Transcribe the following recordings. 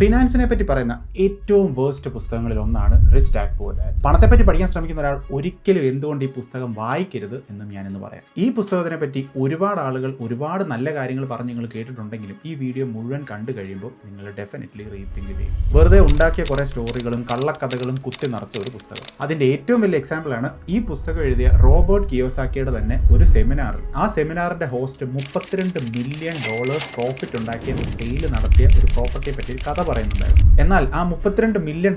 ഫിനാൻസിനെ പറ്റി പറയുന്ന ഏറ്റവും വേസ്റ്റ് പുസ്തകങ്ങളിൽ ഒന്നാണ് റിച്ച് ഡാഡ് പൂർ ഡാഡ്. പണത്തെപ്പറ്റി പഠിക്കാൻ ശ്രമിക്കുന്ന ഒരാൾ ഒരിക്കലും എന്തുകൊണ്ട് ഈ പുസ്തകം വായിക്കരുത് എന്നും ഞാനിന്ന് പറയാം. ഈ പുസ്തകത്തിനെ പറ്റി ഒരുപാട് ആളുകൾ ഒരുപാട് നല്ല കാര്യങ്ങൾ പറഞ്ഞ് നിങ്ങൾ കേട്ടിട്ടുണ്ടെങ്കിലും ഈ വീഡിയോ മുഴുവൻ കണ്ടു കഴിയുമ്പോൾ നിങ്ങൾ ഡെഫിനറ്റ്ലി റീതിങ്ക് ചെയ്യും. വെറുതെ ഉണ്ടാക്കിയ കുറേ സ്റ്റോറികളും കള്ളക്കഥകളും കുത്തി നിറച്ച ഒരു പുസ്തകം. അതിന്റെ ഏറ്റവും വലിയ എക്സാമ്പിൾ ആണ് ഈ പുസ്തകം എഴുതിയ റോബർട്ട് കിയോസാക്കിയുടെ തന്നെ ഒരു സെമിനാർ. ആ സെമിനാറിന്റെ ഹോസ്റ്റ് $32 മില്യൺ പ്രോഫിറ്റ് ഉണ്ടാക്കിയ ഒരു സെയിൽ നടത്തിയ ഒരു പ്രോപ്പർട്ടിയെ പറ്റി കഥ പറയുന്നുണ്ടായിരുന്നു. എന്നാൽ ആ $32 മില്യൺ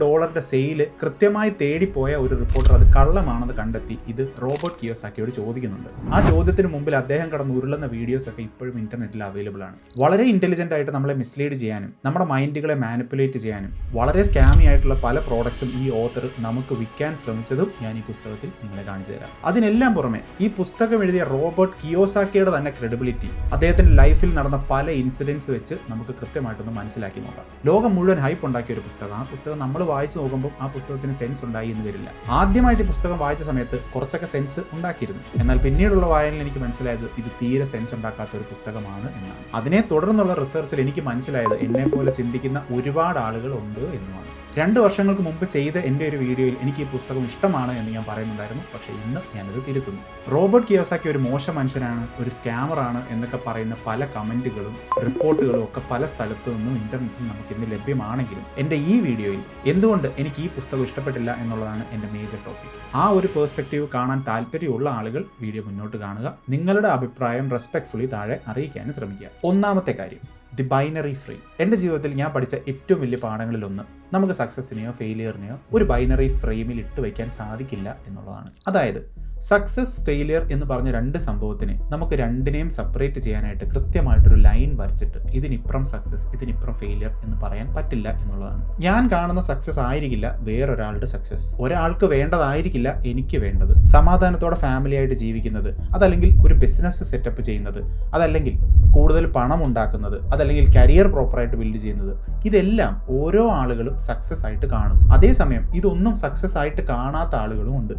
സെയില് കൃത്യമായി തേടിപ്പോയ ഒരു റിപ്പോർട്ടർ അത് കള്ളമാണെന്ന് കണ്ടെത്തി ഇത് റോബർട്ട് കിയോസാക്കിയോട് ചോദിക്കുന്നുണ്ട്. ആ ചോദ്യത്തിന് മുമ്പിൽ അദ്ദേഹം കടന്ന് ഉരുളുന്ന വീഡിയോസ് ഒക്കെ ഇപ്പോഴും ഇന്റർനെറ്റിൽ അവൈലബിൾ ആണ്. വളരെ ഇന്റലിജന്റ് ആയിട്ട് നമ്മളെ മിസ്ലീഡ് ചെയ്യാനും നമ്മുടെ മൈൻഡുകളെ മാനിപ്പുലേറ്റ് ചെയ്യാനും വളരെ സ്കാമി ആയിട്ടുള്ള പല പ്രോഡക്ട്സും ഈ ഓത്തർ നമുക്ക് വിൽക്കാൻ ശ്രമിച്ചതും ഞാൻ ഈ പുസ്തകത്തിൽ നിങ്ങളെ കാണിച്ചു തരാം. അതിനെല്ലാം പുറമെ ഈ പുസ്തകം എഴുതിയ റോബർട്ട് കിയോസാക്കിയുടെ തന്നെ ക്രെഡിബിലിറ്റി, അദ്ദേഹത്തിന്റെ ലൈഫിൽ നടന്ന പല ഇൻസിഡൻസ് വെച്ച് നമുക്ക് കൃത്യമായിട്ടൊന്ന് മനസ്സിലാക്കി നോക്കാം. ലോകം മുഴുവൻ ഹൈപ്പ് ഉണ്ടാക്കിയ ഒരു പുസ്തകം. ആ പുസ്തകം നമ്മൾ വായിച്ചു നോക്കുമ്പോൾ ആ പുസ്തകത്തിന് സെൻസ് ഉണ്ടായി എന്ന് വരില്ല. ആദ്യമായിട്ട് ഈ പുസ്തകം വായിച്ച സമയത്ത് കുറച്ചൊക്കെ സെൻസ് ഉണ്ടാക്കിയിരുന്നു. എന്നാൽ പിന്നീടുള്ള വായനയിൽ എനിക്ക് മനസ്സിലായത് ഇത് തീരെ സെൻസ് ഉണ്ടാക്കാത്ത ഒരു പുസ്തകമാണ് എന്നാണ്. അതിനെ തുടർന്നുള്ള റിസർച്ചിൽ എനിക്ക് മനസ്സിലായത് എന്നെ പോലെ ചിന്തിക്കുന്ന ഒരുപാട് ആളുകൾ ഉണ്ട് എന്നുമാണ്. 2 വർഷങ്ങൾക്ക് മുമ്പ് ചെയ്ത എൻ്റെ ഒരു വീഡിയോയിൽ എനിക്ക് ഈ പുസ്തകം ഇഷ്ടമാണ് എന്ന് ഞാൻ പറയുന്നുണ്ടായിരുന്നു. പക്ഷേ ഇന്ന് ഞാനത് തിരുത്തുന്നു. റോബർട്ട് കിയോസാക്കി ഒരു മോശം മനുഷ്യനാണ്, ഒരു സ്കാമറാണ് എന്നൊക്കെ പറയുന്ന പല കമൻറ്റുകളും റിപ്പോർട്ടുകളും ഒക്കെ പല സ്ഥലത്തു നിന്നും ഇന്റർനെറ്റിൽ നമുക്കിന്ന് ലഭ്യമാണെങ്കിലും എൻ്റെ ഈ വീഡിയോയിൽ എന്തുകൊണ്ട് എനിക്ക് ഈ പുസ്തകം ഇഷ്ടപ്പെട്ടില്ല എന്നുള്ളതാണ് എൻ്റെ മേജർ ടോപ്പിക്. ആ ഒരു പേഴ്സ്പെക്റ്റീവ് കാണാൻ താല്പര്യമുള്ള ആളുകൾ വീഡിയോ മുന്നോട്ട് കാണുക. നിങ്ങളുടെ അഭിപ്രായം റെസ്പെക്ട്ഫുള്ളി താഴെ അറിയിക്കാനും ശ്രമിക്കുക. ഒന്നാമത്തെ കാര്യം, ദി ബൈനറി ഫ്രെയിം. എൻ്റെ ജീവിതത്തിൽ ഞാൻ പഠിച്ച ഏറ്റവും വലിയ പാഠങ്ങളിലൊന്ന് നമുക്ക് സക്സസിനെയോ ഫെയിലിയറിനെയോ ഒരു ബൈനറി ഫ്രെയിമിൽ ഇട്ട് വയ്ക്കാൻ സാധിക്കില്ല എന്നുള്ളതാണ്. അതായത് സക്സസ് ഫെയിലിയർ എന്ന് പറഞ്ഞ 2 സംഭവത്തിനെ നമുക്ക് രണ്ടിനെയും സെപ്പറേറ്റ് ചെയ്യാനായിട്ട് കൃത്യമായിട്ടൊരു ലൈൻ വരച്ചിട്ട് ഇതിനിപ്പുറം സക്സസ് ഇതിനിപ്പുറം ഫെയിലിയർ എന്ന് പറയാൻ പറ്റില്ല എന്നുള്ളതാണ്. ഞാൻ കാണുന്ന സക്സസ് ആയിരിക്കില്ല വേറൊരാളുടെ സക്സസ്. ഒരാൾക്ക് വേണ്ടതായിരിക്കില്ല എനിക്ക് വേണ്ടത്. സമാധാനത്തോടെ ഫാമിലി ആയിട്ട് ജീവിക്കുന്നത്, അതല്ലെങ്കിൽ ഒരു ബിസിനസ് സെറ്റപ്പ് ചെയ്യുന്നത്, അതല്ലെങ്കിൽ കൂടുതൽ പണം ഉണ്ടാക്കുന്നത്, അതല്ലെങ്കിൽ കരിയർ പ്രോപ്പറായിട്ട് ബിൽഡ് ചെയ്യുന്നത്, ഇതെല്ലാം ഓരോ ആളുകളും സക്സസ് ആയിട്ട് കാണും. അതേസമയം ഇതൊന്നും സക്സസ് ആയിട്ട് കാണാത്ത ആളുകളും ഉണ്ട്.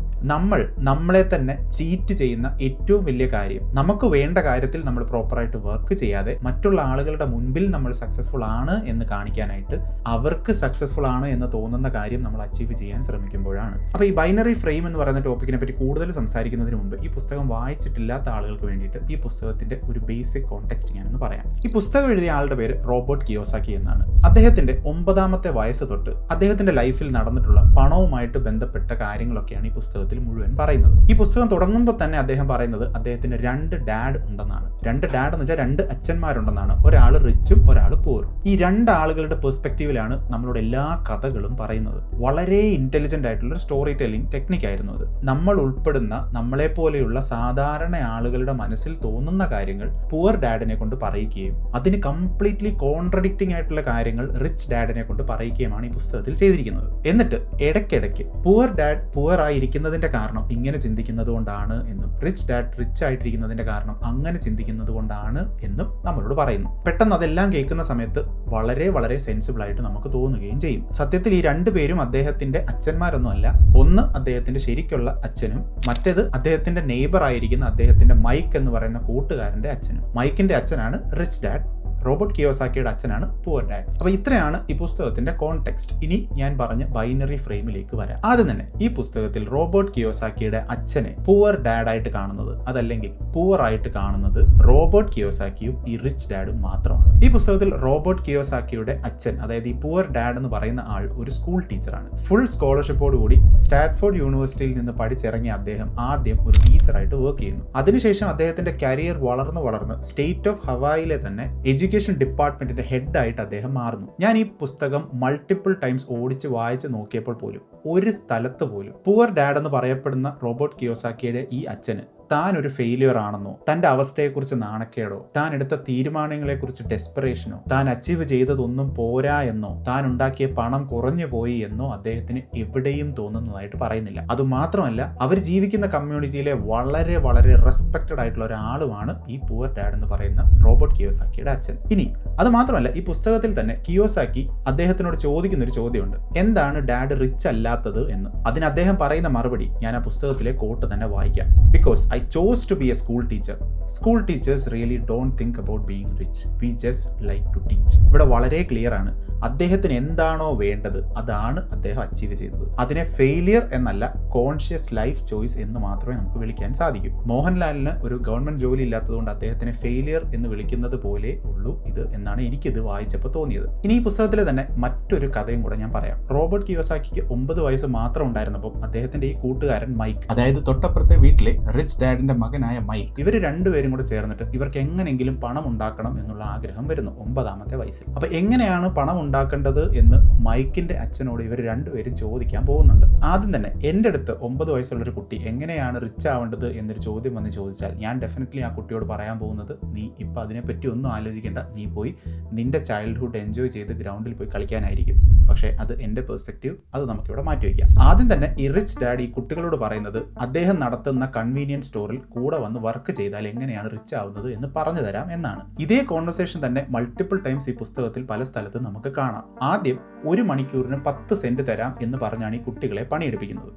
നമ്മളെ തന്നെ ചീറ്റ് ചെയ്യുന്ന ഏറ്റവും വലിയ കാര്യം, നമുക്ക് വേണ്ട കാര്യത്തിൽ നമ്മൾ പ്രോപ്പറായിട്ട് വർക്ക് ചെയ്യാതെ മറ്റുള്ള ആളുകളുടെ മുൻപിൽ നമ്മൾ സക്സസ്ഫുൾ ആണ് എന്ന് കാണിക്കാനായിട്ട് അവർക്ക് സക്സസ്ഫുൾ ആണ് എന്ന് തോന്നുന്ന കാര്യം നമ്മൾ അച്ചീവ് ചെയ്യാൻ ശ്രമിക്കുമ്പോഴാണ്. അപ്പോൾ ഈ ബൈനറി ഫ്രെയിം എന്ന് പറയുന്ന ടോപ്പിക്കിനെ പറ്റി കൂടുതൽ സംസാരിക്കുന്നതിന് മുമ്പ് ഈ പുസ്തകം വായിച്ചിട്ടില്ലാത്ത ആളുകൾക്ക് വേണ്ടിയിട്ട് ഈ പുസ്തകത്തിന്റെ ഒരു ബേസിക് കോണ്ടെക്സ്റ്റ് ഞാനൊന്ന് പറയാം. ഈ പുസ്തകം എഴുതിയ ആളുടെ പേര് റോബർട്ട് കിയോസാക്കി എന്നാണ്. അദ്ദേഹത്തിന്റെ 9ാമത്തെ വയസ്സ് തൊട്ട് അദ്ദേഹത്തിന്റെ ലൈഫിൽ നടന്നിട്ടുള്ള പണവുമായിട്ട് ബന്ധപ്പെട്ട കാര്യങ്ങളൊക്കെയാണ് ഈ പുസ്തകത്തിൽ മുഴുവൻ പറയുന്നത്. ഈ പുസ്തകം തുടങ്ങുമ്പോൾ തന്നെ അദ്ദേഹം പറയുന്നത് അദ്ദേഹത്തിന് 2 ഡാഡ് ഉണ്ടെന്നാണ്. 2 ഡാഡ് എന്ന് വെച്ചാൽ 2 അച്ഛന്മാരുണ്ടെന്നാണ്. ഒരാൾ റിച്ചും ഒരാൾ പൂറും. ഈ 2 ആളുകളുടെ പെർസ്പെക്റ്റീവിലാണ് നമ്മളോട് എല്ലാ കഥകളും പറയുന്നത്. വളരെ ഇന്റലിജന്റ് ആയിട്ടുള്ള ഒരു സ്റ്റോറി ടെല്ലിംഗ് ടെക്നിക് ആയിരുന്നു അത്. നമ്മൾ ഉൾപ്പെടുന്ന നമ്മളെ പോലെയുള്ള സാധാരണ ആളുകളുടെ മനസ്സിൽ തോന്നുന്ന കാര്യങ്ങൾ പുവർ ഡാഡിനെ കൊണ്ട് പറയിക്കുകയും അതിന് കംപ്ലീറ്റ്ലി കോൺട്രഡിക്റ്റിംഗ് ആയിട്ടുള്ള കാര്യങ്ങൾ റിച്ച് ഡാഡിനെ കൊണ്ട് പറയിക്കുകയുമാണ് ഈ പുസ്തകത്തിൽ ചെയ്തിരിക്കുന്നത്. എന്നിട്ട് ഇടയ്ക്കിടയ്ക്ക് പുവർ ഡാഡ് പുവർ ആയിരിക്കുന്നതിന്റെ കാരണം ഇങ്ങനെ ചിന്തിക്കുന്നത് കൊണ്ടാണ് എന്നും റിച്ച് ഡാഡ് റിച്ച് ആയിട്ടിരിക്കുന്നതിന്റെ കാരണം അങ്ങനെ ചിന്തിക്കുന്നത് കൊണ്ടാണ് എന്നും നമ്മളോട് പറയുന്നു. പെട്ടെന്ന് അതെല്ലാം കേൾക്കുന്ന സമയത്ത് വളരെ വളരെ സെൻസിബിൾ ആയിട്ട് നമുക്ക് തോന്നുകയും ചെയ്യും. സത്യത്തിൽ ഈ 2 പേരും അദ്ദേഹത്തിന്റെ അച്ഛന്മാരൊന്നും അല്ല. ഒന്ന് അദ്ദേഹത്തിന്റെ ശരിക്കുള്ള അച്ഛനും മറ്റേത് അദ്ദേഹത്തിന്റെ നെയ്ബർ ആയിരിക്കുന്ന അദ്ദേഹത്തിന്റെ മൈക്ക് എന്ന് പറയുന്ന കൂട്ടുകാരന്റെ അച്ഛനും. മൈക്കിന്റെ അച്ഛനാണ് റിച്ച് ഡാഡ്, റോബർട്ട് കിയോസാക്കിയുടെ അച്ഛനാണ് പുവർ ഡാഡ്. അപ്പോൾ ഇത്രയാണ് ഈ പുസ്തകത്തിന്റെ കോണ്ടെക്സ്റ്റ്. ഇനി ഞാൻ പറഞ്ഞ ബൈനറി ഫ്രെയിമിലേക്ക് വരാം. ആദ്യം തന്നെ ഈ പുസ്തകത്തിൽ റോബർട്ട് കിയോസാക്കിയുടെ അച്ഛനെ പുവർ ഡാഡ് ആയിട്ട് കാണുന്നത്, അതല്ലെങ്കിൽ പുവർ ആയിട്ട് കാണുന്നത് റോബർട്ട് കിയോസാക്കിയും ഈ റിച്ച് ഡാഡും മാത്രമാണ്. ഈ പുസ്തകത്തിൽ റോബർട്ട് കിയോസാക്കിയുടെ അച്ഛൻ, അതായത് ഈ പുവർ ഡാഡ് എന്ന് പറയുന്ന ആൾ ഒരു സ്കൂൾ ടീച്ചറാണ്. ഫുൾ സ്കോളർഷിപ്പോട് കൂടി സ്റ്റാറ്റ്ഫോർഡ് യൂണിവേഴ്സിറ്റിയിൽ നിന്ന് പഠിച്ചിറങ്ങിയ അദ്ദേഹം ആദ്യം ഒരു ടീച്ചറായിട്ട് വർക്ക് ചെയ്യുന്നു. അതിനുശേഷം അദ്ദേഹത്തിന്റെ കരിയർ വളർന്ന് സ്റ്റേറ്റ് ഓഫ് ഹവായിലെ തന്നെ എഡ്യൂക്കേഷൻ ഡിപ്പാർട്ട്മെന്റിന്റെ ഹെഡ് ആയിട്ട് അദ്ദേഹം മാറുന്നു. ഞാൻ ഈ പുസ്തകം മൾട്ടിപ്പിൾ ടൈംസ് ഓടിച്ച് വായിച്ച് നോക്കിയപ്പോൾ പോലും ഒരു സ്ഥലത്ത് പോലും പുവർ ഡാഡ് എന്ന് പറയപ്പെടുന്ന റോബർട്ട് കിയോസാക്കിയുടെ ഈ അച്ഛന് താൻ ഒരു ഫെയിലിയർ ആണെന്നോ, തന്റെ അവസ്ഥയെക്കുറിച്ച് നാണക്കേടോ, താൻ എടുത്ത തീരുമാനങ്ങളെക്കുറിച്ച് ഡെസ്പറേഷനോ, താൻ അച്ചീവ് ചെയ്തതൊന്നും പോരാ എന്നോ, താൻ ഉണ്ടാക്കിയ പണം കുറഞ്ഞു പോയി എന്നോ അദ്ദേഹത്തിന് എവിടെയും തോന്നുന്നതായിട്ട് പറയുന്നില്ല. അതുമാത്രമല്ല, അവർ ജീവിക്കുന്ന കമ്മ്യൂണിറ്റിയിലെ വളരെ വളരെ റെസ്പെക്റ്റഡ് ആയിട്ടുള്ള ഒരാളുമാണ് ഈ പുവർ ഡാഡ് എന്ന് പറയുന്ന റോബർട്ട് കിയോസാക്കിയുടെ അച്ഛൻ. ഇനി അത് മാത്രമല്ല, ഈ പുസ്തകത്തിൽ തന്നെ കിയോസാക്കി അദ്ദേഹത്തിനോട് ചോദിക്കുന്ന ഒരു ചോദ്യമുണ്ട്, എന്താണ് ഡാഡ് റിച്ച് അല്ലാത്തത് എന്ന്. അതിന് അദ്ദേഹം പറയുന്ന മറുപടി ഞാൻ ആ പുസ്തകത്തിലെ കോട്ട് തന്നെ വായിക്കാം. Because I chose to be a school teacher. School teachers really don't think about being rich, we just like to teach. ഇവിടെ വളരെ ക്ലിയർ ആണ്, അദ്ദേഹത്തിന് എന്താണോ വേണ്ടത് അതാണ് അദ്ദേഹം അച്ചീവ് ചെയ്തത്. അതിനെ ഫെയിലിയർ എന്നല്ല, കോൺഷ്യസ് ലൈഫ് ചോയ്സ് എന്ന് മാത്രമേ നമുക്ക് വിളിക്കാൻ സാധിക്കൂ. മോഹൻലാലിന് ഒരു ഗവൺമെന്റ് ജോലി ഇല്ലാത്തതുകൊണ്ട് അദ്ദേഹത്തിനെ ഫെയിലിയർ എന്ന് വിളിക്കുന്നത് പോലെ ഉള്ളൂ ഇത് എന്നാണ് എനിക്കിത് വായിച്ചപ്പോൾ തോന്നിയത്. ഇനി ഈ പുസ്തകത്തിലെ തന്നെ മറ്റൊരു കഥയും കൂടെ ഞാൻ പറയാം. റോബർട്ട് കിയോസാക്കിക്ക് 9 വയസ്സ് മാത്രം ഉണ്ടായിരുന്നപ്പോൾ അദ്ദേഹത്തിന്റെ ഈ കൂട്ടുകാരൻ മൈക്ക്, അതായത് തൊട്ടപ്പുറത്തെ വീട്ടിലെ റിച്ച് ഡാഡിന്റെ മകനായ മൈക്ക്, ഇവർ രണ്ടുപേരും കൂടെ ചേർന്നിട്ട് ഇവർക്ക് എങ്ങനെയെങ്കിലും പണം ഉണ്ടാക്കണം എന്നുള്ള ആഗ്രഹം വരുന്നു 9ാമത്തെ വയസ്സിൽ. അപ്പൊ എങ്ങനെയാണ് പണം ഉണ്ടാക്കേണ്ടത് എന്ന് മൈക്കിന്റെ അച്ഛനോട് ഇവർ രണ്ടുപേരും ചോദിക്കാൻ പോകുന്നുണ്ട്. ആദ്യം തന്നെ എൻ്റെ അടുത്ത് 9 വയസ്സുള്ള ഒരു കുട്ടി എങ്ങനെയാണ് റിച്ച് ആവേണ്ടത് എന്നൊരു ചോദ്യം വന്ന് ചോദിച്ചാൽ ഞാൻ ഡെഫിനറ്റ്ലി ആ കുട്ടിയോട് പറയാൻ പോകുന്നത്, നീ ഇപ്പം അതിനെപ്പറ്റി ഒന്നും ആലോചിക്കേണ്ട, നീ പോയി നിന്റെ ചൈൽഡ്ഹുഡ് എൻജോയ് ചെയ്ത് ഗ്രൗണ്ടിൽ പോയി കളിക്കാനായിരിക്കും. പക്ഷേ അത് എൻ്റെ പെർസ്പെക്റ്റീവ്, അത് നമുക്കിവിടെ മാറ്റിവെക്കാം. ആദ്യം തന്നെ ഈ റിച്ച് ഡാഡ് ഈ കുട്ടികളോട് പറയുന്നത് അദ്ദേഹം നടത്തുന്ന കൺവീനിയൻസ് സ്റ്റോറിൽ കൂടെ വന്ന് വർക്ക് ചെയ്താൽ എങ്ങനെയാണ് റിച്ച് ആവുന്നത് എന്ന് പറഞ്ഞു തരാം എന്നാണ്. ഇതേ കോൺവെർസേഷൻ തന്നെ മൾട്ടിപ്പിൾ ടൈംസ് ഈ പുസ്തകത്തിൽ പല സ്ഥലത്തും നമുക്ക് കാണാം. ആദ്യം 1 മണിക്കൂറിന് 10 സെന്റ് തരാം എന്ന് പറഞ്ഞാണ് ഈ കുട്ടികളെ പണിയെടുപ്പിക്കുന്നത്.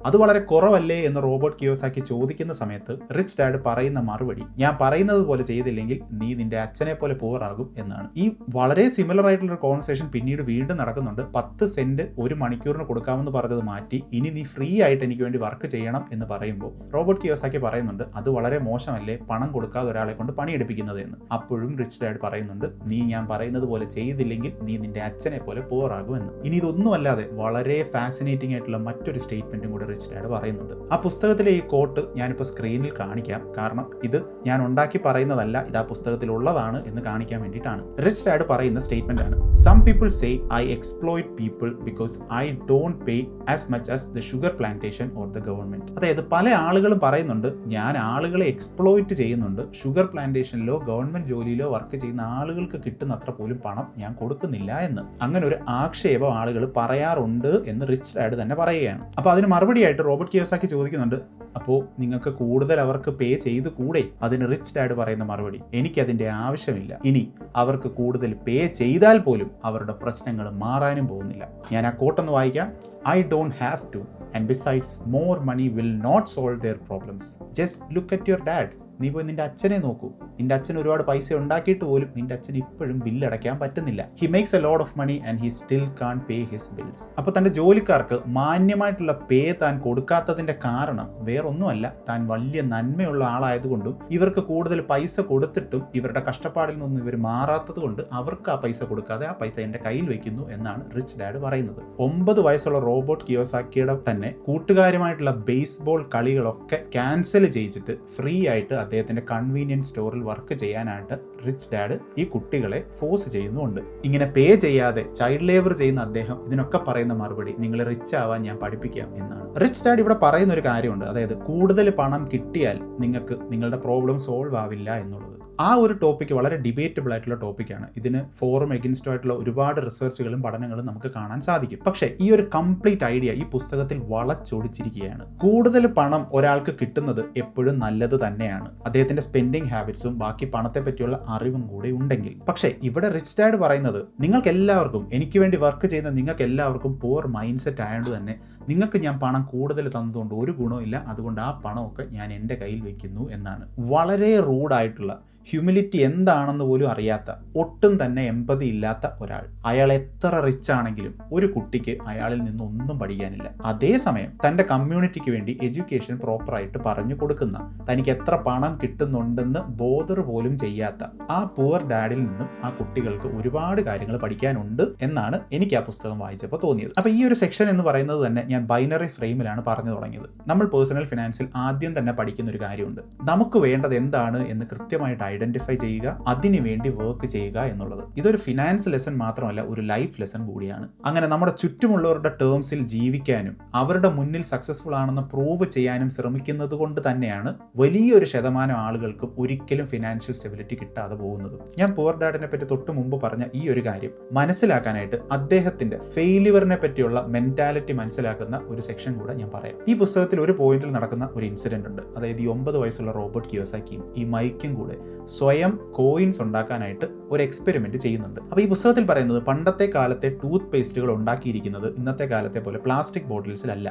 അത് വളരെ കുറവല്ലേ എന്ന് റോബർട്ട് കിയോസാക്കി ചോദിക്കുന്ന സമയത്ത് റിച്ച് ഡാഡ് പറയുന്ന മറുപടി, ഞാൻ പറയുന്നത് പോലെ ചെയ്തില്ലെങ്കിൽ നീ നിന്റെ അച്ഛനെ പോലെ പോറാകും എന്നാണ്. ഈ വളരെ സിമിലർ ആയിട്ടുള്ള ഒരു കോൺവെർസേഷൻ പിന്നീട് വീണ്ടും നടക്കുന്നുണ്ട്. 10 സെന്റ് 1 മണിക്കൂറിന് കൊടുക്കാമെന്ന് പറഞ്ഞത് മാറ്റി ഇനി നീ ഫ്രീ ആയിട്ട് എനിക്ക് വേണ്ടി വർക്ക് ചെയ്യണം എന്ന് പറയുമ്പോൾ റോബർട്ട് കിയോസാക്കി പറയുന്നുണ്ട്, അത് വളരെ മോശമല്ലേ പണം കൊടുക്കാതെ ഒരാളെ കൊണ്ട് പണിയെടുപ്പിക്കുന്നത് എന്ന്. അപ്പോഴും റിച്ച് ഡാഡ് പറയുന്നുണ്ട്, നീ ഞാൻ പറയുന്നത് പോലെ ചെയ്തില്ലെങ്കിൽ നീ നിന്റെ അച്ഛനെ പോലെ പോറാകും എന്ന്. ഇനി ഇതൊന്നും അല്ലാതെ വളരെ ഫാസിനേറ്റിംഗ് ആയിട്ടുള്ള മറ്റൊരു സ്റ്റേറ്റ്മെന്റും കൂടെ റിച്ച് ഡാഡ് പറയുന്നുണ്ട്. ആ പുസ്തകത്തിലെ ഈ കോട്ട് ഞാനിപ്പോൾ സ്ക്രീനിൽ കാണിക്കാം, കാരണം ഇത് ഞാൻ ഉണ്ടാക്കി പറയുന്നതല്ല, ഇത് ആ പുസ്തകത്തിലുള്ളതാണ് എന്ന് കാണിക്കാൻ വേണ്ടിയിട്ടാണ്. റിച്ച് ഡാഡ് പറയുന്ന സ്റ്റേറ്റ്മെന്റ് ആണ്, some people say I exploit people because I don't pay as much as the sugar plantation or the government. അതായത് പല ആളുകളും പറയുന്നുണ്ട് ഞാൻ ആളുകളെ എക്സ്പ്ലോയിറ്റ് ചെയ്യുന്നുണ്ട്, ഷുഗർ പ്ലാന്റേഷനിലോ ഗവൺമെന്റ് ജോലിയിലോ വർക്ക് ചെയ്യുന്ന ആളുകൾക്ക് കിട്ടുന്ന അത്ര പോലും പണം ഞാൻ കൊടുക്കുന്നില്ല എന്ന്. അങ്ങനെ ഒരു ആക്ഷേപം ആളുകൾ പറയാറുണ്ട് എന്ന് റിച്ച് ഡാഡ് തന്നെ പറയുകയാണ്. അപ്പോൾ അതിന് മറുപടിയായിട്ട് റോബർട്ട് കിയോസാക്കി ചോദിക്കുന്നുണ്ട്, അപ്പോൾ നിങ്ങൾക്ക് കൂടുതൽ അവർക്ക് പേ ചെയ്ത് കൂടെ? അതിന് റിച്ച് ഡാഡ് പറയുന്ന മറുപടി, എനിക്കതിൻ്റെ ആവശ്യമില്ല. ഇനി അവർക്ക് കൂടുതൽ പേ ചെയ്താൽ പോലും അവരുടെ പ്രശ്നങ്ങൾ മാറാനും പോകുന്നില്ല. ഞാൻ ആ കോട്ടൊന്ന് വായിക്കാം. I don't have to, and besides, more money will not solve their problems. Just look at your dad. നീ പോയി നിന്റെ അച്ഛനെ നോക്കൂ. നിന്റെ അച്ഛൻ ഒരുപാട് പൈസ ഉണ്ടാക്കിയിട്ട് പോലും നിന്റെ അച്ഛൻ ഇപ്പോഴും ബില്ല് അടയ്ക്കാൻ പറ്റുന്നില്ല. He makes a lot of money and he still can pay his bills. അപ്പോൾ തന്റെ ജോലിക്കാർക്ക് മാന്യമായിട്ടുള്ള പേ താൻ കൊടുക്കാത്തതിന്റെ കാരണം വേറൊന്നുമല്ല, താൻ വലിയ നന്മയുള്ള ആളായതുകൊണ്ടും ഇവർക്ക് കൂടുതൽ പൈസ കൊടുത്തിട്ടും ഇവരുടെ കഷ്ടപ്പാടിൽ നിന്നും ഇവർ മാറാത്തത് കൊണ്ട് അവർക്ക് ആ പൈസ കൊടുക്കാതെ ആ പൈസ എന്റെ കയ്യിൽ വെക്കുന്നു എന്നാണ് റിച്ച് ഡാഡ് പറയുന്നത്. 9 വയസ്സുള്ള റോബർട്ട് കിയോസാക്കിയുടെ തന്നെ കൂട്ടുകാരുമായിട്ടുള്ള ബേസ്ബോൾ കളികളൊക്കെ ക്യാൻസൽ ചെയ്യിച്ചിട്ട് ഫ്രീ ആയിട്ട് അദ്ദേഹത്തിന്റെ കൺവീനിയൻസ് സ്റ്റോറിൽ വർക്ക് ചെയ്യാനായിട്ട് റിച്ച് ഡാഡ് ഈ കുട്ടികളെ ഫോഴ്സ് ചെയ്യുന്നുണ്ട്. ഇങ്ങനെ പേ ചെയ്യാതെ ചൈൽഡ് ലേബർ ചെയ്യുന്ന അദ്ദേഹം ഇതിനൊക്കെ പറയുന്ന മറുപടി, നിങ്ങൾ റിച്ച് ആവാൻ ഞാൻ പഠിപ്പിക്കാം എന്നാണ്. റിച്ച് ഡാഡ് ഇവിടെ പറയുന്ന ഒരു കാര്യമുണ്ട്, അതായത് കൂടുതൽ പണം കിട്ടിയാൽ നിങ്ങൾക്ക് നിങ്ങളുടെ പ്രോബ്ലം സോൾവ് ആവില്ല എന്നുള്ളത്. ആ ഒരു ടോപ്പിക്ക് വളരെ ഡിബേറ്റബിൾ ആയിട്ടുള്ള ടോപ്പിക്കാണ്. ഇതിന് ഫോറും എഗൻസ്റ്റും ആയിട്ടുള്ള ഒരുപാട് റിസർച്ചുകളും പഠനങ്ങളും നമുക്ക് കാണാൻ സാധിക്കും. പക്ഷേ ഈ ഒരു കംപ്ലീറ്റ് ഐഡിയ ഈ പുസ്തകത്തിൽ വളച്ചൊടിച്ചിരിക്കുകയാണ്. കൂടുതൽ പണം ഒരാൾക്ക് കിട്ടുന്നത് എപ്പോഴും നല്ലത് തന്നെയാണ്, അദ്ദേഹത്തിന്റെ സ്പെൻഡിങ് ഹാബിറ്റ്സും ബാക്കി പണത്തെ പറ്റിയുള്ള അറിവും കൂടെ ഉണ്ടെങ്കിൽ. പക്ഷേ ഇവിടെ റിച്ച് ഡാഡ് പറയുന്നത്, നിങ്ങൾക്ക് എല്ലാവർക്കും, എനിക്ക് വേണ്ടി വർക്ക് ചെയ്യുന്ന നിങ്ങൾക്ക് എല്ലാവർക്കും പൂർ മൈൻഡ് സെറ്റ് ആയതുകൊണ്ട് തന്നെ നിങ്ങൾക്ക് ഞാൻ പണം കൂടുതൽ തന്നതുകൊണ്ട് ഒരു ഗുണമില്ല, അതുകൊണ്ട് ആ പണമൊക്കെ ഞാൻ എൻ്റെ കയ്യിൽ വെക്കുന്നു എന്നാണ്. വളരെ റൂഡായിട്ടുള്ള, ഹ്യൂമിലിറ്റി എന്താണെന്ന് പോലും അറിയാത്ത, ഒട്ടും തന്നെ എമ്പതി ഇല്ലാത്ത ഒരാൾ. അയാൾ എത്ര റിച്ച് ആണെങ്കിലും ഒരു കുട്ടിക്ക് അയാളിൽ നിന്ന് ഒന്നും പഠിക്കാനില്ല. അതേസമയം തൻ്റെ കമ്മ്യൂണിറ്റിക്ക് വേണ്ടി എഡ്യൂക്കേഷൻ പ്രോപ്പറായിട്ട് പറഞ്ഞു കൊടുക്കുന്ന, തനിക്ക് എത്ര പണം കിട്ടുന്നുണ്ടെന്ന് ബോധർ പോലും ചെയ്യാത്ത ആ പുവർ ഡാഡിൽ നിന്നും ആ കുട്ടികൾക്ക് ഒരുപാട് കാര്യങ്ങൾ പഠിക്കാനുണ്ട് എന്നാണ് എനിക്ക് ആ പുസ്തകം വായിച്ചപ്പോൾ തോന്നിയത്. അപ്പോൾ ഈ ഒരു സെക്ഷൻ എന്ന് പറയുന്നത് തന്നെ ഞാൻ ബൈനറി ഫ്രെയിമിലാണ് പറഞ്ഞു തുടങ്ങിയത്. നമ്മൾ പേഴ്സണൽ ഫിനാൻസിൽ ആദ്യം തന്നെ പഠിക്കുന്ന ഒരു കാര്യമുണ്ട്, നമുക്ക് വേണ്ടത് എന്താണ് എന്ന് കൃത്യമായിട്ട് ഐഡന്റിഫൈ ചെയ്യുക, അതിനു വേണ്ടി വർക്ക് ചെയ്യുക എന്നുള്ളത്. ഇതൊരു ഫിനാൻസ് ലെസൺ മാത്രമല്ല, ഒരു ലൈഫ് ലെസൺ കൂടിയാണ്. അങ്ങനെ നമ്മുടെ ചുറ്റുമുള്ളവരുടെ ടേംസിൽ ജീവിക്കാനും അവരുടെ മുന്നിൽ സക്സസ്ഫുൾ ആണെന്ന് പ്രൂവ് ചെയ്യാനും ശ്രമിക്കുന്നത് കൊണ്ട് തന്നെയാണ് വലിയൊരു ശതമാനം ആളുകൾക്കും ഒരിക്കലും ഫിനാൻഷ്യൽ സ്റ്റെബിലിറ്റി കിട്ടാതെ പോകുന്നത്. ഞാൻ പുവർ ഡാഡിനെ പറ്റി തൊട്ട് മുമ്പ് പറഞ്ഞ ഈ ഒരു കാര്യം മനസ്സിലാക്കാനായിട്ട് അദ്ദേഹത്തിന്റെ ഫെയിലിയറിനെ പറ്റിയുള്ള മെന്റാലിറ്റി മനസ്സിലാക്കുന്ന ഒരു സെക്ഷൻ കൂടെ ഞാൻ പറയാം. ഈ പുസ്തകത്തിൽ ഒരു പോയിന്റിൽ നടക്കുന്ന ഒരു ഇൻസിഡന്റ് ഉണ്ട്. അതായത് ഈ 9 വയസ്സുള്ള റോബർട്ട് കിയോസാക്കിയും ഈ മൈക്കും കൂടെ സ്വയം കോയിൻസ് ഉണ്ടാക്കാനായിട്ട് ഒരു എക്സ്പെരിമെന്റ് ചെയ്യുന്നുണ്ട്. അപ്പോൾ ഈ പുസ്തകത്തിൽ പറയുന്നത് പണ്ടത്തെ കാലത്തെ ടൂത്ത് പേസ്റ്റുകൾ ഉണ്ടാക്കിയിരിക്കുന്നത് ഇന്നത്തെ കാലത്തെ പോലെ പ്ലാസ്റ്റിക് ബോട്ടിൽസിലല്ല,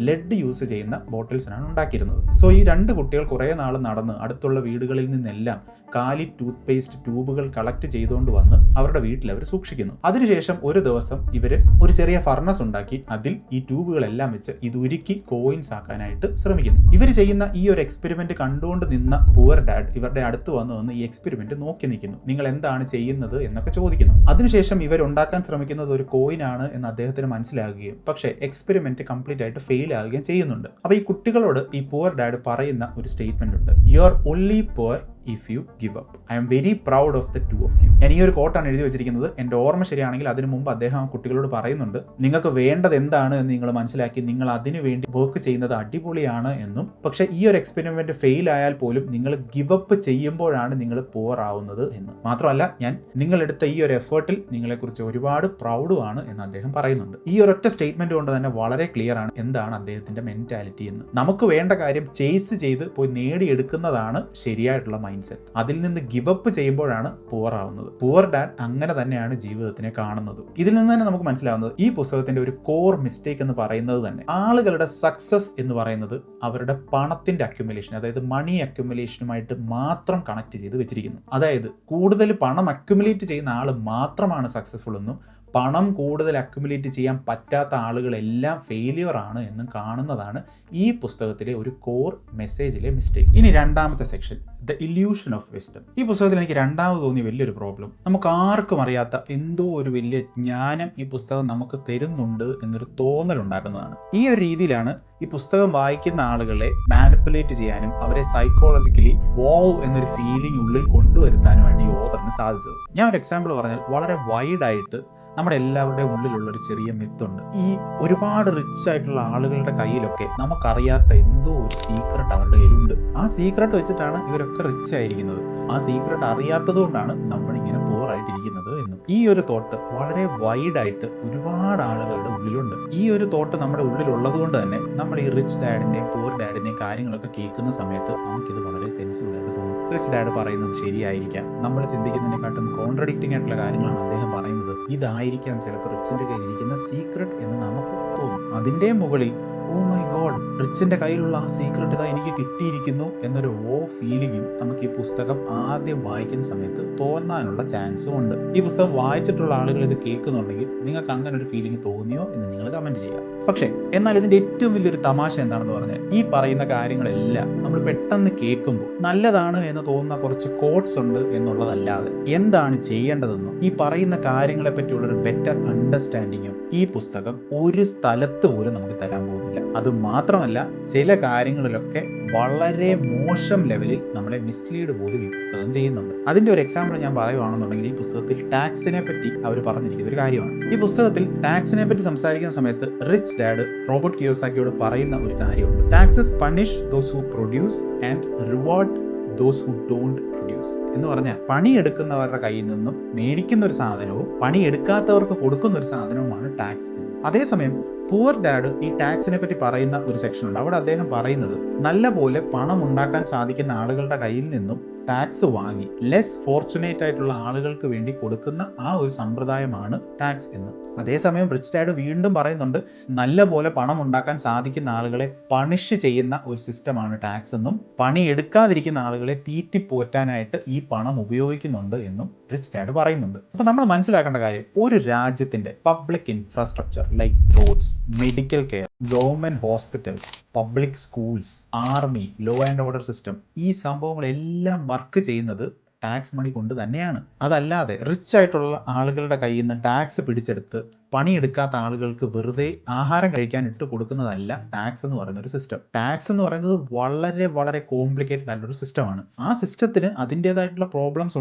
ലെഡ് യൂസ് ചെയ്യുന്ന ബോട്ടിൽസിനാണ് ഉണ്ടാക്കിയിരുന്നത്. സോ ഈ 2 കുട്ടികൾ കുറേ നാൾ നടന്ന് അടുത്തുള്ള വീടുകളിൽ നിന്നെല്ലാം കാലി ടൂത്ത് പേസ്റ്റ് ട്യൂബുകൾ കളക്ട് ചെയ്തുകൊണ്ട് വന്ന് അവരുടെ വീട്ടിൽ അവർ സൂക്ഷിക്കുന്നു. അതിനുശേഷം ഒരു ദിവസം ഇവര് ഒരു ചെറിയ ഫർണസ് ഉണ്ടാക്കി അതിൽ ഈ ട്യൂബുകളെല്ലാം വെച്ച് ഇത് ഉരുക്കി കോയിൻസ് ആക്കാനായിട്ട് ശ്രമിക്കുന്നു. ഇവർ ചെയ്യുന്ന ഈ ഒരു എക്സ്പെരിമെന്റ് കണ്ടുകൊണ്ട് നിന്ന പുവർ ഡാഡ് ഇവരുടെ അടുത്ത് വന്ന് ഈ എക്സ്പെരിമെന്റ് നോക്കി നിൽക്കുന്നു. നിങ്ങൾ എന്താണ് ചെയ്യുന്നത് എന്നൊക്കെ ചോദിക്കുന്നു. അതിനുശേഷം ഇവർ ഉണ്ടാക്കാൻ ശ്രമിക്കുന്നത് ഒരു കോയിൻ ആണ് എന്ന് അദ്ദേഹത്തിന് മനസ്സിലാകുകയും പക്ഷേ എക്സ്പെരിമെന്റ് കംപ്ലീറ്റ് ആയിട്ട് ഫെയിൽ ആകുകയും ചെയ്യുന്നുണ്ട്. അപ്പോൾ ഈ കുട്ടികളോട് ഈ പുവർ ഡാഡ് പറയുന്ന ഒരു സ്റ്റേറ്റ്മെന്റ് ഉണ്ട്, you are only poor if you give up. I am very proud of the two of you. ഞാൻ ഈ ഒരു കോട്ടാണ് എഴുതി വെച്ചിരിക്കുന്നത്. എൻ്റെ ഓർമ്മ ശരിയാണെങ്കിൽ അതിനു മുമ്പ് അദ്ദേഹം ആ കുട്ടികളോട് പറയുന്നുണ്ട്, നിങ്ങൾക്ക് വേണ്ടത് എന്താണ് എന്ന് നിങ്ങൾ മനസ്സിലാക്കി നിങ്ങൾ അതിനു വേണ്ടി വർക്ക് ചെയ്യുന്നത് അടിപൊളിയാണ് എന്നും, പക്ഷേ ഈ ഒരു എക്സ്പെരിമെന്റ് ഫെയിൽ ആയാൽ പോലും നിങ്ങൾ ഗിവ് അപ്പ് ചെയ്യുമ്പോഴാണ് നിങ്ങൾ പുവർ ആവുന്നത് എന്നും. മാത്രമല്ല ഞാൻ നിങ്ങളെടുത്ത ഈ ഒരു എഫേർട്ടിൽ നിങ്ങളെക്കുറിച്ച് ഒരുപാട് പ്രൗഡുമാണ് എന്ന് അദ്ദേഹം പറയുന്നുണ്ട്. ഈ ഒരൊറ്റ സ്റ്റേറ്റ്മെന്റ് കൊണ്ട് തന്നെ വളരെ ക്ലിയർ ആണ് എന്താണ് അദ്ദേഹത്തിന്റെ മെന്റാലിറ്റി എന്ന്. നമുക്ക് വേണ്ട കാര്യം ചേസ് ചെയ്ത് പോയി നേടിയെടുക്കുന്നതാണ് ശരിയായിട്ടുള്ള മൈൻഡ് സെറ്റ്. അതിൽ നിന്ന് ഗിവ് അപ്പ് ചെയ്യുമ്പോഴാണ് പുവർ ആവുന്നത്. പുവർ ഡാഡ് അങ്ങനെ തന്നെയാണ് ജീവിതത്തിനെ കാണുന്നത്. ഇതിൽ നിന്ന് തന്നെ നമുക്ക് മനസ്സിലാവുന്നത് ഈ പുസ്തകത്തിന്റെ ഒരു കോർ മിസ്റ്റേക്ക് എന്ന് പറയുന്നത് തന്നെ ആളുകളുടെ സക്സസ് എന്ന് പറയുന്നത് അവരുടെ പണത്തിന്റെ അക്യുമുലേഷൻ, അതായത് മണി അക്യുമുലേഷനുമായിട്ട് മാത്രം കണക്ട് ചെയ്ത് വെച്ചിരിക്കുന്നു. അതായത് കൂടുതൽ പണം അക്യുമുലേറ്റ് ചെയ്യുന്ന ആൾ മാത്രമാണ് സക്സസ്ഫുൾ എന്നും പണം കൂടുതൽ അക്യുമുലേറ്റ് ചെയ്യാൻ പറ്റാത്ത ആളുകളെല്ലാം ഫെയിലിയർ ആണ് എന്നും കാണുന്നതാണ് ഈ പുസ്തകത്തിലെ ഒരു കോർ മെസ്സേജിലെ മിസ്റ്റേക്ക്. ഇനി രണ്ടാമത്തെ section, the illusion of wisdom. ഈ പുസ്തകത്തിൽ എനിക്ക് രണ്ടാമത് തോന്നിയ വലിയൊരു പ്രോബ്ലം, നമുക്ക് ആർക്കും അറിയാത്ത എന്തോ ഒരു വലിയ ജ്ഞാനം ഈ പുസ്തകം നമുക്ക് തരുന്നുണ്ട് എന്നൊരു തോന്നലുണ്ടാക്കുന്നതാണ്. ഈ ഒരു രീതിയിലാണ് ഈ പുസ്തകം വായിക്കുന്ന ആളുകളെ മാനിപ്പുലേറ്റ് ചെയ്യാനും അവരെ സൈക്കോളജിക്കലി വാവ് എന്നൊരു ഫീലിംഗ് ഉള്ളിൽ കൊണ്ടുവരുത്താനുമായിട്ട് ഈ ഓതറിന് സാധിച്ചത്. ഞാൻ ഒരു എക്സാമ്പിൾ പറഞ്ഞാൽ വളരെ വൈഡായിട്ട് നമ്മുടെ എല്ലാവരുടെയും ഉള്ളിലുള്ള ഒരു ചെറിയ മിത്തുണ്ട്. ഈ ഒരുപാട് റിച്ച് ആയിട്ടുള്ള ആളുകളുടെ കയ്യിലൊക്കെ നമുക്കറിയാത്ത എന്തോ ഒരു സീക്രട്ട് അവരുടെ കയ്യിലുണ്ട്. ആ സീക്രട്ട് വെച്ചിട്ടാണ് ഇവരൊക്കെ റിച്ച് ആയിരിക്കുന്നത്. ആ സീക്രട്ട് അറിയാത്തത് കൊണ്ടാണ് നമ്മളിങ്ങനെ പുവർ ആയിട്ടിരിക്കുന്നത് എന്നും. ഈ ഒരു തോട്ട് വളരെ വൈഡായിട്ട് ഒരുപാട് ആളുകളുടെ ഉള്ളിലുണ്ട്. ഈ ഒരു തോട്ട് നമ്മുടെ ഉള്ളിലുള്ളത് കൊണ്ട് തന്നെ നമ്മൾ ഈ റിച്ച് ഡാഡിന്റെയും പുവർ ഡാഡിന്റെയും കാര്യങ്ങളൊക്കെ കേൾക്കുന്ന സമയത്ത് നമുക്കിത് വളരെ സെൻസിബിൾ ആയിട്ട് തോന്നും. റിച്ച് ഡാഡ് പറയുന്നത് ശരിയായിരിക്കാം, നമ്മൾ ചിന്തിക്കുന്നതിനെക്കാട്ടും കോൺട്രഡിക്റ്റിംഗ് ആയിട്ടുള്ള കാര്യങ്ങളാണ് അദ്ദേഹം പറയുന്നത്, ഇതായിരിക്കാം ചിലപ്പോൾ റിച്ചിന്റെ കയ്യിൽ ഇരിക്കുന്ന സീക്രട്ട് എന്ന് നമുക്ക് തോന്നും. അതിന്റെ മുകളിൽ ഓ മൈ ഗോഡ്, റിച്ചിന്റെ കയ്യിലുള്ള ആ സീക്രട്ട് ഇതാ എനിക്ക് കിട്ടിയിരിക്കുന്നു എന്നൊരു ഫീലിംഗും നമുക്ക് ഈ പുസ്തകം ആദ്യം വായിക്കുന്ന സമയത്ത് തോന്നാനുള്ള ചാൻസും ഉണ്ട്. ഈ പുസ്തകം വായിച്ചിട്ടുള്ള ആളുകൾ ഇത് കേൾക്കുന്നുണ്ടെങ്കിൽ നിങ്ങൾക്ക് അങ്ങനെ ഒരു ഫീലിംഗ് തോന്നിയോ എന്ന് നിങ്ങൾ കമന്റ് ചെയ്യുക. പക്ഷേ എന്നാൽ ഇതിന്റെ ഏറ്റവും വലിയൊരു തമാശ എന്താണെന്ന് പറഞ്ഞാൽ ഈ പറയുന്ന കാര്യങ്ങളെല്ലാം നമ്മൾ പെട്ടെന്ന് കേൾക്കുമ്പോൾ നല്ലതാണ് എന്ന് തോന്നുന്ന കുറച്ച് കോട്ട്സ് ഉണ്ട് എന്നുള്ളതല്ലാതെ എന്താണ് ചെയ്യേണ്ടതെന്നും ഈ പറയുന്ന കാര്യങ്ങളെ പറ്റിയുള്ള ഒരു ബെറ്റർ അണ്ടർസ്റ്റാൻഡിങ്ങും ഈ പുസ്തകം ഒരു സ്ഥലത്ത് പോലും നമുക്ക് തരാൻ പോകുന്നില്ല. അത് മാത്രമല്ല ചില കാര്യങ്ങളിലൊക്കെ വളരെ മോശം ലെവലിൽ നമ്മളെ മിസ്ലീഡ് പോലും ഈ പുസ്തകം ചെയ്യുന്നുണ്ട്. അതിന്റെ ഒരു എക്സാമ്പിൾ ഞാൻ പറയുകയാണെന്നുണ്ടെങ്കിൽ ഈ പുസ്തകത്തിൽ ടാക്സിനെ പറ്റി അവർ പറഞ്ഞിരിക്കുന്ന ഒരു കാര്യമാണ്. ഈ പുസ്തകത്തിൽ ടാക്സിനെ പറ്റി സംസാരിക്കുന്ന സമയത്ത് റിച്ച് ഡാഡ് റോബർട്ട് കിയോസാക്കിയോട് പറയുന്ന ഒരു കാര്യമുണ്ട്, taxes punish those who produce and reward those who don't produce എന്ന് പറഞ്ഞാൽ പണിയെടുക്കുന്നവരുടെ കയ്യിൽ നിന്നും മേടിക്കുന്ന ഒരു സാധനവും പണിയെടുക്കാത്തവർക്ക് കൊടുക്കുന്ന ഒരു സാധനവുമാണ് ടാക്സ്. അതേസമയം പുവർ ഡാഡ് ഈ ടാക്സിനെ പറ്റി പറയുന്ന ഒരു സെക്ഷൻ ഉണ്ട്. അവിടെ അദ്ദേഹം പറയുന്നത് നല്ല പോലെ പണം ഉണ്ടാക്കാൻ സാധിക്കുന്ന ആളുകളുടെ കയ്യിൽ നിന്നും ടാക്സ് വാങ്ങി ലെസ് ഫോർച്ചുനേറ്റ് ആയിട്ടുള്ള ആളുകൾക്ക് വേണ്ടി കൊടുക്കുന്ന ആ ഒരു സമ്പ്രദായമാണ് ടാക്സ് എന്ന്. അതേസമയം റിച്ച് ഡാഡ് വീണ്ടും പറയുന്നുണ്ട് നല്ല പോലെ പണം ഉണ്ടാക്കാൻ സാധിക്കുന്ന ആളുകളെ പണിഷ് ചെയ്യുന്ന ഒരു സിസ്റ്റമാണ് ടാക്സ് എന്നും പണിയെടുക്കാതിരിക്കുന്ന ആളുകളെ തീറ്റിപ്പോറ്റാനായിട്ട് ഈ പണം ഉപയോഗിക്കുന്നുണ്ട് എന്നും റിച്ച് ഡാഡ് പറയുന്നുണ്ട്. അപ്പോൾ നമ്മൾ മനസ്സിലാക്കേണ്ട കാര്യം, ഒരു രാജ്യത്തിന്റെ public infrastructure like roads, medical care, government hospitals, public schools, army, law and order system, ഈ സംഭവങ്ങളെല്ലാം വർക്ക് ചെയ്യുന്നത് ടാക്സ് മണി കൊണ്ട് തന്നെയാണ്. അതല്ലാതെ റിച്ച് ആയിട്ടുള്ള ആളുകളുടെ കയ്യിൽ നിന്ന് ടാക്സ് പിടിച്ചെടുത്ത് പണിയെടുക്കാത്ത ആളുകൾക്ക് വെറുതെ ആഹാരം കഴിക്കാൻ ഇട്ട് കൊടുക്കുന്നതല്ല ടാക്സ് എന്ന് പറയുന്ന ഒരു സിസ്റ്റം. ടാക്സ് എന്ന് പറയുന്നത് വളരെ വളരെ കോംപ്ലിക്കേറ്റഡ് ആയിട്ടുള്ള സിസ്റ്റമാണ്. ആ സിസ്റ്റത്തിന് അതിൻ്റെതായിട്ടുള്ള പ്രോബ്ലംസ്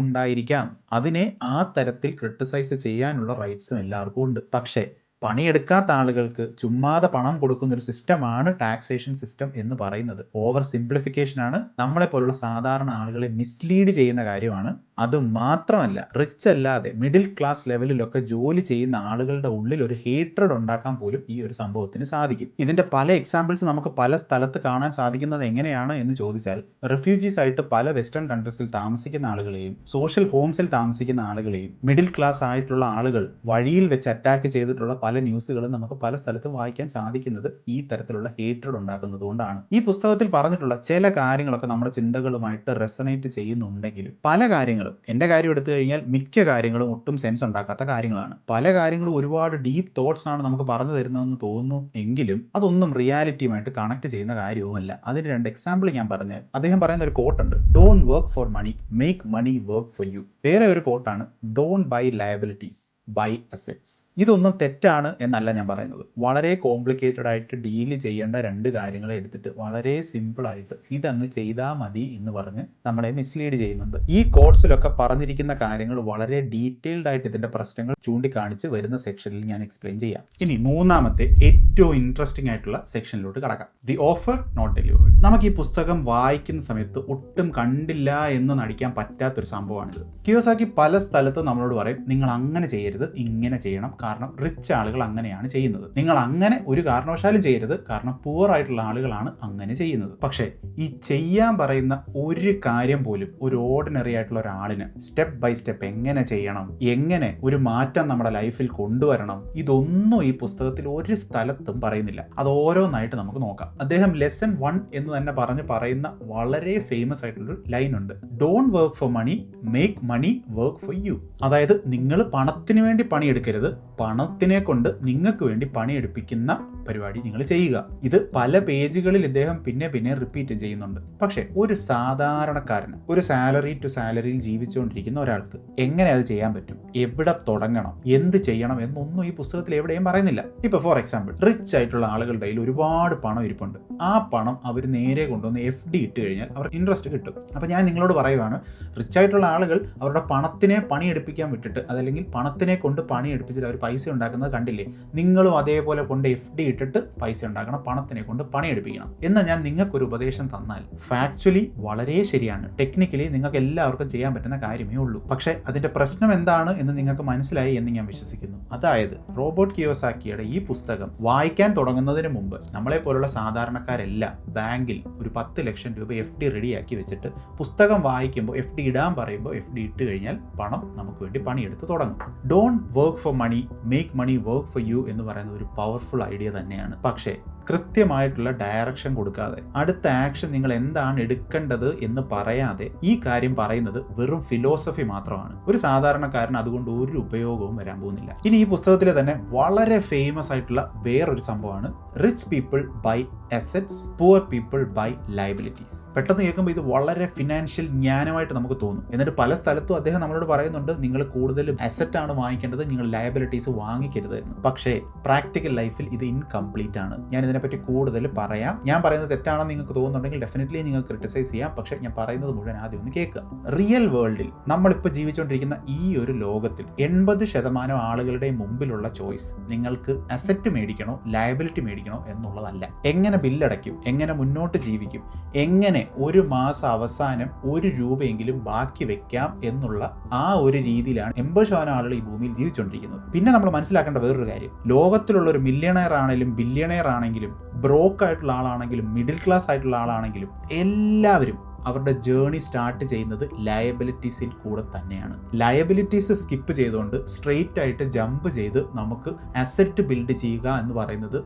ഉണ്ടായിരിക്കാം, അതിനെ ആ തരത്തിൽ ക്രിട്ടിസൈസ് ചെയ്യാനുള്ള റൈറ്റ്സും എല്ലാവർക്കും ഉണ്ട്. പക്ഷേ പണിയെടുക്കാത്ത ആളുകൾക്ക് ചുമ്മാതെ പണം കൊടുക്കുന്ന ഒരു സിസ്റ്റമാണ് ടാക്സേഷൻ സിസ്റ്റം എന്ന് പറയുന്നത്. ഓവർ സിംപ്ലിഫിക്കേഷൻ ആണ്, നമ്മളെ പോലുള്ള സാധാരണ ആളുകളെ മിസ്ലീഡ് ചെയ്യുന്ന കാര്യമാണ്. അത് മാത്രമല്ല, റിച്ച് അല്ലാതെ മിഡിൽ ക്ലാസ് ലെവലിലൊക്കെ ജോലി ചെയ്യുന്ന ആളുകളുടെ ഉള്ളിൽ ഒരു ഹേട്രഡ് ഉണ്ടാക്കാൻ പോലും ഈ ഒരു സംഭവത്തിന് സാധിക്കും. ഇതിന്റെ പല എക്സാമ്പിൾസ് നമുക്ക് പല സ്ഥലത്ത് കാണാൻ സാധിക്കുന്നത് എങ്ങനെയാണ് എന്ന് ചോദിച്ചാൽ, റെഫ്യൂജീസ് ആയിട്ട് പല വെസ്റ്റേൺ കൺട്രീസിൽ താമസിക്കുന്ന ആളുകളെയും സോഷ്യൽ ഹോംസിൽ താമസിക്കുന്ന ആളുകളെയും മിഡിൽ ക്ലാസ് ആയിട്ടുള്ള ആളുകൾ വഴിയിൽ വെച്ച് അറ്റാക്ക് ചെയ്തിട്ടുള്ള പല ന്യൂസുകളും നമുക്ക് പല സ്ഥലത്തും വായിക്കാൻ സാധിക്കുന്നത് ഈ തരത്തിലുള്ള ഹേട്രഡ് ഉണ്ടാക്കുന്നത് കൊണ്ടാണ്. ഈ പുസ്തകത്തിൽ പറഞ്ഞിട്ടുള്ള ചില കാര്യങ്ങളൊക്കെ നമ്മുടെ ചിന്തകളുമായിട്ട് റെസണേറ്റ് ചെയ്യുന്നുണ്ടെങ്കിലും പല കാര്യങ്ങളും, എൻ്റെ കാര്യം എടുത്തു കഴിഞ്ഞാൽ മിക്ക കാര്യങ്ങളും ഒട്ടും സെൻസ് ഉണ്ടാക്കാത്ത കാര്യങ്ങളാണ്. പല കാര്യങ്ങളും ഒരുപാട് ഡീപ്പ് തോട്ട്സ് ആണ് നമുക്ക് പറഞ്ഞു തരുന്നതെന്ന് തോന്നുന്നു എങ്കിലും അതൊന്നും റിയാലിറ്റിയുമായിട്ട് കണക്ട് ചെയ്യുന്ന കാര്യവുമല്ല. അതിന് 2 എക്സാമ്പിൾ ഞാൻ പറഞ്ഞു. അദ്ദേഹം പറയുന്ന ഒരു കോട്ടുണ്ട്, don't work for money, make money work for you. വേറെ ഒരു കോട്ടാണ്, don't buy liabilities, buy assets. ഇതൊന്നും തെറ്റാണ് എന്നല്ല ഞാൻ പറയുന്നത്. വളരെ കോംപ്ലിക്കേറ്റഡ് ആയിട്ട് ഡീൽ ചെയ്യേണ്ട 2 കാര്യങ്ങളെ എടുത്തിട്ട് വളരെ സിമ്പിളായിട്ട് ഇതങ്ങ് ചെയ്താൽ മതി എന്ന് പറഞ്ഞ് നമ്മളെ മിസ്ലീഡ് ചെയ്യുന്നുണ്ട്. ഈ കോഡ്സിലൊക്കെ പറഞ്ഞിരിക്കുന്ന കാര്യങ്ങൾ വളരെ ഡീറ്റെയിൽഡ് ആയിട്ട് ഇതിന്റെ പ്രശ്നങ്ങൾ ചൂണ്ടിക്കാണിച്ച് വരുന്ന സെക്ഷനിൽ ഞാൻ എക്സ്പ്ലെയിൻ ചെയ്യാം. ഇനി മൂന്നാമത്തെ ഏറ്റവും ഇൻട്രസ്റ്റിംഗ് ആയിട്ടുള്ള സെക്ഷനിലോട്ട് കടക്കാം. The offer not delivered. നമുക്ക് ഈ പുസ്തകം വായിക്കുന്ന സമയത്ത് ഒട്ടും കണ്ടില്ല എന്ന് നടിക്കാൻ പറ്റാത്തൊരു സംഭവമാണിത്. കിയോസാക്കി പല സ്ഥലത്തും നമ്മളോട് പറയും, നിങ്ങൾ അങ്ങനെ ചെയ്യരുത്, ഇങ്ങനെ ചെയ്യണം, കാരണം റിച്ച് ആളുകൾ അങ്ങനെയാണ് ചെയ്യുന്നത്. നിങ്ങൾ അങ്ങനെ ഒരു കാരണവശാലും ചെയ്യരുത്, കാരണം പുവർ ആയിട്ടുള്ള ആളുകളാണ് അങ്ങനെ ചെയ്യുന്നത്. പക്ഷേ ഈ ചെയ്യാൻ പറയുന്ന ഒരു കാര്യം പോലും ഒരു ഓർഡിനറി ആയിട്ടുള്ള ഒരാളിന് സ്റ്റെപ്പ് ബൈ സ്റ്റെപ്പ് എങ്ങനെ ചെയ്യണം, എങ്ങനെ ഒരു മാറ്റം നമ്മുടെ ലൈഫിൽ കൊണ്ടുവരണം, ഇതൊന്നും ഈ പുസ്തകത്തിൽ ഒരു സ്ഥലത്തും പറയുന്നില്ല. അത് ഓരോന്നായിട്ട് നമുക്ക് നോക്കാം. അദ്ദേഹം ലെസൺ 1 എന്ന് തന്നെ പറയുന്ന വളരെ ഫേമസ് ആയിട്ടുള്ളൊരു ലൈൻ ഉണ്ട്, don't work for money, make money work for you. അതായത് നിങ്ങൾ പണത്തിന് വേണ്ടി പണിയെടുക്കരുത്, പണത്തിനെ കൊണ്ട് നിങ്ങൾക്ക് വേണ്ടി പണിയെടുപ്പിക്കുന്ന പരിപാടി നിങ്ങൾ ചെയ്യുക. ഇത് പല പേജുകളിൽ ഇദ്ദേഹം പിന്നെ റിപ്പീറ്റ് ചെയ്യുന്നുണ്ട്. പക്ഷേ ഒരു സാധാരണക്കാരന്, ഒരു സാലറി ടു സാലറിയിൽ ജീവിച്ചുകൊണ്ടിരിക്കുന്ന ഒരാൾക്ക് എങ്ങനെ അത് ചെയ്യാൻ പറ്റും, എവിടെ തുടങ്ങണം, എന്ത് ചെയ്യണം എന്നൊന്നും ഈ പുസ്തകത്തിൽ എവിടെയും പറയുന്നില്ല. ഇപ്പൊ ഫോർ എക്സാമ്പിൾ, റിച്ച് ആയിട്ടുള്ള ആളുകളുടെ കയ്യിൽ ഒരുപാട് പണം ഇരിപ്പുണ്ട്. ആ പണം അവർ നേരെ കൊണ്ടുവന്ന് FD ഇട്ട് കഴിഞ്ഞാൽ അവർക്ക് ഇൻട്രസ്റ്റ് കിട്ടും. അപ്പൊ ഞാൻ നിങ്ങളോട് പറയുവാണ്, റിച്ച് ആയിട്ടുള്ള ആളുകൾ അവരുടെ പണത്തിനെ പണിയെടുപ്പിക്കാൻ വിട്ടിട്ട്, അതല്ലെങ്കിൽ പണത്തിനെ കൊണ്ട് പണിയെടുപ്പിച്ചിട്ട് അവർ പൈസ ഉണ്ടാക്കുന്നത് കണ്ടില്ലേ, നിങ്ങളും അതേപോലെ കൊണ്ട് FD ഇട്ടിട്ട് പൈസ ഉണ്ടാക്കണം, പണത്തിനെ കൊണ്ട് പണിയെടുപ്പിക്കണം എന്ന് ഞാൻ നിങ്ങൾക്കൊരു ഉപദേശം തന്നാൽ ഫാക്ച്വലി വളരെ ശരിയാണ്. ടെക്നിക്കലി നിങ്ങൾക്ക് എല്ലാവർക്കും ചെയ്യാൻ പറ്റുന്ന കാര്യമേ ഉള്ളൂ. പക്ഷേ അതിന്റെ പ്രശ്നം എന്താണ് എന്ന് നിങ്ങൾക്ക് മനസ്സിലായി എന്ന് ഞാൻ വിശ്വസിക്കുന്നു. അതായത് റോബർട്ട് കിയോസാക്കിയുടെ ഈ പുസ്തകം വായിക്കാൻ തുടങ്ങുന്നതിന് മുമ്പ് നമ്മളെ പോലുള്ള സാധാരണക്കാരെല്ലാം ബാങ്കിൽ ഒരു 10 ലക്ഷം രൂപ FD റെഡിയാക്കി വെച്ചിട്ട് പുസ്തകം വായിക്കുമ്പോൾ FD ഇടാൻ പറയുമ്പോൾ FD ഇട്ട് കഴിഞ്ഞാൽ പണം നമുക്ക് വേണ്ടി പണിയെടുത്ത് തുടങ്ങും. Don't work for money, make money work for you എന്ന് പറയുന്നത് ഒരു പവർഫുൾ ഐഡിയ തന്നെയാണ്. പക്ഷേ കൃത്യമായിട്ടുള്ള ഡയറക്ഷൻ കൊടുക്കാതെ, അടുത്ത ആക്ഷൻ നിങ്ങൾ എന്താണ് എടുക്കേണ്ടത് എന്ന് പറയാതെ ഈ കാര്യം പറയുന്നത് വെറും ഫിലോസഫി മാത്രമാണ്. ഒരു സാധാരണക്കാരന് അതുകൊണ്ട് ഒരു ഉപയോഗവും വരാൻ പോകുന്നില്ല. ഇനി ഈ പുസ്തകത്തിലെ തന്നെ വളരെ ഫേമസ് ആയിട്ടുള്ള വേറൊരു സംഭവമാണ്, rich people buy assets, poor people buy liabilities. പെട്ടെന്ന് കേൾക്കുമ്പോൾ ഇത് വളരെ ഫിനാൻഷ്യൽ ജ്ഞാനമായിട്ട് നമുക്ക് തോന്നും. എന്നിട്ട് പല സ്ഥലത്തും അദ്ദേഹം നമ്മളോട് പറയുന്നുണ്ട്, നിങ്ങൾ കൂടുതലും അസറ്റ് ആണ് വാങ്ങിക്കേണ്ടത്, നിങ്ങൾ ലയബിലിറ്റീസ് വാങ്ങിക്കരുത് എന്ന്. പക്ഷേ പ്രാക്ടിക്കൽ ലൈഫിൽ ഇത് ഇൻകംപ്ലീറ്റ് ആണ്. ഞാൻ ഇതിനെപ്പറ്റി കൂടുതൽ പറയാം. ഞാൻ പറയുന്നത് തെറ്റാണെന്ന് നിങ്ങൾക്ക് തോന്നുന്നുണ്ടെങ്കിൽ ഡെഫിനറ്റ്ലി നിങ്ങൾ ക്രിട്ടിസൈസ് ചെയ്യാം. പക്ഷേ ഞാൻ പറയുന്നത് മുഴുവൻ ആദ്യം ഒന്ന് കേൾക്കുക. റിയൽ വേൾഡിൽ നമ്മളിപ്പോൾ ജീവിച്ചുകൊണ്ടിരിക്കുന്ന ഈ ഒരു ലോകത്തിൽ 80% ആളുകളുടെ മുമ്പിലുള്ള ചോയ്സ് നിങ്ങൾക്ക് അസറ്റ് മേടിക്കണോ ലയബിലിറ്റി മേടിക്കണോ എന്നുള്ളതല്ല. എങ്ങനെ ബില്ലടയ്ക്കും, എങ്ങനെ മുന്നോട്ട് ജീവിക്കും, എങ്ങനെ ഒരു മാസം അവസാനം 1 രൂപയെങ്കിലും ബാക്കി വെക്കാം എന്നുള്ള ആ ഒരു രീതിയിലാണ് 80% ആളുകൾ ഈ ഭൂമിയിൽ ജീവിച്ചുകൊണ്ടിരിക്കുന്നത്. പിന്നെ നമ്മൾ മനസ്സിലാക്കേണ്ട വേറൊരു കാര്യം, ലോകത്തിലുള്ള ഒരു മില്യണയർ ആണെങ്കിലും ബില്യണയർ ആണെങ്കിലും ബ്രോക്ക് ആയിട്ടുള്ള ആളാണെങ്കിലും മിഡിൽ ക്ലാസ് ആയിട്ടുള്ള ആളാണെങ്കിലും എല്ലാവരും അവരുടെ ജേർണി സ്റ്റാർട്ട് ചെയ്യുന്നത് ലയബിലിറ്റീസിൽ കൂടെ തന്നെയാണ്. ലയബിലിറ്റീസ് സ്കിപ്പ് ചെയ്തുകൊണ്ട് സ്ട്രെയിറ്റ് ആയിട്ട് ജമ്പ് ചെയ്ത് നമുക്ക് അസറ്റ് ബിൽഡ് ചെയ്യുക എന്ന് പറയുന്നത്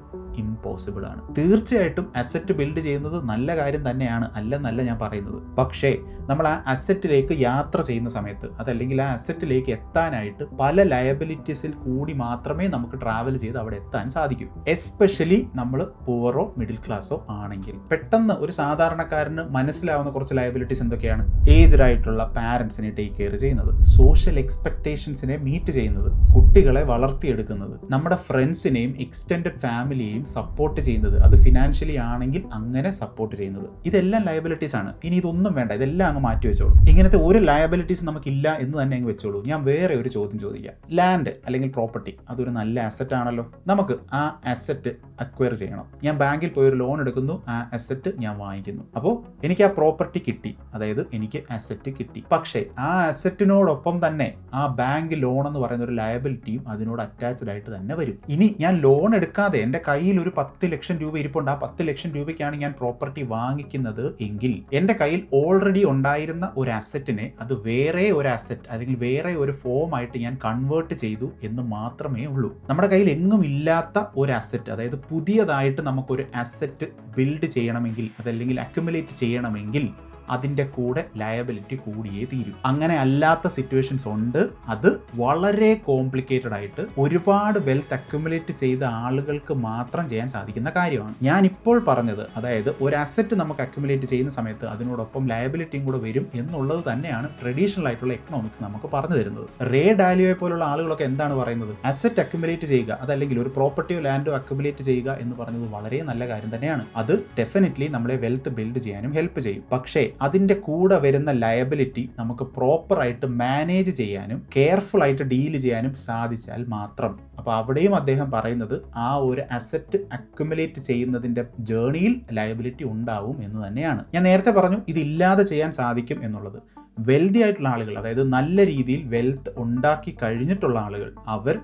ഇമ്പോസിബിൾ ആണ്. തീർച്ചയായിട്ടും അസറ്റ് ബിൽഡ് ചെയ്യുന്നത് നല്ല കാര്യം തന്നെയാണ്, അല്ലെന്നല്ല ഞാൻ പറയുന്നത്. പക്ഷേ നമ്മൾ ആ അസറ്റിലേക്ക് യാത്ര ചെയ്യുന്ന സമയത്ത്, അതല്ലെങ്കിൽ ആ അസറ്റിലേക്ക് എത്താനായിട്ട് പല ലയബിലിറ്റീസിൽ കൂടി മാത്രമേ നമുക്ക് ട്രാവൽ ചെയ്ത് അവിടെ എത്താൻ സാധിക്കൂ. എസ്പെഷ്യലി നമ്മൾ പുവറോ മിഡിൽ ക്ലാസ്സോ ആണെങ്കിൽ. പെട്ടെന്ന് ഒരു സാധാരണക്കാരന് മനസ്സിലാവുന്ന കുറച്ച് ലയബിലിറ്റീസ് എന്തൊക്കെയാണ്? ഏജ്ഡ് ആയിട്ടുള്ള പാരൻസിനെ ടേക്ക് കെയർ ചെയ്യുന്നത്, സോഷ്യൽ എക്സ്പെക്ടേഷൻസിനെ മീറ്റ് ചെയ്യുന്നത്, കുട്ടികളെ വളർത്തിയെടുക്കുന്നത്, നമ്മുടെ ഫ്രണ്ട്സിനെയും എക്സ്റ്റെൻഡഡ് ഫാമിലിയെയും സപ്പോർട്ട് ചെയ്യുന്നത്, അത് ഫിനാൻഷ്യലി ആണെങ്കിൽ അങ്ങനെ സപ്പോർട്ട് ചെയ്യുന്നത്, ഇതെല്ലാം ലയബിലിറ്റീസ് ആണ്. ഇനി ഇതൊന്നും വേണ്ട, ഇതെല്ലാം അങ്ങ് മാറ്റി വെച്ചോളൂ. ഇങ്ങനത്തെ ഒരു ലയബിലിറ്റീസ് നമുക്കില്ല എന്ന് തന്നെ അങ്ങ് വെച്ചോളൂ. ഞാൻ വേറെ ഒരു ചോദ്യം ചോദിക്കാം. ലാൻഡ് അല്ലെങ്കിൽ പ്രോപ്പർട്ടി അതൊരു നല്ല അസറ്റ് ആണല്ലോ. നമുക്ക് ആ അസറ്റ് അക്വയർ ചെയ്യണം. ഞാൻ ബാങ്കിൽ പോയി ഒരു ലോൺ എടുക്കുന്നു, ആ അസറ്റ് ഞാൻ വാങ്ങിക്കുന്നു. അപ്പോൾ എനിക്ക് ആ പ്രോപ്പർട്ടി കിട്ടി, അതായത് എനിക്ക് അസറ്റ് കിട്ടി. പക്ഷേ ആ അസറ്റിനോടൊപ്പം തന്നെ ആ ബാങ്ക് ലോൺ എന്ന് പറയുന്ന ഒരു ലയബിലിറ്റിയും അതിനോട് അറ്റാച്ച്ഡ് ആയിട്ട് തന്നെ വരും. ഇനി ഞാൻ ലോൺ എടുക്കാതെ എൻ്റെ കയ്യിൽ ഒരു 10 ലക്ഷം രൂപ ഇരിപ്പുണ്ട്, ആ 10 ലക്ഷം രൂപയ്ക്കാണ് ഞാൻ പ്രോപ്പർട്ടി വാങ്ങിക്കുന്നത് എങ്കിൽ എൻ്റെ കയ്യിൽ ഓൾറെഡി ഉണ്ടായിരുന്ന ഒരു അസറ്റിനെ അത് വേറെ ഒരു അസറ്റ് അല്ലെങ്കിൽ വേറെ ഒരു ഫോം ആയിട്ട് ഞാൻ കൺവേർട്ട് ചെയ്തു എന്ന് മാത്രമേ ഉള്ളൂ. നമ്മുടെ കയ്യിൽ എങ്ങും ഇല്ലാത്ത ഒരു അസറ്റ്, അതായത് പുതിയതായിട്ട് നമുക്കൊരു അസറ്റ് ബിൽഡ് ചെയ്യണമെങ്കിൽ അതല്ലെങ്കിൽ അക്യുമുലേറ്റ് ചെയ്യണമെങ്കിൽ അതിൻ്റെ കൂടെ ലയബിലിറ്റി കൂടിയേ തീരും. അങ്ങനെ അല്ലാത്ത സിറ്റുവേഷൻസ് ഉണ്ട്. അത് വളരെ കോംപ്ലിക്കേറ്റഡ് ആയിട്ട് ഒരുപാട് വെൽത്ത് അക്യുമുലേറ്റ് ചെയ്ത ആളുകൾക്ക് മാത്രം ചെയ്യാൻ സാധിക്കുന്ന കാര്യമാണ്. ഞാൻ ഇപ്പോൾ പറഞ്ഞത്, അതായത് ഒരു അസറ്റ് നമുക്ക് അക്യുമുലേറ്റ് ചെയ്യുന്ന സമയത്ത് അതിനോടൊപ്പം ലയബിലിറ്റിയും കൂടെ വരും എന്നുള്ളത് തന്നെയാണ് ട്രഡീഷണൽ ആയിട്ടുള്ള എക്കണോമിക്സ് നമുക്ക് പറഞ്ഞു തരുന്നത്. റേ ഡാലിയോയെ പോലുള്ള ആളുകളൊക്കെ എന്താണ് പറയുന്നത്? അസറ്റ് അക്യുമുലേറ്റ് ചെയ്യുക, അതല്ലെങ്കിൽ ഒരു പ്രോപ്പർട്ടിയോ ലാൻഡോ അക്യുമുലേറ്റ് ചെയ്യുക എന്ന് പറയുന്നത് വളരെ നല്ല കാര്യം തന്നെയാണ്. അത് ഡെഫിനറ്റ്ലി നമ്മളെ വെൽത്ത് ബിൽഡ് ചെയ്യാനും ഹെൽപ്പ് ചെയ്യും. പക്ഷേ അതിൻ്റെ കൂടെ വരുന്ന ലയബിലിറ്റി നമുക്ക് പ്രോപ്പറായിട്ട് മാനേജ് ചെയ്യാനും കെയർഫുൾ ആയിട്ട് ഡീൽ ചെയ്യാനും സാധിച്ചാൽ മാത്രം. അപ്പോൾ അവിടെയും അദ്ദേഹം പറയുന്നത് ആ ഒരു അസറ്റ് അക്യുമുലേറ്റ് ചെയ്യുന്നതിൻ്റെ ജേണിയിൽ ലയബിലിറ്റി ഉണ്ടാവും എന്ന് തന്നെയാണ്. ഞാൻ നേരത്തെ പറഞ്ഞു ഇതില്ലാതെ ചെയ്യാൻ സാധിക്കും എന്നുള്ളത്. വെൽതി ആയിട്ടുള്ള ആളുകൾ, അതായത് നല്ല രീതിയിൽ വെൽത്ത് ഉണ്ടാക്കി കഴിഞ്ഞിട്ടുള്ള ആളുകൾ, അവർ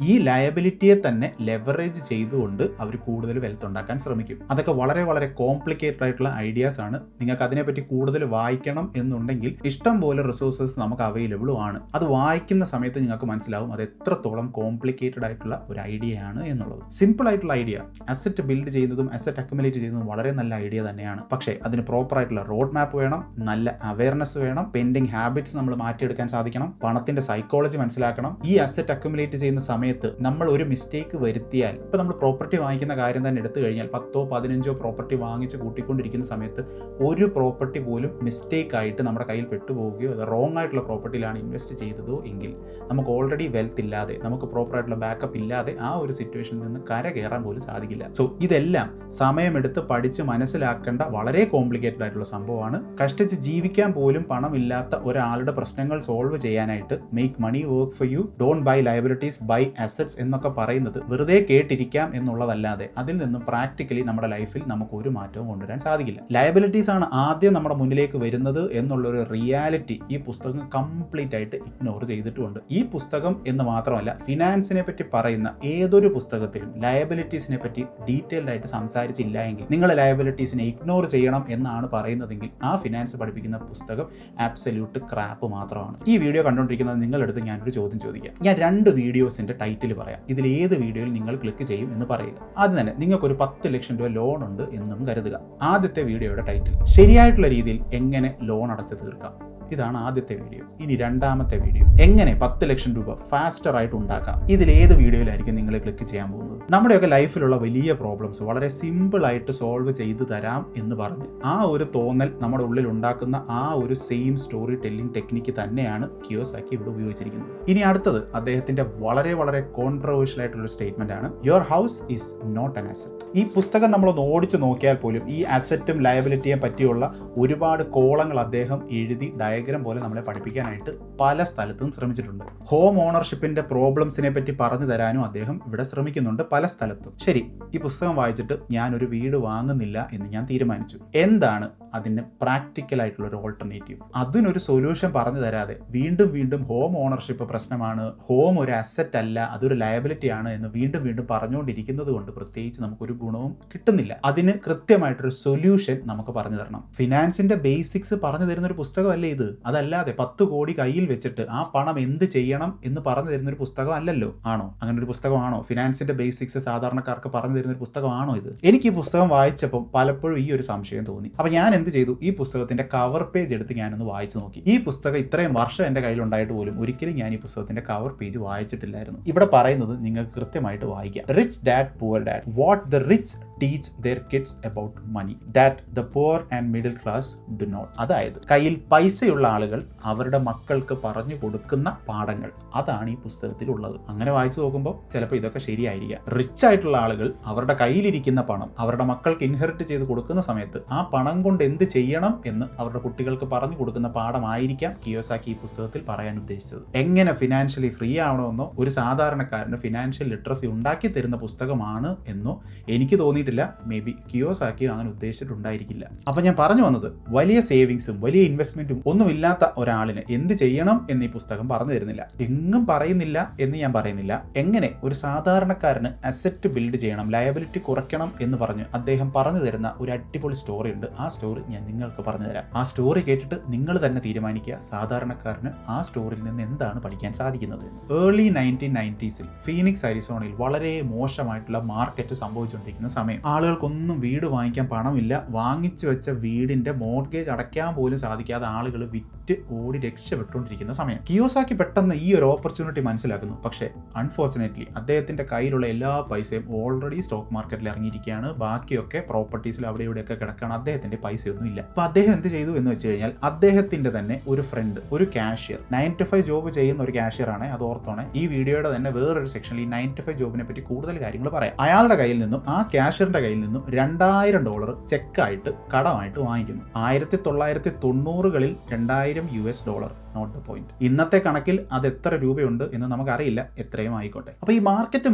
ഈ ലയബിലിറ്റിയെ തന്നെ ലെവറേജ് ചെയ്തുകൊണ്ട് അവർ കൂടുതൽ വെൽത്ത് ഉണ്ടാക്കാൻ ശ്രമിക്കും. അതൊക്കെ വളരെ വളരെ കോംപ്ലിക്കേറ്റഡ് ആയിട്ടുള്ള ഐഡിയാസ് ആണ്. നിങ്ങൾക്ക് അതിനെപ്പറ്റി കൂടുതൽ വായിക്കണം എന്നുണ്ടെങ്കിൽ ഇഷ്ടം പോലെ റിസോഴ്സസ് നമുക്ക് അവൈലബിളും ആണ്. അത് വായിക്കുന്ന സമയത്ത് നിങ്ങൾക്ക് മനസ്സിലാവും അത് എത്രത്തോളം കോംപ്ലിക്കേറ്റഡ് ആയിട്ടുള്ള ഒരു ഐഡിയ ആണ് എന്നുള്ളത്. സിമ്പിൾ ആയിട്ടുള്ള ഐഡിയ, അസറ്റ് ബിൽഡ് ചെയ്യുന്നതും അസറ്റ് അക്യുമുലേറ്റ് ചെയ്യുന്നതും വളരെ നല്ല ഐഡിയ തന്നെയാണ്. പക്ഷേ അതിന് പ്രോപ്പർ ആയിട്ടുള്ള റോഡ് മാപ്പ് വേണം, നല്ല അവയർനെസ് വേണം, പെൻഡിങ് ഹാബിറ്റ്സ് നമ്മൾ മാറ്റിയെടുക്കാൻ സാധിക്കണം, പണത്തിന്റെ സൈക്കോളജി മനസ്സിലാക്കണം. ഈ അസറ്റ് അക്യുമുലേറ്റ് ചെയ്യുന്ന സമയത്ത് നമ്മൾ ഒരു മിസ്റ്റേക്ക് വരുത്തിയാൽ, ഇപ്പൊ നമ്മൾ പ്രോപ്പർട്ടി വാങ്ങിക്കുന്ന കാര്യം തന്നെ എടുത്തു കഴിഞ്ഞാൽ 10ഓ 15ഓ പ്രോപ്പർട്ടി വാങ്ങിച്ച് കൂട്ടിക്കൊണ്ടിരിക്കുന്ന സമയത്ത് ഒരു പ്രോപ്പർട്ടി പോലും മിസ്റ്റേക്ക് ആയിട്ട് നമ്മുടെ കയ്യിൽ പെട്ടുപോവുകയോ അത് റോങ് ആയിട്ടുള്ള പ്രോപ്പർട്ടിയിലാണ് ഇൻവെസ്റ്റ് ചെയ്തതോ എങ്കിൽ നമുക്ക് ഓൾറെഡി വെൽത്ത് ഇല്ലാതെ, നമുക്ക് പ്രോപ്പർ ആയിട്ടുള്ള ബാക്കപ്പ് ഇല്ലാതെ ആ ഒരു സിറ്റുവേഷനിൽ നിന്ന് കര കയറാൻ പോലും സാധിക്കില്ല. സോ ഇതെല്ലാം സമയമെടുത്ത് പഠിച്ച് മനസ്സിലാക്കേണ്ട വളരെ കോംപ്ലിക്കേറ്റഡ് ആയിട്ടുള്ള സംഭവമാണ്. കഷ്ടിച്ച് ജീവിക്കാൻ പോലും പണമില്ലാത്ത ഒരാളുടെ പ്രശ്നങ്ങൾ സോൾവ് ചെയ്യാനായിട്ട് make money work for you, don't buy liabilities, buy assets എന്നൊക്കെ പറയുന്നത് വെറുതെ കേട്ടിരിക്കാം എന്നുള്ളതല്ലാതെ അതിൽ നിന്നും പ്രാക്ടിക്കലി നമ്മുടെ ലൈഫിൽ നമുക്ക് ഒരു മാറ്റവും കൊണ്ടുവരാൻ സാധിക്കില്ല. ലയബിലിറ്റീസ് ആണ് ആദ്യം നമ്മുടെ മുന്നിലേക്ക് വരുന്നത് എന്നുള്ളൊരു റിയാലിറ്റി ഈ പുസ്തകം കംപ്ലീറ്റ് ആയിട്ട് ഇഗ്നോർ ചെയ്തിട്ടുമുണ്ട്. ഈ പുസ്തകം എന്ന് മാത്രമല്ല, ഫിനാൻസിനെ പറ്റി പറയുന്ന ഏതൊരു പുസ്തകത്തിലും ലയബിലിറ്റീസിനെ പറ്റി ഡീറ്റെയിൽഡ് ആയിട്ട് സംസാരിച്ചില്ല എങ്കിൽ, നിങ്ങൾ ലയബിലിറ്റീസിനെ ഇഗ്നോർ ചെയ്യണം എന്നാണ് പറയുന്നതെങ്കിൽ ആ ഫിനാൻസ് പഠിപ്പിക്കുന്ന പുസ്തകം ആബ്സല്യൂട്ട് ക്രാപ്പ് മാത്രമാണ്. ഈ വീഡിയോ കണ്ടുകൊണ്ടിരിക്കുന്നത് നിങ്ങളെടുത്ത് ഞാനൊരു ചോദ്യം ചോദിക്കാം. ഞാൻ 2 വീഡിയോസിന്റെ ടൈറ്റിൽ പറയാം. ഇതിൽ ഏത് വീഡിയോയിൽ നിങ്ങൾ ക്ലിക്ക് ചെയ്യും എന്ന് പറയുക. ആദ്യം തന്നെ നിങ്ങൾക്കൊരു 10 ലക്ഷം രൂപ ലോൺ ഉണ്ട് എന്നും കരുതുക. ആദ്യത്തെ വീഡിയോയുടെ ടൈറ്റിൽ ശരിയായിട്ടുള്ള രീതിയിൽ എങ്ങനെ ലോൺ അടച്ചു തീർക്കാം, ഇതാണ് ആദ്യത്തെ വീഡിയോ. ഇനി രണ്ടാമത്തെ വീഡിയോ, എങ്ങനെ 10 ലക്ഷം രൂപ ഫാസ്റ്റർ ആയിട്ട് ഉണ്ടാക്കാം. ഇതിൽ ഏത് വീഡിയോയിലായിരിക്കും നിങ്ങൾ ക്ലിക്ക് ചെയ്യാൻ പോകുന്നത്? നമ്മുടെയൊക്കെ ലൈഫിലുള്ള വലിയ പ്രോബ്ലംസ് വളരെ സിമ്പിൾ ആയിട്ട് സോൾവ് ചെയ്തു തരാം എന്ന് പറഞ്ഞ് ആ ഒരു തോന്നൽ നമ്മുടെ ഉള്ളിൽ ഉണ്ടാക്കുന്ന ആ ഒരു സെയിം സ്റ്റോറി ടെല്ലിംഗ് ടെക്നിക്ക് തന്നെയാണ് കിയോസാക്കി ഇവിടെ ഉപയോഗിച്ചിരിക്കുന്നത്. ഇനി അടുത്തത് അദ്ദേഹത്തിന്റെ വളരെ വളരെ കോൺട്രവേഴ്ഷ്യൽ ആയിട്ടുള്ള സ്റ്റേറ്റ്മെന്റ് ആണ്, your house is not an asset. ഈ പുസ്തകം നമ്മളൊന്ന് ഓടിച്ചു നോക്കിയാൽ പോലും ഈ അസറ്റും ലയബിലിറ്റിയെ പറ്റിയുള്ള ഒരുപാട് കോളങ്ങൾ അദ്ദേഹം എഴുതി ഡയഗ്രാം പോലെ നമ്മളെ പഠിപ്പിക്കാനായിട്ട് പല സ്ഥലത്തും ശ്രമിച്ചിട്ടുണ്ട്. ഹോം ഓണർഷിപ്പിന്റെ പ്രോബ്ലംസിനെ പറ്റി പറഞ്ഞു തരാനും അദ്ദേഹം ഇവിടെ ശ്രമിക്കുന്നുണ്ട് പല സ്ഥലത്തും. ശരി, ഈ പുസ്തകം വായിച്ചിട്ട് ഞാനൊരു വീട് വാങ്ങുന്നില്ല എന്ന് ഞാൻ തീരുമാനിച്ചു. എന്താണ് അതിന് പ്രാക്ടിക്കൽ ആയിട്ടുള്ള ഒരു ഓൾട്ടർനേറ്റീവ്? അതിനൊരു സൊല്യൂഷൻ പറഞ്ഞു തരാതെ വീണ്ടും വീണ്ടും ഹോം ഓണർഷിപ്പ് പ്രശ്നമാണ്, ഹോം ഒരു അസറ്റ് അല്ല, അതൊരു ലയബിലിറ്റി ആണ് എന്ന് വീണ്ടും വീണ്ടും പറഞ്ഞുകൊണ്ടിരിക്കുന്നത് കൊണ്ട് പ്രത്യേകിച്ച് നമുക്കൊരു ഗുണവും കിട്ടുന്നില്ല. അതിന് കൃത്യമായിട്ടൊരു സൊല്യൂഷൻ നമുക്ക് പറഞ്ഞു തരണം. ഫിനാൻസിന്റെ ബേസിക്സ് പറഞ്ഞു തരുന്ന ഒരു പുസ്തകമല്ലേ ഇത്? അതല്ലാതെ 10 കോടി കയ്യിൽ വെച്ചിട്ട് ആ പണം എന്ത് ചെയ്യണം എന്ന് പറഞ്ഞു തരുന്ന ഒരു പുസ്തകം അല്ലല്ലോ. ആണോ? അങ്ങനെ ഒരു പുസ്തകമാണോ? ഫിനാൻസിന്റെ ബേസിക്സ് സാധാരണക്കാർക്ക് പറഞ്ഞു തരുന്ന ഒരു പുസ്തകമാണോ ഇത്? എനിക്ക് ഈ പുസ്തകം വായിച്ചപ്പോൾ പലപ്പോഴും ഈ ഒരു സംശയം തോന്നി. അപ്പൊ ഞാൻ എന്ത് ചെയ്തു, ഈ പുസ്തകത്തിന്റെ കവർ പേജ് എടുത്ത് ഞാനൊന്ന് വായിച്ചു നോക്കി. ഈ പുസ്തകം ഇത്രയും വർഷം എൻ്റെ കയ്യിലുണ്ടായിട്ട് പോലും ഒരിക്കലും ഞാൻ ഈ പുസ്തകത്തിന്റെ കവർ പേജ് വായിച്ചിട്ടില്ലായിരുന്നു. ഇവിടെ പറയുന്നത് നിങ്ങൾക്ക് കൃത്യമായിട്ട് വായിക്കാം. Rich dad poor dad, what the rich teach their kids about money that the poor and middle class do not. അതായത് കയ്യിൽ പൈസയുള്ള ആളുകൾ അവരുടെ മക്കൾക്ക് പറഞ്ഞു കൊടുക്കുന്ന പാഠങ്ങൾ, അതാണ് ഈ പുസ്തകത്തിലുള്ളത്. അങ്ങനെ വായിച്ചു നോക്കുമ്പോൾ ചിലപ്പോൾ ഇതൊക്കെ ശരിയായിരിക്കാം. റിച്ച് ആയിട്ടുള്ള ആളുകൾ അവരുടെ കയ്യിലിരിക്കുന്ന പണം അവരുടെ മക്കൾക്ക് ഇൻഹെറിറ്റ് ചെയ്ത് കൊടുക്കുന്ന സമയത്ത് ആ പണം കൊണ്ട് എന്ത് ചെയ്യണം എന്ന് അവരുടെ കുട്ടികൾക്ക് പറഞ്ഞു കൊടുക്കുന്ന പാഠമായിരിക്കാം കിയോസാക്കി ഈ പുസ്തകത്തിൽ പറയാൻ ഉദ്ദേശിച്ചത്. എങ്ങനെ ഫിനാൻഷ്യലി ഫ്രീ ആവണമെന്നോ ഒരു സാധാരണക്കാരന് ഫിനാൻഷ്യൽ ലിറ്ററസി ഉണ്ടാക്കി തരുന്ന പുസ്തകമാണ് എന്നോ എനിക്ക് തോന്നിയിട്ടില്ല. മേ ബി കിയോസാക്കി അങ്ങനെ ഉദ്ദേശിച്ചിട്ടുണ്ടായിരിക്കില്ല. അപ്പൊ ഞാൻ പറഞ്ഞു വന്നത്, വലിയ സേവിങ്സും വലിയ ഇൻവെസ്റ്റ്മെന്റും ഒന്നുമില്ലാത്ത ഒരാളിന് എന്ത് ചെയ്യണം എന്ന് ഈ പുസ്തകം പറഞ്ഞു തരുന്നില്ല. എങ്ങും പറയുന്നില്ല എന്ന് ഞാൻ പറയുന്നില്ല. എങ്ങനെ ഒരു സാധാരണക്കാരന് അസറ്റ് ബിൽഡ് ചെയ്യണം, ലയബിലിറ്റി കുറയ്ക്കണം എന്ന് പറഞ്ഞ് അദ്ദേഹം പറഞ്ഞു തരുന്ന ഒരു അടിപൊളി സ്റ്റോറി ഉണ്ട്. ആ സ്റ്റോറി ഞാൻ നിങ്ങൾക്ക് പറഞ്ഞു തരാം. ആ സ്റ്റോറി കേട്ടിട്ട് നിങ്ങൾ തന്നെ തീരുമാനിക്കുക സാധാരണക്കാരന് ആ സ്റ്റോറിയിൽ നിന്ന് എന്താണ് പഠിക്കാൻ സാധിക്കുന്നത്. ഏർലി 1990s ഫീനിക്സ് അരിസോണയിൽ വളരെ മോശമായിട്ടുള്ള മാർക്കറ്റ് സംഭവിച്ചുകൊണ്ടിരിക്കുന്ന സമയം. ആളുകൾക്കൊന്നും വീട് വാങ്ങിക്കാൻ പണമില്ല. വാങ്ങിച്ചു വെച്ച വീടിന്റെ മോർഗേജ് അടയ്ക്കാൻ പോലും സാധിക്കാതെ ആളുകൾ വിറ്റ് ഓടി രക്ഷപ്പെട്ടുകൊണ്ടിരിക്കുന്ന സമയം. കിയോസാക്കി പെട്ടെന്ന് ഈ ഒരു ഓപ്പർച്യൂണിറ്റി മനസ്സിലാക്കുന്നു. പക്ഷേ അൺഫോർച്ചുനേറ്റ്ലി അദ്ദേഹത്തിന്റെ കയ്യിലുള്ള എല്ലാ പൈസയും ഓൾറെഡി സ്റ്റോക്ക് മാർക്കറ്റിൽ ഇറങ്ങിയിരിക്കുകയാണ്. ബാക്കിയൊക്കെ പ്രോപ്പർട്ടീസിൽ അവിടെ ഇവിടെയൊക്കെ കിടക്കുകയാണ്. അദ്ദേഹത്തിന്റെ പൈസയൊന്നും ഇല്ല. അപ്പൊ അദ്ദേഹം എന്ത് ചെയ്തു എന്ന് വെച്ച് കഴിഞ്ഞാൽ, അദ്ദേഹത്തിന്റെ തന്നെ ഒരു ഫ്രണ്ട്, ഒരു കാഷ്യർ, 9 to 5 ജോബ് ചെയ്യുന്ന ഒരു കാഷ്യർ ആണ്. അത് ഓർത്തോണേ. ഈ വീഡിയോയുടെ തന്നെ വേറൊരു സെക്ഷനിൽ ഈ 9 to 5 ജോബിനെ പറ്റി കൂടുതൽ കാര്യങ്ങൾ പറയാം. അയാളുടെ കയ്യിൽ നിന്നും, ആ കാഷ്യറിന്റെ കയ്യിൽ നിന്നും $2000 ചെക്കായിട്ട് കടമായിട്ട് വാങ്ങിക്കുന്നു. 1990കളിൽ $2000, നോട്ട് ദ പോയിന്റ്. ഇന്നത്തെ കണക്കിൽ അത് എത്ര രൂപയുണ്ട് എന്ന് നമുക്കറിയില്ല. എത്രയും ആയിക്കോട്ടെ. അപ്പൊ ഈ മാർക്കറ്റ്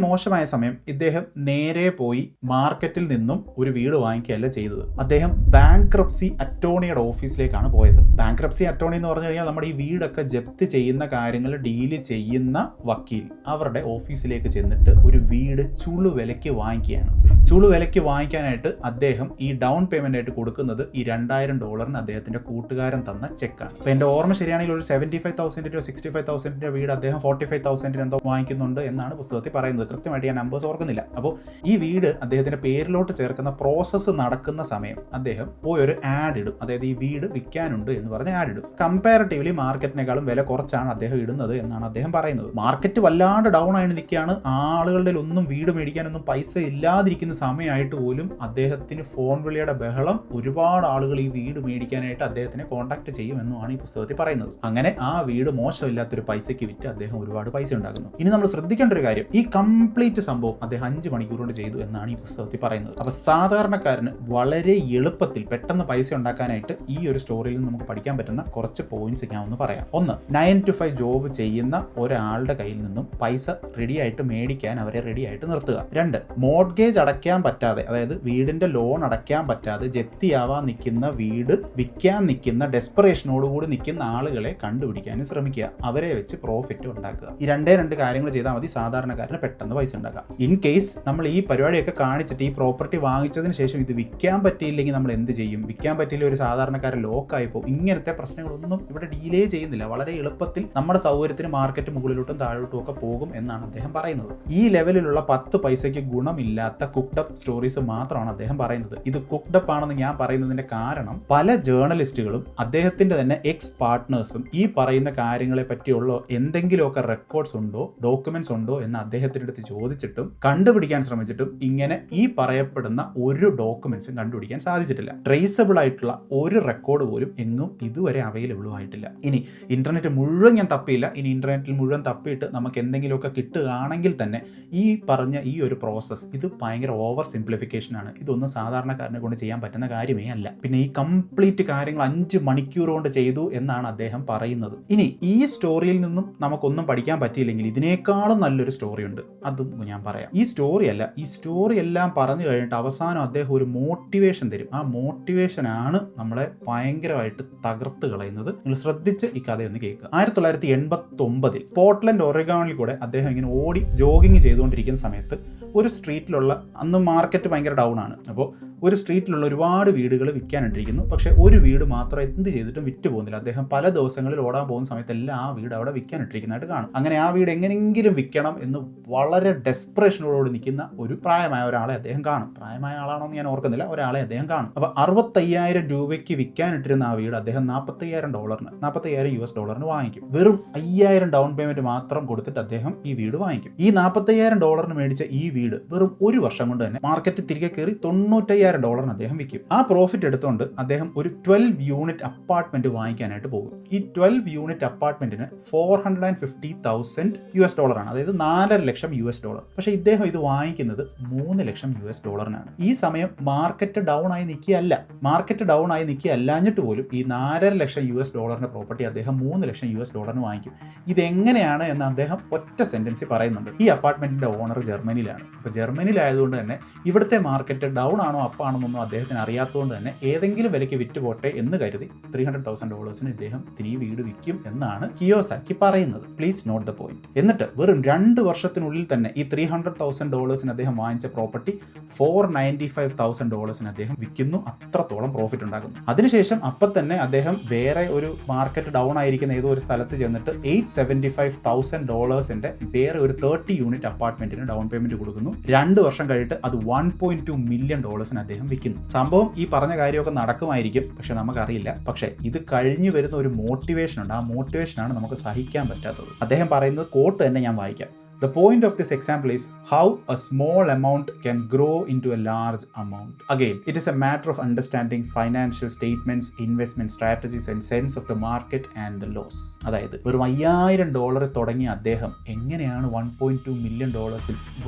മോശമായ സമയം ഇദ്ദേഹം നേരെ പോയി മാർക്കറ്റിൽ നിന്നും ഒരു വീട് വാങ്ങിക്കുകയല്ല ചെയ്തത്. അദ്ദേഹം ബാങ്ക്രപ്സി അറ്റോർണിയുടെ ഓഫീസിലേക്കാണ് പോയത്. ബാങ്ക്രപ്സി അറ്റോർണി എന്ന് പറഞ്ഞു കഴിഞ്ഞാൽ നമ്മുടെ ഈ വീടൊക്കെ ജപ്തി ചെയ്യുന്ന കാര്യങ്ങൾ ഡീല് ചെയ്യുന്ന വക്കീൽ, അവരുടെ ഓഫീസിലേക്ക് ചെന്നിട്ട് ഒരു വീട് ചുളുവിലയ്ക്ക് വാങ്ങിക്കുകയാണ്. ചുളുവിലയ്ക്ക് വാങ്ങിക്കാനായിട്ട് അദ്ദേഹം ഈ ഡൗൺ പേയ്മെന്റ് ആയിട്ട് കൊടുക്കുന്നത് ഈ $2000 അദ്ദേഹത്തിന്റെ കൂട്ടുകാരൻ തന്ന ചെക്കാണ്. അപ്പൊ എന്റെ ഓർമ്മ ശരിയാണെങ്കിൽ ഒരു 75,000 65,000 വീട് അദ്ദേഹം 45,000 എന്തോ വാങ്ങിക്കുന്നുണ്ട് എന്നാണ് പുസ്തകത്തിൽ പറയുന്നത്. കൃത്യമായിട്ട് ഞാൻ നമ്പേഴ്സ് ഓർക്കുന്നില്ല. അപ്പോൾ ഈ വീട് അദ്ദേഹത്തിന്റെ പേരിലോട്ട് ചേർക്കുന്ന പ്രോസസ്സ് നടക്കുന്ന സമയം അദ്ദേഹം പോയി ഒരു ആഡ് ഇടും. അതായത് ഈ വീട് വിൽക്കാനുണ്ട് എന്ന് പറഞ്ഞ് ആഡ് ഇടും. കമ്പാരിറ്റീവ്ലി മാർക്കറ്റിനേക്കാളും വില കുറച്ചാണ് അദ്ദേഹം ഇടുന്നത് എന്നാണ് അദ്ദേഹം പറയുന്നത്. മാർക്കറ്റ് വല്ലാണ്ട് ഡൗൺ ആയി നിൽക്കുകയാണ്. ആളുകളുടെ ഒന്നും വീട് മേടിക്കാനൊന്നും പൈസ ഇല്ലാതിരിക്കുന്ന സമയമായിട്ട് പോലും അദ്ദേഹത്തിന് ഫോൺ വിളിയുടെ ബഹളം. ഒരുപാട് ആളുകൾ ഈ വീട് മേടിക്കാനായിട്ട് അദ്ദേഹത്തിനെ കോൺടാക്ട് ചെയ്യുമെന്നുമാണ് ഈ പുസ്തകത്തിൽ പറയുന്നത്. അങ്ങനെ ആ വീട് മോശമില്ലാത്തൊരു പൈസയ്ക്ക് വിറ്റ് അദ്ദേഹം ഒരുപാട് പൈസ ഉണ്ടാക്കുന്നു. ഇനി നമ്മൾ ശ്രദ്ധിക്കേണ്ട ഒരു കാര്യം, ഈ കംപ്ലീറ്റ് സംഭവം അദ്ദേഹം 5 മണിക്കൂർ കൊണ്ട് ചെയ്തു എന്നാണ് ഈ പുസ്തകത്തിൽ പറയുന്നത്. അപ്പൊ സാധാരണക്കാരന് വളരെ എളുപ്പത്തിൽ പെട്ടെന്ന് പൈസ ഉണ്ടാക്കാനായിട്ട് ഈ ഒരു സ്റ്റോറിയിൽ നിന്ന് നമുക്ക് പഠിക്കാൻ പറ്റുന്ന കുറച്ച് പോയിന്റ്സ് ഞാൻ ഒന്ന് പറയാം. 1, 9 to 5 ജോബ് ചെയ്യുന്ന ഒരാളുടെ കയ്യിൽ നിന്നും പൈസ റെഡി ആയിട്ട് മേടിക്കാൻ അവരെ റെഡി ആയിട്ട് നിർത്തുക. 2, മോർഗേജ് അടയ്ക്കാൻ പറ്റാതെ, അതായത് വീടിന്റെ ലോൺ അടയ്ക്കാൻ പറ്റാതെ ജപ്തിയാവാൻ നിൽക്കുന്ന വീട് വിൽക്കാൻ നിൽക്കുന്ന ഡെസ്പറേഷനോടുകൂടി നിൽക്കുന്ന ആളുകളെ കണ്ടുപിടിക്കാനും ശ്രമിക്കുക. അവരെ വെച്ച് പ്രോഫിറ്റ് ഉണ്ടാക്കുക. ഈ 2 കാര്യങ്ങൾ ചെയ്താൽ മതി സാധാരണക്കാരന് പെട്ടെന്ന് പൈസ ഉണ്ടാക്കാം. ഇൻ കേസ് നമ്മൾ ഈ പരിപാടിയൊക്കെ കാണിച്ചിട്ട് ഈ പ്രോപ്പർട്ടി വാങ്ങിച്ചതിന് ശേഷം ഇത് വിൽക്കാൻ പറ്റിയില്ലെങ്കിൽ നമ്മൾ എന്ത് ചെയ്യും? വിൽക്കാൻ പറ്റിയില്ല ഒരു സാധാരണക്കാരൻ ലോക്കായി പോകും. ഇങ്ങനത്തെ പ്രശ്നങ്ങളൊന്നും ഇവിടെ ഡീലേ ചെയ്യുന്നില്ല. വളരെ എളുപ്പത്തിൽ നമ്മുടെ സൗകര്യത്തിന് മാർക്കറ്റ് മുകളിലോട്ടും താഴോട്ടും ഒക്കെ പോകും എന്നാണ് അദ്ദേഹം പറയുന്നത്. ഈ ലെവലിലുള്ള 10 പൈസയ്ക്ക് ഗുണമില്ലാത്ത കുക്ഡപ്പ് സ്റ്റോറീസ് മാത്രമാണ് അദ്ദേഹം പറയുന്നത്. ഇത് കുക്ഡപ്പ് ആണെന്ന് ഞാൻ പറയുന്നതിന്റെ കാരണം, പല ജേർണലിസ്റ്റുകളും അദ്ദേഹത്തിന്റെ തന്നെ എക്സ് പാർട്ട്നേഴ്സും ഈ പറയുന്ന കാര്യങ്ങളെ പറ്റിയുള്ള എന്തെങ്കിലുമൊക്കെ റെക്കോർഡ്സ് ഉണ്ടോ, ഡോക്യുമെന്റ്സ് ഉണ്ടോ എന്ന് അദ്ദേഹത്തിന്റെ അടുത്ത് ചോദിച്ചിട്ടും കണ്ടുപിടിക്കാൻ ശ്രമിച്ചിട്ടും ഇങ്ങനെ ഈ പറയപ്പെടുന്ന ഒരു ഡോക്യുമെന്റ്സും കണ്ടുപിടിക്കാൻ സാധിച്ചിട്ടില്ല. ട്രേസബിൾ ആയിട്ടുള്ള ഒരു റെക്കോർഡ് പോലും എങ്ങും ഇതുവരെ അവൈലബിളും ആയിട്ടില്ല. ഇനി ഇന്റർനെറ്റ് മുഴുവൻ ഞാൻ തപ്പിയില്ല. ഇനി ഇന്റർനെറ്റിൽ മുഴുവൻ തപ്പിയിട്ട് നമുക്ക് എന്തെങ്കിലുമൊക്കെ കിട്ടുകയാണെങ്കിൽ തന്നെ ഈ പറഞ്ഞ ഈ ഒരു പ്രോസസ്സ് ഇത് ഭയങ്കര ഓവർ സിംപ്ലിഫിക്കേഷൻ ആണ്. ഇതൊന്നും സാധാരണക്കാരനെ കൊണ്ട് ചെയ്യാൻ പറ്റുന്ന കാര്യമേ അല്ല. പിന്നെ ഈ കംപ്ലീറ്റ് കാര്യങ്ങൾ 5 മണിക്കൂർ കൊണ്ട് ചെയ്തു എന്നാണ് അദ്ദേഹം പറയുന്നത്. ഇനി ഈ സ്റ്റോറിയിൽ നിന്നും നമുക്കൊന്നും പഠിക്കാൻ പറ്റിയില്ലെങ്കിൽ ഇതിനേക്കാളും നല്ലൊരു സ്റ്റോറി ഉണ്ട്. അതും ഞാൻ പറയാം. ഈ സ്റ്റോറി എല്ലാം പറഞ്ഞു കഴിഞ്ഞിട്ട് അവസാനം അദ്ദേഹം ഒരു മോട്ടിവേഷൻ തരും. ആ മോട്ടിവേഷൻ ആണ് നമ്മളെ ഭയങ്കരമായിട്ട് തകർത്ത് കളയുന്നത്. നിങ്ങൾ ശ്രദ്ധിച്ച് ഈ കഥയൊന്ന് കേൾക്കുക. 1989 പോർട്ട്ലൻഡ് ഒറിഗോണിൽ കൂടെ അദ്ദേഹം ഇങ്ങനെ ഓടി ജോഗിങ് ചെയ്തുകൊണ്ടിരിക്കുന്ന സമയത്ത് ഒരു സ്ട്രീറ്റിലുള്ള, അന്ന് മാർക്കറ്റ് ഭയങ്കര ഡൗൺ ആണ്, അപ്പോൾ ഒരു സ്ട്രീറ്റിലുള്ള ഒരുപാട് വീടുകൾ വിൽക്കാനിട്ടിരിക്കുന്നു. പക്ഷേ ഒരു വീട് മാത്രം എന്ത് ചെയ്തിട്ടും വിറ്റ് പോകുന്നില്ല. അദ്ദേഹം പല ദിവസങ്ങളിൽ ഓടാൻ പോകുന്ന സമയത്തെല്ലാം ആ വീട് അവിടെ വിൽക്കാനിട്ടിരിക്കുന്നതായിട്ട് കാണും. അങ്ങനെ ആ വീട് എങ്ങനെയെങ്കിലും വിൽക്കണം എന്ന് വളരെ ഡെസ്പറേഷനോട് നിൽക്കുന്ന ഒരു പ്രായമായ ഒരാളെ അദ്ദേഹം കാണും. പ്രായമായ ആളാണോന്ന് ഞാൻ ഓർക്കുന്നില്ല, ഒരാളെ അദ്ദേഹം കാണും. അപ്പോൾ 65,000 രൂപയ്ക്ക് വിൽക്കാനിട്ടിരുന്ന ആ വീട് അദ്ദേഹം $45,000 വാങ്ങിക്കും. വെറും 5,000 ഡൗൺ പേയ്മെന്റ് മാത്രം കൊടുത്തിട്ട് അദ്ദേഹം ഈ വീട് വാങ്ങിക്കും. ഈ $45,000 മേടിച്ച ഈ വീട് വെറും ഒരു വർഷം കൊണ്ട് തന്നെ മാർക്കറ്റ് തിരികെ കയറി $90,000 അദ്ദേഹം വിൽക്കും. ആ പ്രോഫിറ്റ് എടുത്തുകൊണ്ട് അദ്ദേഹം ഒരു 12 യൂണിറ്റ് അപ്പാർട്ട്മെന്റ് വാങ്ങിക്കാനായിട്ട് പോകും. ഈ 12 യൂണിറ്റ് അപ്പാർട്ട്മെന്റിന് $450,000 ആണ്, അതായത് $4,00,000. പക്ഷേ ഇദ്ദേഹം ഇത് വാങ്ങിക്കുന്നത് $3,00,000. ഈ സമയം മാർക്കറ്റ് ഡൗൺ ആയി നിൽക്കുകയല്ല. മാർക്കറ്റ് ഡൗൺ ആയി നിൽക്കുകയല്ലാഞ്ഞിട്ട് പോലും ഈ $4,00,000 പ്രോപ്പർട്ടി അദ്ദേഹം $3,00,000 വാങ്ങിക്കും. ഇതെങ്ങനെയാണ് എന്ന് അദ്ദേഹം ഒറ്റ സെന്റൻസിൽ പറയുന്നുണ്ട്. ഈ അപ്പാർട്ട്മെന്റിന്റെ ഓണർ ജർമ്മനിയിലാണ്. അപ്പോൾ ജർമ്മനിയിലായതുകൊണ്ട് തന്നെ ഇവിടുത്തെ മാർക്കറ്റ് ഡൗൺ ആണോ അപ്പ് ആണെന്നൊന്നും അദ്ദേഹത്തിന് അറിയാത്തതുകൊണ്ട് തന്നെ ഏതെങ്കിലും വിലയ്ക്ക് വിറ്റുപോട്ടെ എന്ന് കരുതി $300,000 ഇദ്ദേഹം ഈ വീട് വിൽക്കും എന്നാണ് കിയോസാക്കി പറയുന്നത്. Please note the point. എന്നിട്ട് വെറും 2 വർഷത്തിനുള്ളിൽ തന്നെ ഈ $300,000 അദ്ദേഹം വാങ്ങിച്ച പ്രോപ്പർട്ടി $495,000 അദ്ദേഹം വിൽക്കുന്നു. അത്രത്തോളം പ്രോഫിറ്റ് ഉണ്ടാകുന്നു. അതിനുശേഷം അപ്പം തന്നെ അദ്ദേഹം വേറെ ഒരു മാർക്കറ്റ് ഡൗൺ ആയിരിക്കുന്ന ഏതോ ഒരു സ്ഥലത്ത് ചെന്നിട്ട് $875,000 വേറെ ഒരു 30 യൂണിറ്റ് അപ്പാർട്ട്മെന്റിന് ഡൗൺ പേയ്മെന്റ് കൊടുക്കുന്നു. 2 വർഷം കഴിഞ്ഞിട്ട് അത് $1.2 മില്യൺ അദ്ദേഹം വിൽക്കുന്നു. സംഭവം ഈ പറഞ്ഞ കാര്യമൊക്കെ നടക്കുമായിരിക്കും, പക്ഷെ നമുക്കറിയില്ല. പക്ഷേ ഇത് കഴിഞ്ഞു വരുന്ന ഒരു മോട്ടിവേഷൻ ഉണ്ട്. ആ മോട്ടിവേഷനാണ് നമുക്ക് സഹിക്കാൻ പറ്റാത്തത്. അദ്ദേഹം പറയുന്നത് കോട്ട് തന്നെ ഞാൻ വായിക്കാം. The point of this example is how a small amount can grow into a large amount. Again, it is a matter of understanding financial statements, investment strategies and sense of the market and the laws. അതായത് വെറും $5,000 തുടങ്ങിയ അദ്ദേഹം എങ്ങനെയാണ് $1.2 million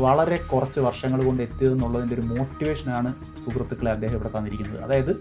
വളരെ കുറച്ച് വർഷങ്ങൾ കൊണ്ട് എത്തിയതെന്നുള്ളതിൻ്റെ ഒരു മോട്ടിവേഷനാണ് സുഹൃത്തുക്കളെ അദ്ദേഹം ഇവിടെ തന്നിരിക്കുന്നത്. അതായത്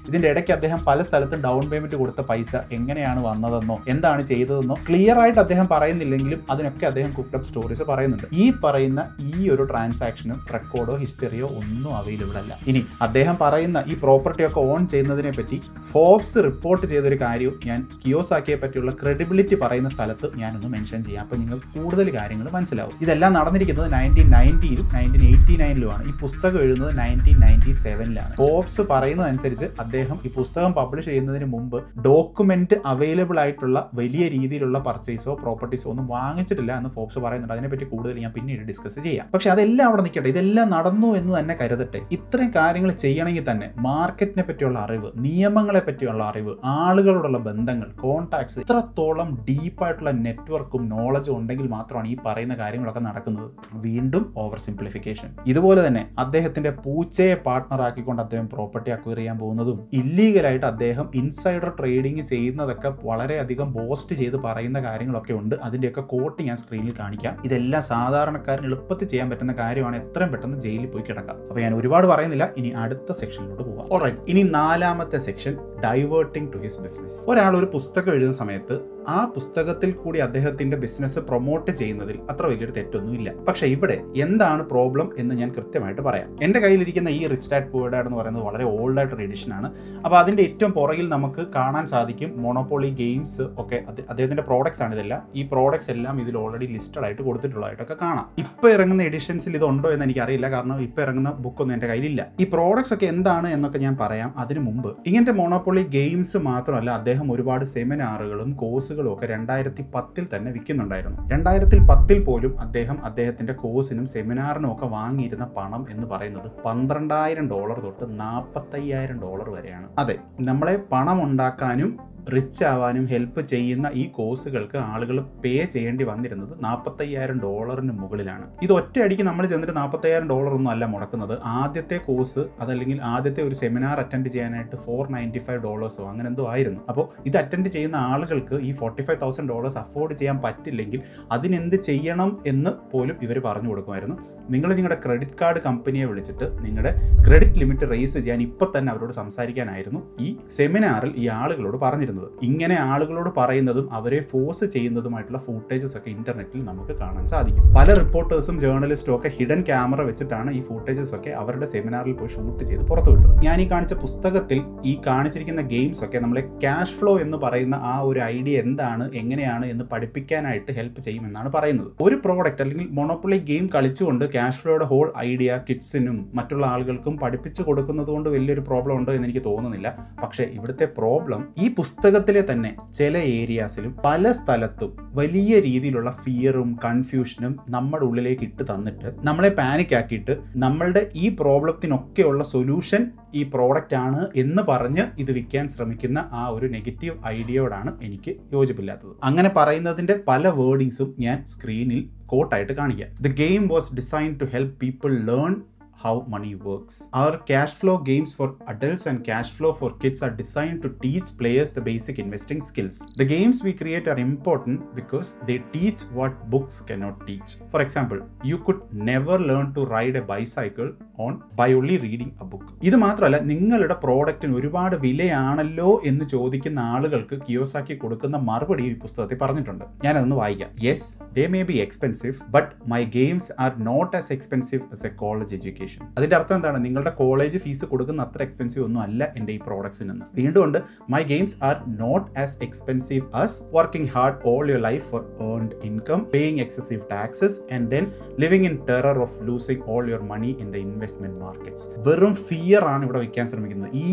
ഇതിൻ്റെ ഇടയ്ക്ക് അദ്ദേഹം പല സ്ഥലത്തും ഡൗൺ പേയ്മെന്റ് കൊടുത്ത പൈസ എങ്ങനെയാണ് വന്നതെന്നോ എന്താണ് ചെയ്തതെന്നോ ക്ലിയർ ആയിട്ട് അദ്ദേഹം പറയുന്നില്ലെങ്കിലും അതിനൊക്കെ അദ്ദേഹം കുക്ക്ഡ് സ്റ്റോറീസ് പറയുന്നുണ്ട്. ഈ പറയുന്ന ഈ ഒരു ട്രാൻസാക്ഷനും റെക്കോർഡോ ഹിസ്റ്ററിയോ ഒന്നും അവൈലബിൾ അല്ല. ഇനി അദ്ദേഹം പറയുന്ന ഈ പ്രോപ്പർട്ടിയൊക്കെ ഓൺ ചെയ്യുന്നതിനെ പറ്റി ഫോബ്സ് റിപ്പോർട്ട് ചെയ്തൊരു കാര്യവും ഞാൻ കിയോസാക്കിയെ പറ്റിയുള്ള ക്രെഡിബിലിറ്റി പറയുന്ന സ്ഥലത്ത് ഞാനൊന്ന് മെൻഷൻ ചെയ്യാം. അപ്പോൾ നിങ്ങൾക്ക് കൂടുതൽ കാര്യങ്ങൾ മനസ്സിലാവും. ഇതെല്ലാം നടന്നിരിക്കുന്നത് 1990-ലും 1989-ലുമാണ്. ഈ പുസ്തകം എഴുതുന്നത് 1997-ലാണ്. ഫോബ്സ് പറയുന്നതനുസരിച്ച് അദ്ദേഹം ഈ പുസ്തകം പബ്ലിഷ് ചെയ്യുന്നതിന് മുമ്പ് ഡോക്യുമെന്റ് അവൈലബിൾ ആയിട്ടുള്ള വലിയ രീതിയിലുള്ള പർച്ചേസോ പ്രോപ്പർട്ടീസോ ഒന്നും വാങ്ങിച്ചിട്ടില്ല എന്ന് ഫോബ്സ് പറയുന്നുണ്ട്. അതിനെപ്പറ്റി കൂടുതൽ ഞാൻ പിന്നീട് ഡിസ്കസ് ചെയ്യാം. പക്ഷെ അതെല്ലാം അവിടെ നിൽക്കട്ടെ, ഇതെല്ലാം നടന്നു എന്ന് തന്നെ കരുതട്ടെ. ഇത്രയും കാര്യങ്ങൾ ചെയ്യണമെങ്കിൽ തന്നെ മാർക്കറ്റിനെ പറ്റിയുള്ള അറിവ്, നിയമങ്ങളെ പറ്റിയുള്ള അറിവ്, ആളുകളോടുള്ള ബന്ധങ്ങൾ, കോൺടാക്ട്സ്, ഇത്രത്തോളം ഡീപ്പായിട്ടുള്ള നെറ്റ്വർക്കും നോളജും ഉണ്ടെങ്കിൽ മാത്രമാണ് ഈ പറയുന്ന കാര്യങ്ങളൊക്കെ നടക്കുന്നത്. വീണ്ടും ഓവർ സിംപ്ലിഫിക്കേഷൻ. ഇതുപോലെ തന്നെ അദ്ദേഹത്തിന്റെ പൂച്ചയെ പാർട്ട്ണർ ആക്കിക്കൊണ്ട് അദ്ദേഹം പ്രോപ്പർട്ടി അക്വയർ ചെയ്യാൻ പോകുന്നതും ഇല്ലീഗലായിട്ട് അദ്ദേഹം ഇൻസൈഡർ ട്രേഡിംഗ് ചെയ്യുന്നതൊക്കെ വളരെയധികം ബോസ്റ്റ് ചെയ്ത് പറയുന്ന കാര്യങ്ങളൊക്കെ ഉണ്ട്. അതിന്റെയൊക്കെ കോട്ട് ഞാൻ സ്ക്രീനിൽ കാണിക്കാം. ഇതെല്ലാം സാധാരണക്കാരന് എളുപ്പത്തിൽ ചെയ്യാൻ പറ്റുന്ന കാര്യമാണ്. എത്രയും പെട്ടെന്ന് ജയിലിൽ പോയി കിടക്കാം. അപ്പോൾ ഞാൻ ഒരുപാട് പറയുന്നില്ല, ഇനി അടുത്ത സെക്ഷനിലോട്ട് പോകാം. ഓൾറൈറ്റ്, ഇനി 4ാമത്തെ section, diverting to his business. ഒരാൾ ഒരു പുസ്തകം എഴുതുന്ന സമയത്ത് ആ പുസ്തകത്തിൽ കൂടി അദ്ദേഹത്തിന്റെ ബിസിനസ് പ്രൊമോട്ട് ചെയ്യുന്നതിൽ അത്ര വലിയൊരു തെറ്റൊന്നുമില്ല. പക്ഷെ ഇവിടെ എന്താണ് പ്രോബ്ലം എന്ന് ഞാൻ കൃത്യമായിട്ട് പറയാം. എൻ്റെ കയ്യിലിരിക്കുന്ന ഈ റിച്ച് ഡാഡ് പുവർ ഡാഡ് എന്ന് പറയുന്നത് വളരെ ഓൾഡ് ആയിട്ടൊരു എഡിഷൻ ആണ്. അപ്പോൾ അതിന്റെ ഏറ്റവും പുറകിൽ നമുക്ക് കാണാൻ സാധിക്കും മോണോപോളി ഗെയിംസ് ഒക്കെ അദ്ദേഹത്തിന്റെ പ്രോഡക്ട്സ് ആണ് ഇതെല്ലാം. ഈ പ്രോഡക്ട്സ് എല്ലാം ഇതിൽ ഓൾറെഡി ലിസ്റ്റഡ് ആയിട്ട് കൊടുത്തിട്ടുള്ളതായിട്ടൊക്കെ കാണാം. ഇപ്പോൾ ഇറങ്ങുന്ന എഡിഷൻസിൽ ഇതുണ്ടോ എന്ന് എനിക്കറിയില്ല, കാരണം ഇപ്പോൾ ഇറങ്ങുന്ന ബുക്കൊന്നും എൻ്റെ കയ്യിലില്ല. ഈ പ്രോഡക്ട്സ് ഒക്കെ എന്താണ് എന്നൊക്കെ ഞാൻ പറയാം. അതിനു മുമ്പ് ഇങ്ങനത്തെ മോണോപോളി ഗെയിംസ് മാത്രമല്ല, അദ്ദേഹം ഒരുപാട് സെമിനാറുകളും കോഴ്സുകളും ഒക്കെ 2010 തന്നെ വിൽക്കുന്നുണ്ടായിരുന്നു. 2010 പോലും അദ്ദേഹത്തിന്റെ കോഴ്സിനും സെമിനാറിനും ഒക്കെ വാങ്ങിയിരുന്ന പണം എന്ന് പറയുന്നത് $12,000 തൊട്ട് $45,000 വരെയാണ്. അതെ, നമ്മളെ പണം ഉണ്ടാക്കാനും റിച്ച് ആവാനും ഹെൽപ്പ് ചെയ്യുന്ന ഈ കോഴ്സുകൾക്ക് ആളുകൾ പേ ചെയ്യേണ്ടി വന്നിരുന്നത് $45,000 മുകളിലാണ്. ഇത് ഒറ്റയടിക്ക് നമ്മൾ ചെന്നിട്ട് $45,000 ഒന്നും അല്ല മുടക്കുന്നത്. ആദ്യത്തെ കോഴ്സ് അതല്ലെങ്കിൽ ആദ്യത്തെ ഒരു സെമിനാർ അറ്റൻഡ് ചെയ്യാനായിട്ട് $495 അങ്ങനെ എന്തോ ആയിരുന്നു. അപ്പോൾ ഇത് അറ്റൻഡ് ചെയ്യുന്ന ആളുകൾക്ക് ഈ $45,000 അഫോർഡ് ചെയ്യാൻ പറ്റില്ലെങ്കിൽ അതിനെന്ത് ചെയ്യണം എന്ന് പോലും ഇവർ പറഞ്ഞു കൊടുക്കുമായിരുന്നു. നിങ്ങൾ നിങ്ങളുടെ ക്രെഡിറ്റ് കാർഡ് കമ്പനിയെ വിളിച്ചിട്ട് നിങ്ങളുടെ ക്രെഡിറ്റ് ലിമിറ്റ് റേസ് ചെയ്യാൻ ഇപ്പം തന്നെ അവരോട് സംസാരിക്കാനായിരുന്നു ഈ സെമിനാറിൽ ഈ ആളുകളോട് പറഞ്ഞിരുന്നത്. നടക്കുന്നത്. ഇങ്ങനെ ആളുകളോട് പറയുന്നതും അവരെ ഫോഴ്സ് ചെയ്യുന്നതുമായിട്ടുള്ള ഫൂട്ടേജസ് ഒക്കെ ഇന്റർനെറ്റിൽ നമുക്ക് കാണാൻ സാധിക്കും. പല റിപ്പോർട്ടേഴ്സും ജേർണലിസ്റ്റും ഒക്കെ ഹിഡൻ ക്യാമറ വെച്ചിട്ടാണ് ഈ ഫൂട്ടേജസ് ഒക്കെ അവരുടെ സെമിനാറിൽ പോയി ഷൂട്ട് ചെയ്ത് പുറത്തു വിട്ടത്. ഞാൻ ഈ കാണിച്ച പുസ്തകത്തിൽ ഈ കാണിച്ചിരിക്കുന്ന ഗെയിംസ് ഒക്കെ നമ്മളെ ക്യാഷ് ഫ്ലോ എന്ന് പറയുന്ന ആ ഒരു ഐഡിയ എന്താണ്, എങ്ങനെയാണ് എന്ന് പഠിപ്പിക്കാനായിട്ട് ഹെൽപ്പ് ചെയ്യുമെന്നാണ് പറയുന്നത്. ഒരു പ്രോഡക്റ്റ് അല്ലെങ്കിൽ മൊണോപ്പൊളി ഗെയിം കളിച്ചുകൊണ്ട് ക്യാഷ് ഫ്ലോയുടെ ഹോൾ ഐഡിയ കിഡ്സിനും മറ്റുള്ള ആളുകൾക്കും പഠിപ്പിച്ചു കൊടുക്കുന്നത് കൊണ്ട് വലിയൊരു പ്രോബ്ലം ഉണ്ട് എന്ന് എനിക്ക് തോന്നുന്നില്ല. പക്ഷേ ഇവിടുത്തെ പ്രോബ്ലം ഈ പുസ്തകത്തിലെ തന്നെ ചില ഏരിയാസിലും പല സ്ഥലത്തും വലിയ രീതിയിലുള്ള ഫിയറും കൺഫ്യൂഷനും നമ്മുടെ ഉള്ളിലേക്ക് ഇട്ട് തന്നിട്ട് നമ്മളെ പാനിക് ആക്കിയിട്ട് നമ്മളുടെ ഈ പ്രോബ്ലത്തിനൊക്കെയുള്ള സൊല്യൂഷൻ ഈ പ്രോഡക്റ്റ് ആണ് എന്ന് പറഞ്ഞ് ഇത് വിൽക്കാൻ ശ്രമിക്കുന്ന ആ ഒരു നെഗറ്റീവ് ഐഡിയയോടാണ് എനിക്ക് യോജിപ്പില്ലാത്തത്. അങ്ങനെ പറയുന്നതിന്റെ പല വേർഡിങ്സും ഞാൻ സ്ക്രീനിൽ കോട്ടായിട്ട് കാണിക്കാം. The game was designed to help people learn how money works. Our cash flow games for adults and cash flow for kids are designed to teach players the basic investing skills. The games we create are important because they teach what books cannot teach. For example, you could never learn to ride a bicycle by only reading a book. ഇത് മാത്രമല്ല, നിങ്ങളുടെ പ്രോഡക്റ്റിന് ഒരുപാട് വിലയാണല്ലോ എന്ന് ചോദിക്കുന്ന ആളുകൾക്ക് Kiyosaki കൊടുക്കുന്ന മറുപടി ഈ പുസ്തകത്തിൽ പറഞ്ഞിട്ടുണ്ട്. ഞാനതൊന്ന് വായിക്കാം. Yes, they may be expensive, but my games are not as expensive as a college education. അതിന്റെ അർത്ഥം എന്താണ്? നിങ്ങളുടെ കോളേജ് ഫീസ് കൊടുക്കുന്ന അത്ര എക്സ്പെൻസീവ് ഒന്നും അല്ല എൻ്റെ ഈ പ്രോഡക്ട്സിന് എന്ന്. വീണ്ടും my games are not as expensive as working hard all your life for earned income, paying excessive taxes and then living in terror of losing all your money in the investment markets. വെറും fear ആണ് ഇവിടെ വയ്ക്കാൻ ശ്രമിക്കുന്നത്. ഈ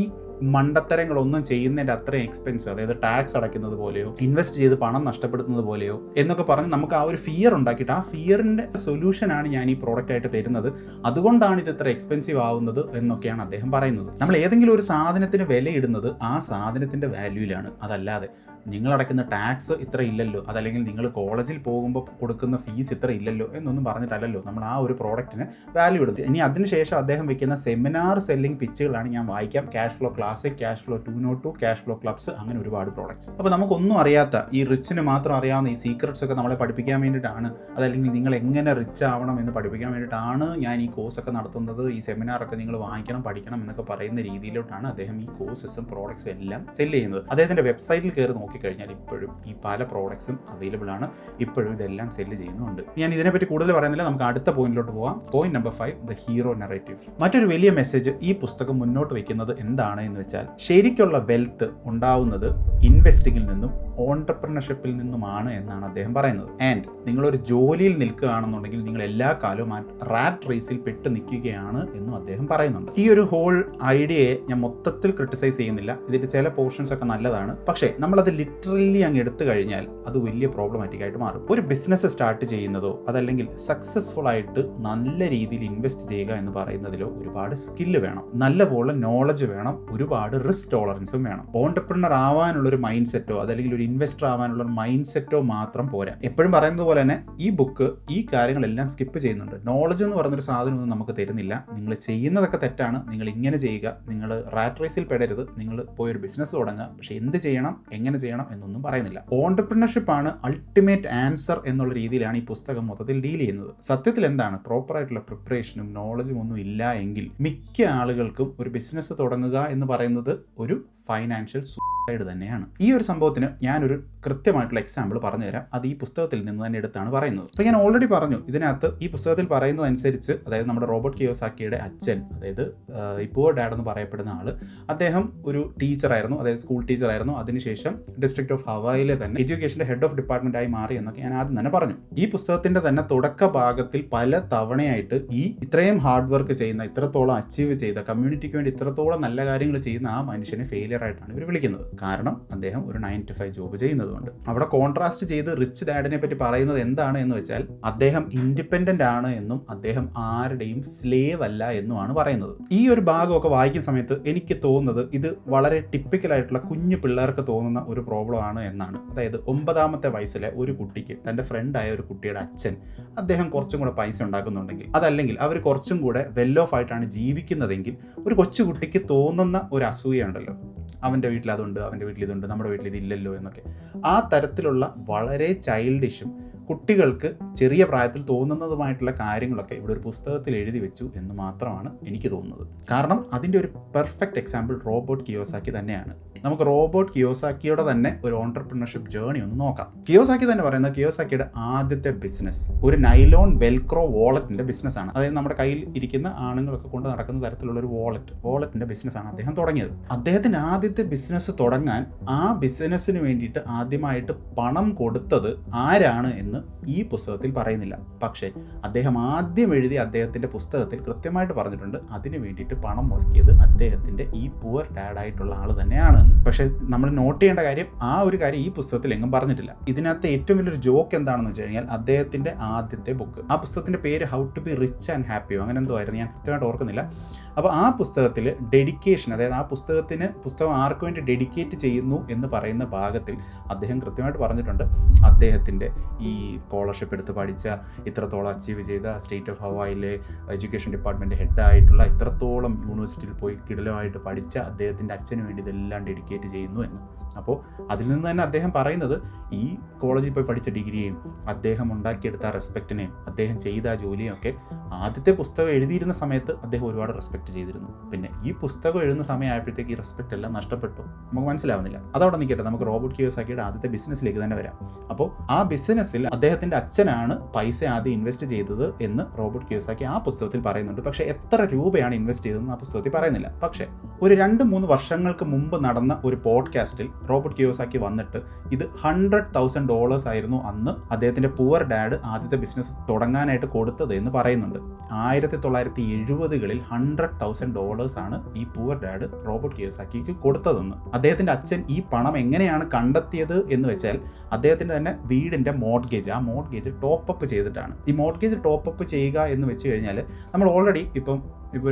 മണ്ടത്തരങ്ങളൊന്നും ചെയ്യുന്നതിൻ്റെ അത്രയും expense, അതായത് tax അടയ്ക്കുന്നത് പോലെയോ ഇൻവെസ്റ്റ് ചെയ്ത് പണം നഷ്ടപ്പെടുന്നത് പോലെയോ എന്നൊക്കെ പറഞ്ഞ് നമുക്ക് ആ ഒരു ഫിയർ ഉണ്ടാക്കിയിട്ട് ആ ഫിയറിൻ്റെ സൊല്യൂഷനാണ് ഞാൻ ഈ പ്രോഡക്റ്റ് ആയിട്ട് തരുന്നത്, അതുകൊണ്ടാണ് ഇത് ഇത്ര എക്സ്പെൻസീവ് ആവുന്നത് എന്നൊക്കെയാണ് അദ്ദേഹം പറയുന്നത്. നമ്മൾ ഏതെങ്കിലും ഒരു സാധനത്തിന് വിലയിടുന്നത് ആ സാധനത്തിൻ്റെ വാല്യൂയിലാണ്, അതല്ലാതെ നിങ്ങൾ അടയ്ക്കുന്ന ടാക്സ് ഇത്ര ഇല്ലല്ലോ, അതല്ലെങ്കിൽ നിങ്ങൾ കോളേജിൽ പോകുമ്പോൾ കൊടുക്കുന്ന ഫീസ് ഇത്ര ഇല്ലല്ലോ എന്നൊന്നും പറഞ്ഞിട്ടല്ലല്ലോ നമ്മൾ ആ ഒരു പ്രോഡക്റ്റിന് വാല്യൂ ഇടുന്നത്. ഇനി അതിനുശേഷം അദ്ദേഹം വെക്കുന്ന സെമിനാർ സെല്ലിംഗ് പിച്ചുകളാണ് ഞാൻ വായിക്കാം. Cash flow classic, cash flow 202, cash flow clubs, അങ്ങനെ ഒരുപാട് പ്രോഡക്ട്സ്. അപ്പോൾ നമുക്കൊന്നും അറിയാത്ത, ഈ റിച്ചിന് മാത്രം അറിയാവുന്ന ഈ സീക്രട്സ് ഒക്കെ നമ്മളെ പഠിപ്പിക്കാൻ വേണ്ടിയിട്ടാണ്, അതല്ലെങ്കിൽ നിങ്ങൾ എങ്ങനെ റിച്ച് ആവണം എന്ന് പഠിപ്പിക്കാൻ വേണ്ടിയിട്ടാണ് ഞാൻ ഈ കോഴ്സൊക്കെ നടത്തുന്നത്, ഈ സെമിനാറൊക്കെ നിങ്ങൾ വാങ്ങിക്കണം പഠിക്കണം എന്നൊക്കെ പറയുന്ന രീതിയിലോട്ടാണ് അദ്ദേഹം ഈ കോഴ്സസും പ്രോഡക്ട്സും എല്ലാം സെല്ല് ചെയ്യുന്നത്. അദ്ദേഹത്തിൻ്റെ വെബ്സൈറ്റിൽ കയറി കഴിഞ്ഞാൽ ഇപ്പോഴും ഈ പല പ്രോഡക്ട്സും അവൈലബിൾ ആണ്, ഇപ്പോഴും ഇതെല്ലാം സെല്ല് ചെയ്യുന്നുണ്ട്. ഞാൻ ഇതിനെപ്പറ്റി കൂടുതൽ പറയുന്നില്ല, നമുക്ക് അടുത്ത പോയിന്റിലോട്ട് പോവാം. Point number 5, the hero narrative. മറ്റൊരു വലിയ മെസ്സേജ് ഈ പുസ്തകം മുന്നോട്ട് വയ്ക്കുന്നത് എന്താണ് എന്ന് വെച്ചാൽ, ശരിക്കുള്ള വെൽത്ത് ഉണ്ടാവുന്നത് ഇൻവെസ്റ്റിംഗിൽ നിന്നും ഓൺടർപ്രണർഷിപ്പിൽ നിന്നുമാണ് എന്നാണ് അദ്ദേഹം പറയുന്നത്. ആൻഡ് നിങ്ങളൊരു ജോലിയിൽ നിൽക്കുകയാണെന്നുണ്ടെങ്കിൽ നിങ്ങൾ എല്ലാ കാലവും റാറ്റ് റേസിൽ പെട്ട് നിൽക്കുകയാണ് എന്നും അദ്ദേഹം പറയുന്നുണ്ട്. ഈ ഒരു ഹോൾ ഐഡിയയെ ഞാൻ മൊത്തത്തിൽ ക്രിട്ടിസൈസ് ചെയ്യുന്നില്ല, ഇതിന്റെ ചില പോർഷൻസ് ഒക്കെ നല്ലതാണ്. പക്ഷേ നമ്മളത് ലിറ്ററലി അങ്ങ് എടുത്തു കഴിഞ്ഞാൽ അത് വലിയ പ്രോബ്ലമാറ്റിക് ആയിട്ട് മാറും. ഒരു ബിസിനസ് സ്റ്റാർട്ട് ചെയ്യുന്നതോ അതല്ലെങ്കിൽ സക്സസ്ഫുൾ ആയിട്ട് നല്ല രീതിയിൽ ഇൻവെസ്റ്റ് ചെയ്യുക എന്ന് പറയുന്നതിലോ ഒരുപാട് സ്കില്ല് വേണം, നല്ലപോലെ നോളജ് വേണം, ഒരുപാട് റിസ്ക് ടോളറൻസും വേണം. ഓൺടർപ്രണർ ആവാനുള്ളൊരു മൈൻഡ് സെറ്റോ അതല്ലെങ്കിൽ ഒരു ഇൻവെസ്റ്റർ ആവാനുള്ള മൈൻഡ് സെറ്റോ മാത്രം പോരാ. എപ്പോഴും പറയുന്നത് പോലെ തന്നെ ഈ ബുക്ക് ഈ കാര്യങ്ങളെല്ലാം സ്കിപ്പ് ചെയ്യുന്നുണ്ട്. നോളജ് എന്ന് പറഞ്ഞൊരു സാധനമൊന്നും നമുക്ക് തരുന്നില്ല. നിങ്ങൾ ചെയ്യുന്നതൊക്കെ തെറ്റാണ്, നിങ്ങൾ ഇങ്ങനെ ചെയ്യുക, നിങ്ങൾ റാറ്റ് റേസിൽ പെടരുത്, നിങ്ങൾ പോയൊരു ബിസിനസ് തുടങ്ങുക, പക്ഷെ എന്ത് ചെയ്യണം എങ്ങനെ ചെയ്യണം എന്നൊന്നും പറയുന്നില്ല. ഓൺടർപ്രണർഷിപ്പ് ആണ് അൾട്ടിമേറ്റ് ആൻസർ എന്നുള്ള രീതിയിലാണ് ഈ പുസ്തകം മൊത്തത്തിൽ ഡീൽ ചെയ്യുന്നത്. സത്യത്തിൽ എന്താണ്, പ്രോപ്പറായിട്ടുള്ള പ്രിപ്പറേഷനും നോളജും ഒന്നും ഇല്ല എങ്കിൽ മിക്ക ആളുകൾക്കും ഒരു ബിസിനസ് തുടങ്ങുക എന്ന് പറയുന്നത് ഒരു ഫൈനാൻഷ്യൽ തന്നെയാണ്. ഈ ഒരു സംഭവത്തിന് ഞാനൊരു കൃത്യമായിട്ടുള്ള എക്സാമ്പിൾ പറഞ്ഞു തരാം. അത് ഈ പുസ്തകത്തിൽ നിന്ന് തന്നെ എടുത്താണ് പറയുന്നത്. അപ്പോൾ ഞാൻ ഓൾറെഡി പറഞ്ഞു, ഇതിനകത്ത് ഈ പുസ്തകത്തിൽ പറയുന്നത് അനുസരിച്ച്, അതായത് നമ്മുടെ റോബർട്ട് കിയോസാക്കിയുടെ അച്ഛൻ, അതായത് ഈ പൂർ ഡാഡ് എന്ന് പറയപ്പെടുന്ന ആള്, അദ്ദേഹം ഒരു ടീച്ചറായിരുന്നു, അതായത് സ്കൂൾ ടീച്ചറായിരുന്നു. അതിനുശേഷം ഡിസ്ട്രിക്ട് ഓഫ് ഹവായിലെ തന്നെ എഡ്യൂക്കേഷൻ്റെ ഹെഡ് ഓഫ് ഡിപ്പാർട്ട്മെന്റ് ആയി മാറി എന്നൊക്കെ ഞാൻ ആദ്യം തന്നെ പറഞ്ഞു. ഈ പുസ്തകത്തിന്റെ തന്നെ തുടക്ക ഭാഗത്തിൽ പല തവണയായിട്ട് ഈ ഇത്രയും ഹാർഡ് വർക്ക് ചെയ്യുന്ന, ഇത്രത്തോളം അച്ചീവ് ചെയ്ത, കമ്മ്യൂണിറ്റിക്ക് വേണ്ടി ഇത്രത്തോളം നല്ല കാര്യങ്ങൾ ചെയ്യുന്ന ആ മനുഷ്യനെ ഫെയിലിയർ ആയിട്ടാണ് ഇവർ വിളിക്കുന്നത്. കാരണം അദ്ദേഹം ഒരു 9 to 5 ജോബ് ചെയ്യുന്നതുകൊണ്ട്. അവിടെ കോൺട്രാസ്റ്റ് ചെയ്ത് റിച്ച് ഡാഡിനെ പറ്റി പറയുന്നത് എന്താണ് എന്ന് വെച്ചാൽ, അദ്ദേഹം ഇൻഡിപെൻഡന്റ് ആണ് എന്നും അദ്ദേഹം ആരുടെയും സ്ലേവ് അല്ല എന്നുമാണ് പറയുന്നത്. ഈ ഒരു ഭാഗമൊക്കെ വായിക്കുന്ന സമയത്ത് എനിക്ക് തോന്നുന്നത് ഇത് വളരെ ടിപ്പിക്കൽ ആയിട്ടുള്ള കുഞ്ഞു പിള്ളേർക്ക് തോന്നുന്ന ഒരു പ്രോബ്ലം ആണ് എന്നാണ്. അതായത് 9ാമത്തെ വയസ്സിലെ ഒരു കുട്ടിക്ക് തൻ്റെ ഫ്രണ്ടായ ഒരു കുട്ടിയുടെ അച്ഛൻ, അദ്ദേഹം കുറച്ചും കൂടെ പൈസ ഉണ്ടാക്കുന്നുണ്ടെങ്കിൽ, അതല്ലെങ്കിൽ അവർ കുറച്ചും കൂടെ വെൽ ഓഫ് ആയിട്ടാണ് ജീവിക്കുന്നതെങ്കിൽ, ഒരു കൊച്ചുകുട്ടിക്ക് തോന്നുന്ന ഒരു അസൂയുണ്ടല്ലോ, അവൻ്റെ വീട്ടിൽ അതുണ്ട്, അവൻ്റെ വീട്ടിൽ ഇതുണ്ട്, നമ്മുടെ വീട്ടിൽ ഇതില്ലല്ലോ എന്നൊക്കെ. ആ തരത്തിലുള്ള വളരെ ചൈൽഡിഷും കുട്ടികൾക്ക് ചെറിയ പ്രായത്തിൽ തോന്നുന്നതുമായിട്ടുള്ള കാര്യങ്ങളൊക്കെ ഇവിടെ ഒരു പുസ്തകത്തിൽ എഴുതി വെച്ചു എന്ന് മാത്രമാണ് എനിക്ക് തോന്നുന്നത്. കാരണം അതിൻ്റെ ഒരു പെർഫെക്റ്റ് എക്സാമ്പിൾ റോബർട്ട് കിയോസാക്കി തന്നെയാണ്. നമുക്ക് റോബർട്ട് കിയോസാക്കിയുടെ തന്നെ ഒരു ഓൺടർപ്രണർഷിപ്പ് ജേർണി ഒന്ന് നോക്കാം. കിയോസാക്കി തന്നെ പറയുന്നത് കിയോസാക്കിയുടെ ആദ്യത്തെ ബിസിനസ് ഒരു നൈലോൺ വെൽക്രോ വാളറ്റിന്റെ ബിസിനസ്സാണ്. അതായത് നമ്മുടെ കയ്യിൽ ഇരിക്കുന്ന ആണുങ്ങളൊക്കെ കൊണ്ട് നടക്കുന്ന തരത്തിലുള്ള ഒരു വാളറ്റിന്റെ ബിസിനസ്സാണ് അദ്ദേഹം തുടങ്ങിയത്. അദ്ദേഹത്തിന് ആദ്യത്തെ ബിസിനസ് തുടങ്ങാൻ ആ ബിസിനസ്സിന് വേണ്ടിയിട്ട് ആദ്യമായിട്ട് പണം കൊടുത്തത് ആരാണ് എന്ന് ഈ പുസ്തകത്തിൽ പറയുന്നില്ല. പക്ഷേ അദ്ദേഹം ആദ്യം എഴുതിയ അദ്ദേഹത്തിന്റെ പുസ്തകത്തിൽ കൃത്യമായിട്ട് പറഞ്ഞിട്ടുണ്ട് അതിന് വേണ്ടിയിട്ട് പണം മുടക്കിയത് അദ്ദേഹത്തിന്റെ ഈ പുവർ ഡാഡായിട്ടുള്ള ആൾ തന്നെയാണ്. പക്ഷെ നമ്മൾ നോട്ട് ചെയ്യേണ്ട കാര്യം, ആ ഒരു കാര്യം ഈ പുസ്തകത്തിൽ എങ്ങും പറഞ്ഞിട്ടില്ല. ഇതിനകത്ത് ഏറ്റവും വലിയൊരു ജോക്ക് എന്താണെന്ന് വെച്ച് കഴിഞ്ഞാൽ അദ്ദേഹത്തിന്റെ ആദ്യത്തെ ബുക്ക്, ആ പുസ്തകത്തിന്റെ പേര് how to be rich and ഹാപ്പിയോ അങ്ങനെ എന്തോ ആയിരുന്നു, ഞാൻ കൃത്യമായിട്ട് ഓർക്കുന്നില്ല. അപ്പോൾ ആ പുസ്തകത്തിൽ ഡെഡിക്കേഷൻ, അതായത് ആ പുസ്തകം ആർക്ക് വേണ്ടി ഡെഡിക്കേറ്റ് ചെയ്യുന്നു എന്ന് പറയുന്ന ഭാഗത്തിൽ അദ്ദേഹം കൃത്യമായിട്ട് പറഞ്ഞിട്ടുണ്ട് അദ്ദേഹത്തിന്റെ ഈ സ്കോളർഷിപ്പ് എടുത്ത് പഠിച്ച, ഇത്രത്തോളം അച്ചീവ് ചെയ്ത, സ്റ്റേറ്റ് ഓഫ് ഹവായിലെ എഡ്യൂക്കേഷൻ ഡിപ്പാർട്ട്മെന്റ് ഹെഡായിട്ടുള്ള, ഇത്രത്തോളം യൂണിവേഴ്സിറ്റിയിൽ പോയി കിടലമായിട്ട് പഠിച്ച അദ്ദേഹത്തിന്റെ അച്ഛന് വേണ്ടി ഇതെല്ലാം ഡെഡിക്കേറ്റ് ചെയ്യുന്നു എന്ന്. അപ്പോൾ അതിൽ നിന്ന് തന്നെ അദ്ദേഹം പറയുന്നത് ഈ കോളേജിൽ പോയി പഠിച്ച ഡിഗ്രിയെയും അദ്ദേഹം ഉണ്ടാക്കിയെടുത്ത റെസ്പെക്റ്റിനെയും അദ്ദേഹം ചെയ്ത ആ ജോലിയും ഒക്കെ ആദ്യത്തെ പുസ്തകം എഴുതിയിരുന്ന സമയത്ത് അദ്ദേഹം ഒരുപാട് റെസ്പെക്ട് ചെയ്തിരുന്നു. പിന്നെ ഈ പുസ്തകം എഴുതുന്ന സമയമായപ്പോഴത്തേക്ക് ഈ റെസ്പെക്റ്റ് എല്ലാം നഷ്ടപ്പെട്ടു, നമുക്ക് മനസ്സിലാവുന്നില്ല. അതവിടെ നിൽക്കട്ടെ, നമുക്ക് റോബർട്ട് കിയോസാക്കിയുടെ ആദ്യത്തെ ബിസിനസ്സിലേക്ക് തന്നെ വരാം. അപ്പോൾ ആ ബിസിനസ്സിൽ അദ്ദേഹത്തിന്റെ അച്ഛനാണ് പൈസ ആദ്യം ഇൻവെസ്റ്റ് ചെയ്തത് എന്ന് റോബർട്ട് കിയോസാക്കി ആ പുസ്തകത്തിൽ പറയുന്നുണ്ട്. പക്ഷേ എത്ര രൂപയാണ് ഇൻവെസ്റ്റ് ചെയ്തതെന്ന് ആ പുസ്തകത്തിൽ പറയുന്നില്ല. പക്ഷേ ഒരു 2-3 വർഷങ്ങൾക്ക് മുമ്പ് നടന്ന ഒരു പോഡ്കാസ്റ്റിൽ റോബർട്ട് കിയോസാക്കി വന്നിട്ട് ഇത് $100,000 ആയിരുന്നു അന്ന് അദ്ദേഹത്തിന്റെ പുവർ ഡാഡ് ആദ്യത്തെ ബിസിനസ് തുടങ്ങാനായിട്ട് കൊടുത്തത് എന്ന് പറയുന്നുണ്ട്. 1970-കളിൽ $100,000 ആണ് ഈ പുവർ ഡാഡ് റോബർട്ട് കിയോസാക്കിക്ക് കൊടുത്തതെന്ന്. അദ്ദേഹത്തിന്റെ അച്ഛൻ ഈ പണം എങ്ങനെയാണ് കണ്ടെത്തിയത് എന്ന് വെച്ചാൽ അദ്ദേഹത്തിന്റെ തന്നെ വീടിന്റെ മോർട്ട്ഗേജ്, ആ മോർട്ട്ഗേജ് ടോപ്പ് അപ്പ് ചെയ്തിട്ടാണ്. ഈ മോർട്ട്ഗേജ് ടോപ്പ് അപ്പ് ചെയ്യുക എന്ന് വെച്ച് കഴിഞ്ഞാൽ നമ്മൾ ഓൾറെഡി ഇപ്പോൾ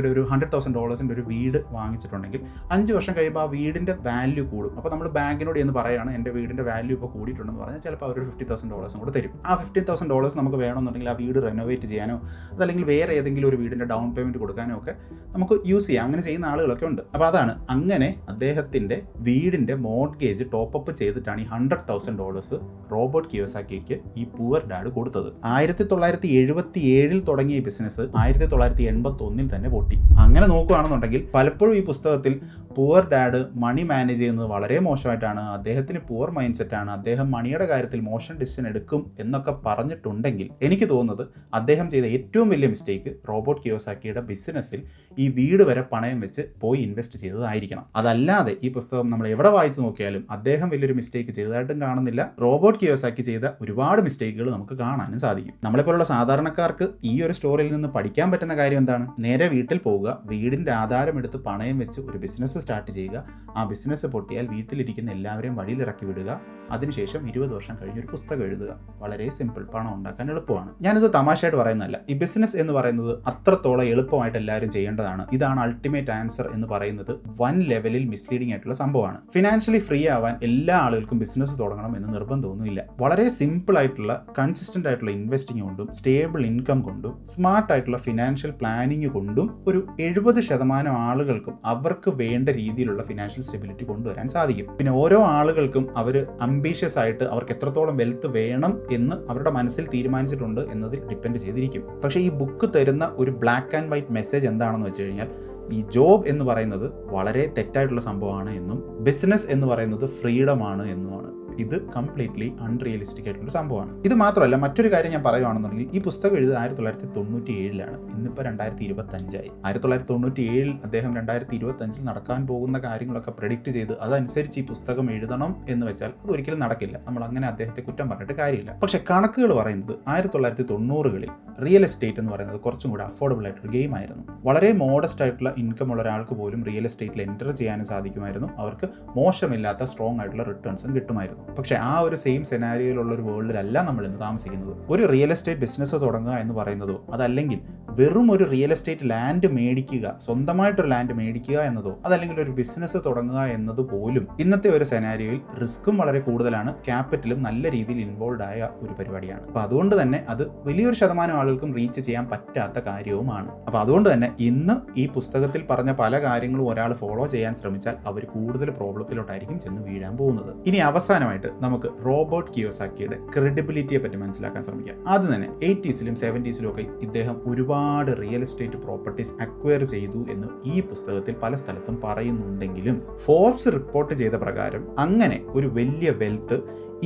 ഒരു $100,000 ഒരു വീട് വാങ്ങിച്ചിട്ടുണ്ടെങ്കിൽ 5 വർഷം കഴിയുമ്പോൾ ആ വീടിൻ്റെ വാല്യൂ കൂടും. അപ്പോൾ നമ്മൾ ബാങ്കിനോട് എന്ന് പറയുകയാണ് എൻ്റെ വീടിൻ്റെ വാല്യൂ ഇപ്പോൾ കൂടിയിട്ടുണ്ടെന്ന് പറഞ്ഞാൽ ചിലപ്പോൾ അവർ $50,000 കൂടെ തരും. ആ $50,000 നമുക്ക് വേണമെന്നുണ്ടെങ്കിൽ ആ വീട് റെനോവേറ്റ് ചെയ്യാനോ അതല്ലെങ്കിൽ വേറെ ഏതെങ്കിലും ഒരു വീടിൻ്റെ ഡൗൺ പേയ്മെൻറ്റ് കൊടുക്കാനോ ഒക്കെ നമുക്ക് യൂസ് ചെയ്യാം. അങ്ങനെ ചെയ്യുന്ന ആളുകളൊക്കെ ഉണ്ട്. അപ്പോൾ അതാണ് അങ്ങനെ അദ്ദേഹത്തിൻ്റെ വീടിൻ്റെ മോർട്ട്ഗേജ് ടോപ്പ് അപ്പ് ചെയ്തിട്ടാണ് ഈ $100,000 റോബർട്ട് കിയോസാക്കിക്ക് ഈ പുവർ ഡാഡ് കൊടുത്തത്. 1977 തുടങ്ങിയ ഈ ബിസിനസ് 1981 തന്നെ പൊട്ടി. അങ്ങനെ നോക്കുകയാണെന്നുണ്ടെങ്കിൽ പലപ്പോഴും ഈ പുസ്തകത്തിൽ പുവർ ഡാഡ് മണി മാനേജ് ചെയ്യുന്നത് വളരെ മോശമായിട്ടാണ്, അദ്ദേഹത്തിന് പുവർ മൈൻഡ് സെറ്റാണ്, അദ്ദേഹം മണിയുടെ കാര്യത്തിൽ മോശം ഡിസിഷൻ എടുക്കും എന്നൊക്കെ പറഞ്ഞിട്ടുണ്ടെങ്കിൽ എനിക്ക് തോന്നുന്നത് അദ്ദേഹം ചെയ്ത ഏറ്റവും വലിയ മിസ്റ്റേക്ക് റോബർട്ട് കിയോസാക്കിയുടെ ബിസിനസ്സിൽ ഈ വീട് വരെ പണയം വെച്ച് പോയി ഇൻവെസ്റ്റ് ചെയ്തതായിരിക്കണം. അതല്ലാതെ ഈ പുസ്തകം നമ്മൾ എവിടെ വായിച്ചു നോക്കിയാലും അദ്ദേഹം വലിയൊരു മിസ്റ്റേക്ക് ചെയ്തതായിട്ടും കാണുന്നില്ല. റോബർട്ട് കിയോസാക്കി ചെയ്ത ഒരുപാട് മിസ്റ്റേക്കുകൾ നമുക്ക് കാണാനും സാധിക്കും. നമ്മളെപ്പോലുള്ള സാധാരണക്കാർക്ക് ഈ ഒരു സ്റ്റോറിയിൽ നിന്ന് പഠിക്കാൻ പറ്റുന്ന കാര്യം എന്താണ്? നേരെ വീട്ടിൽ പോവുക, വീടിൻ്റെ ആധാരം എടുത്ത് പണയം വെച്ച് ഒരു ബിസിനസ് സ്റ്റാർട്ട് ചെയ്യുക, ആ ബിസിനസ് പൊട്ടിയാൽ വീട്ടിലിരിക്കുന്ന എല്ലാവരെയും വഴിയിലിറക്കി വിടുക, അതിനുശേഷം 20 വർഷം കഴിഞ്ഞൊരു പുസ്തകം എഴുതുക. വളരെ സിമ്പിൾ, പണം ഉണ്ടാക്കാൻ എളുപ്പമാണ്. ഞാനിത് തമാശയായിട്ട് പറയുന്നതല്ല. ഈ ബിസിനസ് എന്ന് പറയുന്നത് അത്രത്തോളം എളുപ്പമായിട്ട് എല്ലാവരും ചെയ്യേണ്ടതാണ്. ഇതാണ് അൾട്ടിമേറ്റ് ആൻസർ എന്ന് പറയുന്നത് വൻ ലെവലിൽ മിസ്ലീഡിംഗ് ആയിട്ടുള്ള സംഭവമാണ്. ഫിനാൻഷ്യലി ഫ്രീ ആവാൻ എല്ലാ ആളുകൾക്കും ബിസിനസ് തുടങ്ങണം എന്ന് നിർബന്ധമൊന്നുമില്ല. വളരെ സിമ്പിൾ ആയിട്ടുള്ള കൺസിസ്റ്റന്റ് ആയിട്ടുള്ള ഇൻവെസ്റ്റിംഗ് കൊണ്ടും സ്റ്റേബിൾ ഇൻകം കൊണ്ടും സ്മാർട്ട് ആയിട്ടുള്ള ഫിനാൻഷ്യൽ പ്ലാനിങ് കൊണ്ടും ഒരു 70% ആളുകൾക്കും അവർക്ക് വേണ്ട രീതിയിലുള്ള ഫിനാൻഷ്യൽ സ്റ്റെബിലിറ്റി കൊണ്ടുവരാൻ സാധിക്കും. പിന്നെ ഓരോ ആളുകൾക്കും അവർ അംബീഷ്യസ് ആയിട്ട് അവർക്ക് എത്രത്തോളം വെൽത്ത് വേണം എന്ന് അവരുടെ മനസ്സിൽ തീരുമാനിച്ചിട്ടുണ്ട് എന്നതിൽ ഡിപ്പെൻഡ് ചെയ്തിരിക്കും. പക്ഷേ ഈ ബുക്ക് തരുന്ന ഒരു ബ്ലാക്ക് ആൻഡ് വൈറ്റ് മെസ്സേജ് എന്താണെന്ന് വെച്ച് കഴിഞ്ഞാൽ ഈ ജോബ് എന്ന് പറയുന്നത് വളരെ തെറ്റായിട്ടുള്ള സംഭവമാണ് എന്നും ബിസിനസ് എന്ന് പറയുന്നത് ഫ്രീഡമാണ് എന്നുമാണ്. ഇത് കംപ്ലീറ്റ്ലി അൺറിയലിസ്റ്റിക് ആയിട്ടുള്ള സംഭവമാണ്. ഇത് മാത്രമല്ല, മറ്റൊരു കാര്യം ഞാൻ പറയുകയാണെന്നുണ്ടെങ്കിൽ ഈ പുസ്തകം എഴുതുന്നത് 1997 ഇന്നിപ്പോൾ 2025 1997 അദ്ദേഹം 2025 നടക്കാൻ പോകുന്ന കാര്യങ്ങളൊക്കെ പ്രെഡിക്റ്റ് ചെയ്ത് അതനുസരിച്ച് ഈ പുസ്തകം എഴുതണം എന്ന് വെച്ചാൽ അത് ഒരിക്കലും നടക്കില്ല. നമ്മൾ അങ്ങനെ അദ്ദേഹത്തെ കുറ്റം പറഞ്ഞിട്ട് കാര്യമില്ല. പക്ഷെ കണക്കുകൾ പറയുന്നത് 1990-കളിൽ റിയൽ എസ്റ്റേറ്റ് എന്ന് പറയുന്നത് കുറച്ചും കൂടി അഫോർഡബിൾ ആയിട്ടൊരു ഗെയിം ആയിരുന്നു. വളരെ മോഡസ്റ്റ് ആയിട്ടുള്ള ഇൻകം ഉള്ള ഒരാൾക്ക് പോലും റിയൽ എസ്റ്റേറ്റിൽ എൻ്റർ ചെയ്യാനും സാധിക്കുമായിരുന്നു. അവർക്ക് മോശമില്ലാത്ത സ്ട്രോങ് ആയിട്ടുള്ള റിട്ടേൺസും കിട്ടുമായിരുന്നു. പക്ഷെ ആ ഒരു സെയിം സെനാരിയോയിലുള്ള ഒരു വേൾഡിലല്ല നമ്മൾ ഇന്ന് താമസിക്കുന്നത്. ഒരു റിയൽ എസ്റ്റേറ്റ് ബിസിനസ് തുടങ്ങുക എന്ന് പറയുന്നതോ അതല്ലെങ്കിൽ വെറും ഒരു റിയൽ എസ്റ്റേറ്റ് ലാൻഡ് മേടിക്കുക, സ്വന്തമായിട്ടൊരു ലാൻഡ് മേടിക്കുക എന്നതോ അതല്ലെങ്കിൽ ഒരു ബിസിനസ് തുടങ്ങുക എന്നത് പോലും ഇന്നത്തെ ഒരു സെനാരിയോയിൽ റിസ്ക്കും വളരെ കൂടുതലാണ്, ക്യാപിറ്റലും നല്ല രീതിയിൽ ഇൻവോൾവ് ആയ ഒരു പരിപാടിയാണ്. അപ്പോൾ അതുകൊണ്ട് തന്നെ അത് വലിയൊരു ശതമാനം ആളുകൾക്കും റീച്ച് ചെയ്യാൻ പറ്റാത്ത കാര്യവുമാണ്. അപ്പോൾ അതുകൊണ്ട് തന്നെ ഇന്ന് ഈ പുസ്തകത്തിൽ പറഞ്ഞ പല കാര്യങ്ങളും ഒരാൾ ഫോളോ ചെയ്യാൻ ശ്രമിച്ചാൽ അവർ കൂടുതൽ പ്രോബ്ലത്തിലോട്ടായിരിക്കും ചെന്ന് വീഴാൻ പോകുന്നത്. ഇനി അവസാനമായി അവസാനമായിട്ട് നമുക്ക് റോബർട്ട് കിയോസാക്കിയുടെ ക്രെഡിബിലിറ്റിയെ പറ്റി മനസ്സിലാക്കാൻ ശ്രമിക്കാം. ആദ്യം തന്നെ 80s-ലും 70s-ലും ഒക്കെ ഇദ്ദേഹം ഒരുപാട് റിയൽ എസ്റ്റേറ്റ് പ്രോപ്പർട്ടീസ് അക്വയർ ചെയ്തു എന്ന് ഈ പുസ്തകത്തിൽ പല സ്ഥലത്തും പറയുന്നുണ്ടെങ്കിലും ഫോർബ്സ് റിപ്പോർട്ട് ചെയ്ത പ്രകാരം അങ്ങനെ ഒരു വലിയ വെൽത്ത്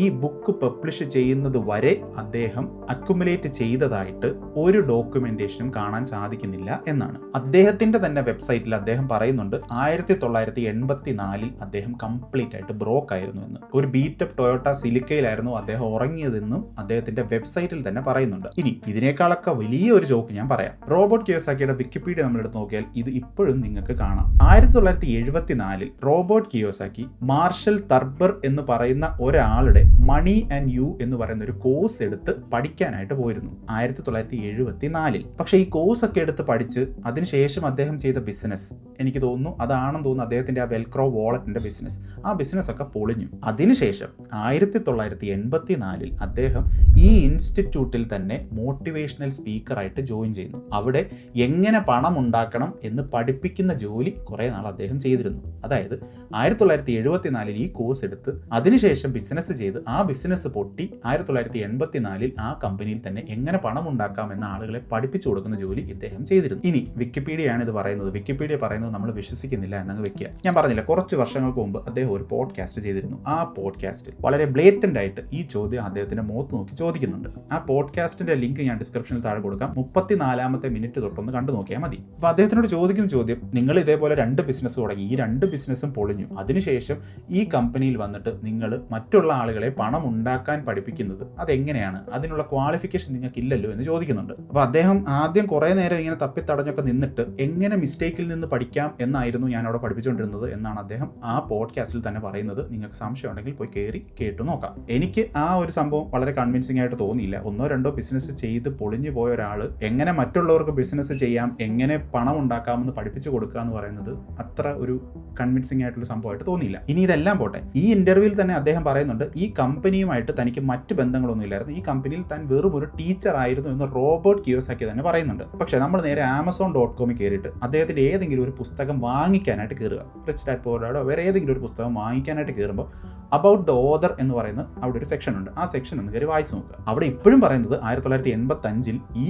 ഈ ബുക്ക് പബ്ലിഷ് ചെയ്യുന്നത് വരെ അദ്ദേഹം അക്യുമുലേറ്റ് ചെയ്തതായിട്ട് ഒരു ഡോക്യുമെന്റേഷനും കാണാൻ സാധിക്കുന്നില്ല എന്നാണ്. അദ്ദേഹത്തിന്റെ തന്നെ വെബ്സൈറ്റിൽ അദ്ദേഹം പറയുന്നുണ്ട് 1984 അദ്ദേഹം കംപ്ലീറ്റ് ആയിട്ട് ബ്രോക്ക് ആയിരുന്നു എന്ന്. ഒരു ബീറ്റപ്പ് ടൊയോട്ട സിലിക്കയിലായിരുന്നു അദ്ദേഹം ഉറങ്ങിയതെന്നും അദ്ദേഹത്തിന്റെ വെബ്സൈറ്റിൽ തന്നെ പറയുന്നുണ്ട്. ഇനി ഇതിനേക്കാളൊക്കെ വലിയ ഒരു ജോക്ക് ഞാൻ പറയാം. റോബർട്ട് കിയോസാക്കിയുടെ വിക്കിപീഡിയ നമ്മളെടുത്ത് നോക്കിയാൽ ഇത് ഇപ്പോഴും നിങ്ങൾക്ക് കാണാം. 1974 റോബർട്ട് കിയോസാക്കി മാർഷൽ തർബർ എന്ന് പറയുന്ന ഒരാളുടെ മണി ആൻഡ് യു എന്ന് പറയുന്ന ഒരു കോഴ്സ് എടുത്ത് പഠിക്കാനായിട്ട് പോയിരുന്നു 1974. പക്ഷേ ഈ കോഴ്സ് ഒക്കെ എടുത്ത് പഠിച്ച് അതിനുശേഷം അദ്ദേഹം ചെയ്ത ബിസിനസ്, എനിക്ക് തോന്നുന്നു അതാണെന്ന് തോന്നുന്നു അദ്ദേഹത്തിന്റെ ആ വെൽക്രോ വാളറ്റിന്റെ ബിസിനസ്, ആ ബിസിനസ് ഒക്കെ പൊളിഞ്ഞു. അതിനുശേഷം 1984 അദ്ദേഹം ഈ ഇൻസ്റ്റിറ്റ്യൂട്ടിൽ തന്നെ മോട്ടിവേഷണൽ സ്പീക്കറായിട്ട് ജോയിൻ ചെയ്യുന്നു. അവിടെ എങ്ങനെ പണം ഉണ്ടാക്കണം എന്ന് പഠിപ്പിക്കുന്ന ജോലി കുറെ നാൾ അദ്ദേഹം ചെയ്തിരുന്നു. അതായത് 1974 ഈ കോഴ്സ് എടുത്ത് അതിനുശേഷം ബിസിനസ് ചെയ്ത് ആ ബിസിനസ് പൊട്ടി 1984 ആ കമ്പനിയിൽ തന്നെ എങ്ങനെ പണം ഉണ്ടാക്കാം എന്ന ആളുകളെ പഠിപ്പിച്ചു കൊടുക്കുന്ന ജോലി ഇദ്ദേഹം ചെയ്തിരുന്നു. ഇനി വിക്കിപീഡിയയാണ് ഇത് പറയുന്നത്. വിക്കിപീഡിയ പറയുന്നത് നമ്മൾ വിശ്വസിക്കുന്നില്ല എന്നങ്ങ് വെക്കുക. ഞാൻ പറഞ്ഞില്ല, കുറച്ച് വർഷങ്ങൾക്ക് മുമ്പ് അദ്ദേഹം ഒരു പോഡ്കാസ്റ്റ് ചെയ്തിരുന്നു. ആ പോഡ്കാസ്റ്റിൽ വളരെ ബ്ലേറ്റന്റ് ആയിട്ട് ഈ ചോദ്യം അദ്ദേഹത്തിന്റെ മുഖത്ത് നോക്കി ചോദിക്കുന്നുണ്ട്. ആ പോഡ്കാസ്റ്റിന്റെ ലിങ്ക് ഞാൻ ഡിസ്ക്രിപ്ഷനിൽ താഴെ കൊടുക്കാം. 34ാമത്തെ മിനിറ്റ് തൊട്ടൊന്ന് കണ്ടു നോക്കിയാൽ മതി. അപ്പൊ അദ്ദേഹത്തിനോട് ചോദിക്കുന്ന ചോദ്യം, നിങ്ങൾ ഇതേപോലെ 2 ബിസിനസ് തുടങ്ങി, ഈ 2 ബിസിനസ്സും പൊളിഞ്ഞു, അതിനുശേഷം ഈ കമ്പനിയിൽ വന്നിട്ട് നിങ്ങൾ മറ്റുള്ള ആളുകളെ പണം ഉണ്ടാക്കാൻ പഠിപ്പിക്കുന്നത് അതെങ്ങനെയാണ്, അതിനുള്ള ക്വാളിഫിക്കേഷൻ നിങ്ങൾക്ക് ഇല്ലല്ലോ എന്ന് ചോദിക്കുന്നുണ്ട്. അപ്പൊ അദ്ദേഹം ആദ്യം കുറെ നേരം ഇങ്ങനെ തപ്പിത്തടഞ്ഞൊക്കെ നിന്നിട്ട് എങ്ങനെ മിസ്റ്റേക്കിൽ നിന്ന് പഠിക്കാം എന്നായിരുന്നു ഞാൻ അവിടെ പഠിപ്പിച്ചുകൊണ്ടിരുന്നത് എന്നാണ് അദ്ദേഹം ആ പോഡ്കാസ്റ്റിൽ തന്നെ പറയുന്നത്. നിങ്ങൾക്ക് സംശയം ഉണ്ടെങ്കിൽ പോയി കയറി കേട്ടു നോക്കാം. എനിക്ക് ആ ഒരു സംഭവം വളരെ കൺവിൻസിംഗ് ആയിട്ട് തോന്നിയില്ല. 1-2 ബിസിനസ് ചെയ്ത് പൊളിഞ്ഞു പോയ ഒരാൾ എങ്ങനെ മറ്റുള്ളവർക്ക് ബിസിനസ് ചെയ്യാം, എങ്ങനെ പണം ഉണ്ടാക്കാമെന്ന് പഠിപ്പിച്ചു കൊടുക്കുക എന്ന് പറയുന്നത് അത്ര ഒരു കൺവിൻസിംഗ് ആയിട്ടുള്ള സംഭവമായിട്ട് തോന്നിയില്ല. ഇനി ഇതെല്ലാം പോട്ടെ, ഈ ഇന്റർവ്യൂവിൽ തന്നെ അദ്ദേഹം പറയുന്നുണ്ട് ഈ കമ്പനിയുമായിട്ട് തനിക്ക് മറ്റ് ബന്ധങ്ങളൊന്നും ഇല്ലായിരുന്നു, ഈ കമ്പനിയിൽ താൻ വെറും ഒരു ടീച്ചർ ആയിരുന്നു എന്ന് റോബർട്ട് കിയോസാക്കി തന്നെ പറയുന്നുണ്ട്. പക്ഷേ നമ്മൾ നേരെ Amazon.com കയറിയിട്ട് അദ്ദേഹത്തിന്റെ ഏതെങ്കിലും ഒരു പുസ്തകം വാങ്ങിക്കാനായിട്ട് കയറുക, റിച്ച് ഡാഡ് പുവർ ഡാഡോ വേറെ ഏതെങ്കിലും ഒരു പുസ്തകം വാങ്ങിക്കാനായിട്ട് കയറുമ്പോൾ അബൌട്ട് ദ ഓതർ എന്ന് പറയുന്ന അവിടെ ഒരു സെക്ഷൻ ഉണ്ട്. ആ സെക്ഷൻ ഒന്ന് കയറി വായിച്ചു നോക്കുക. അവിടെ ഇപ്പോഴും പറയുന്നത് 1985 ഈ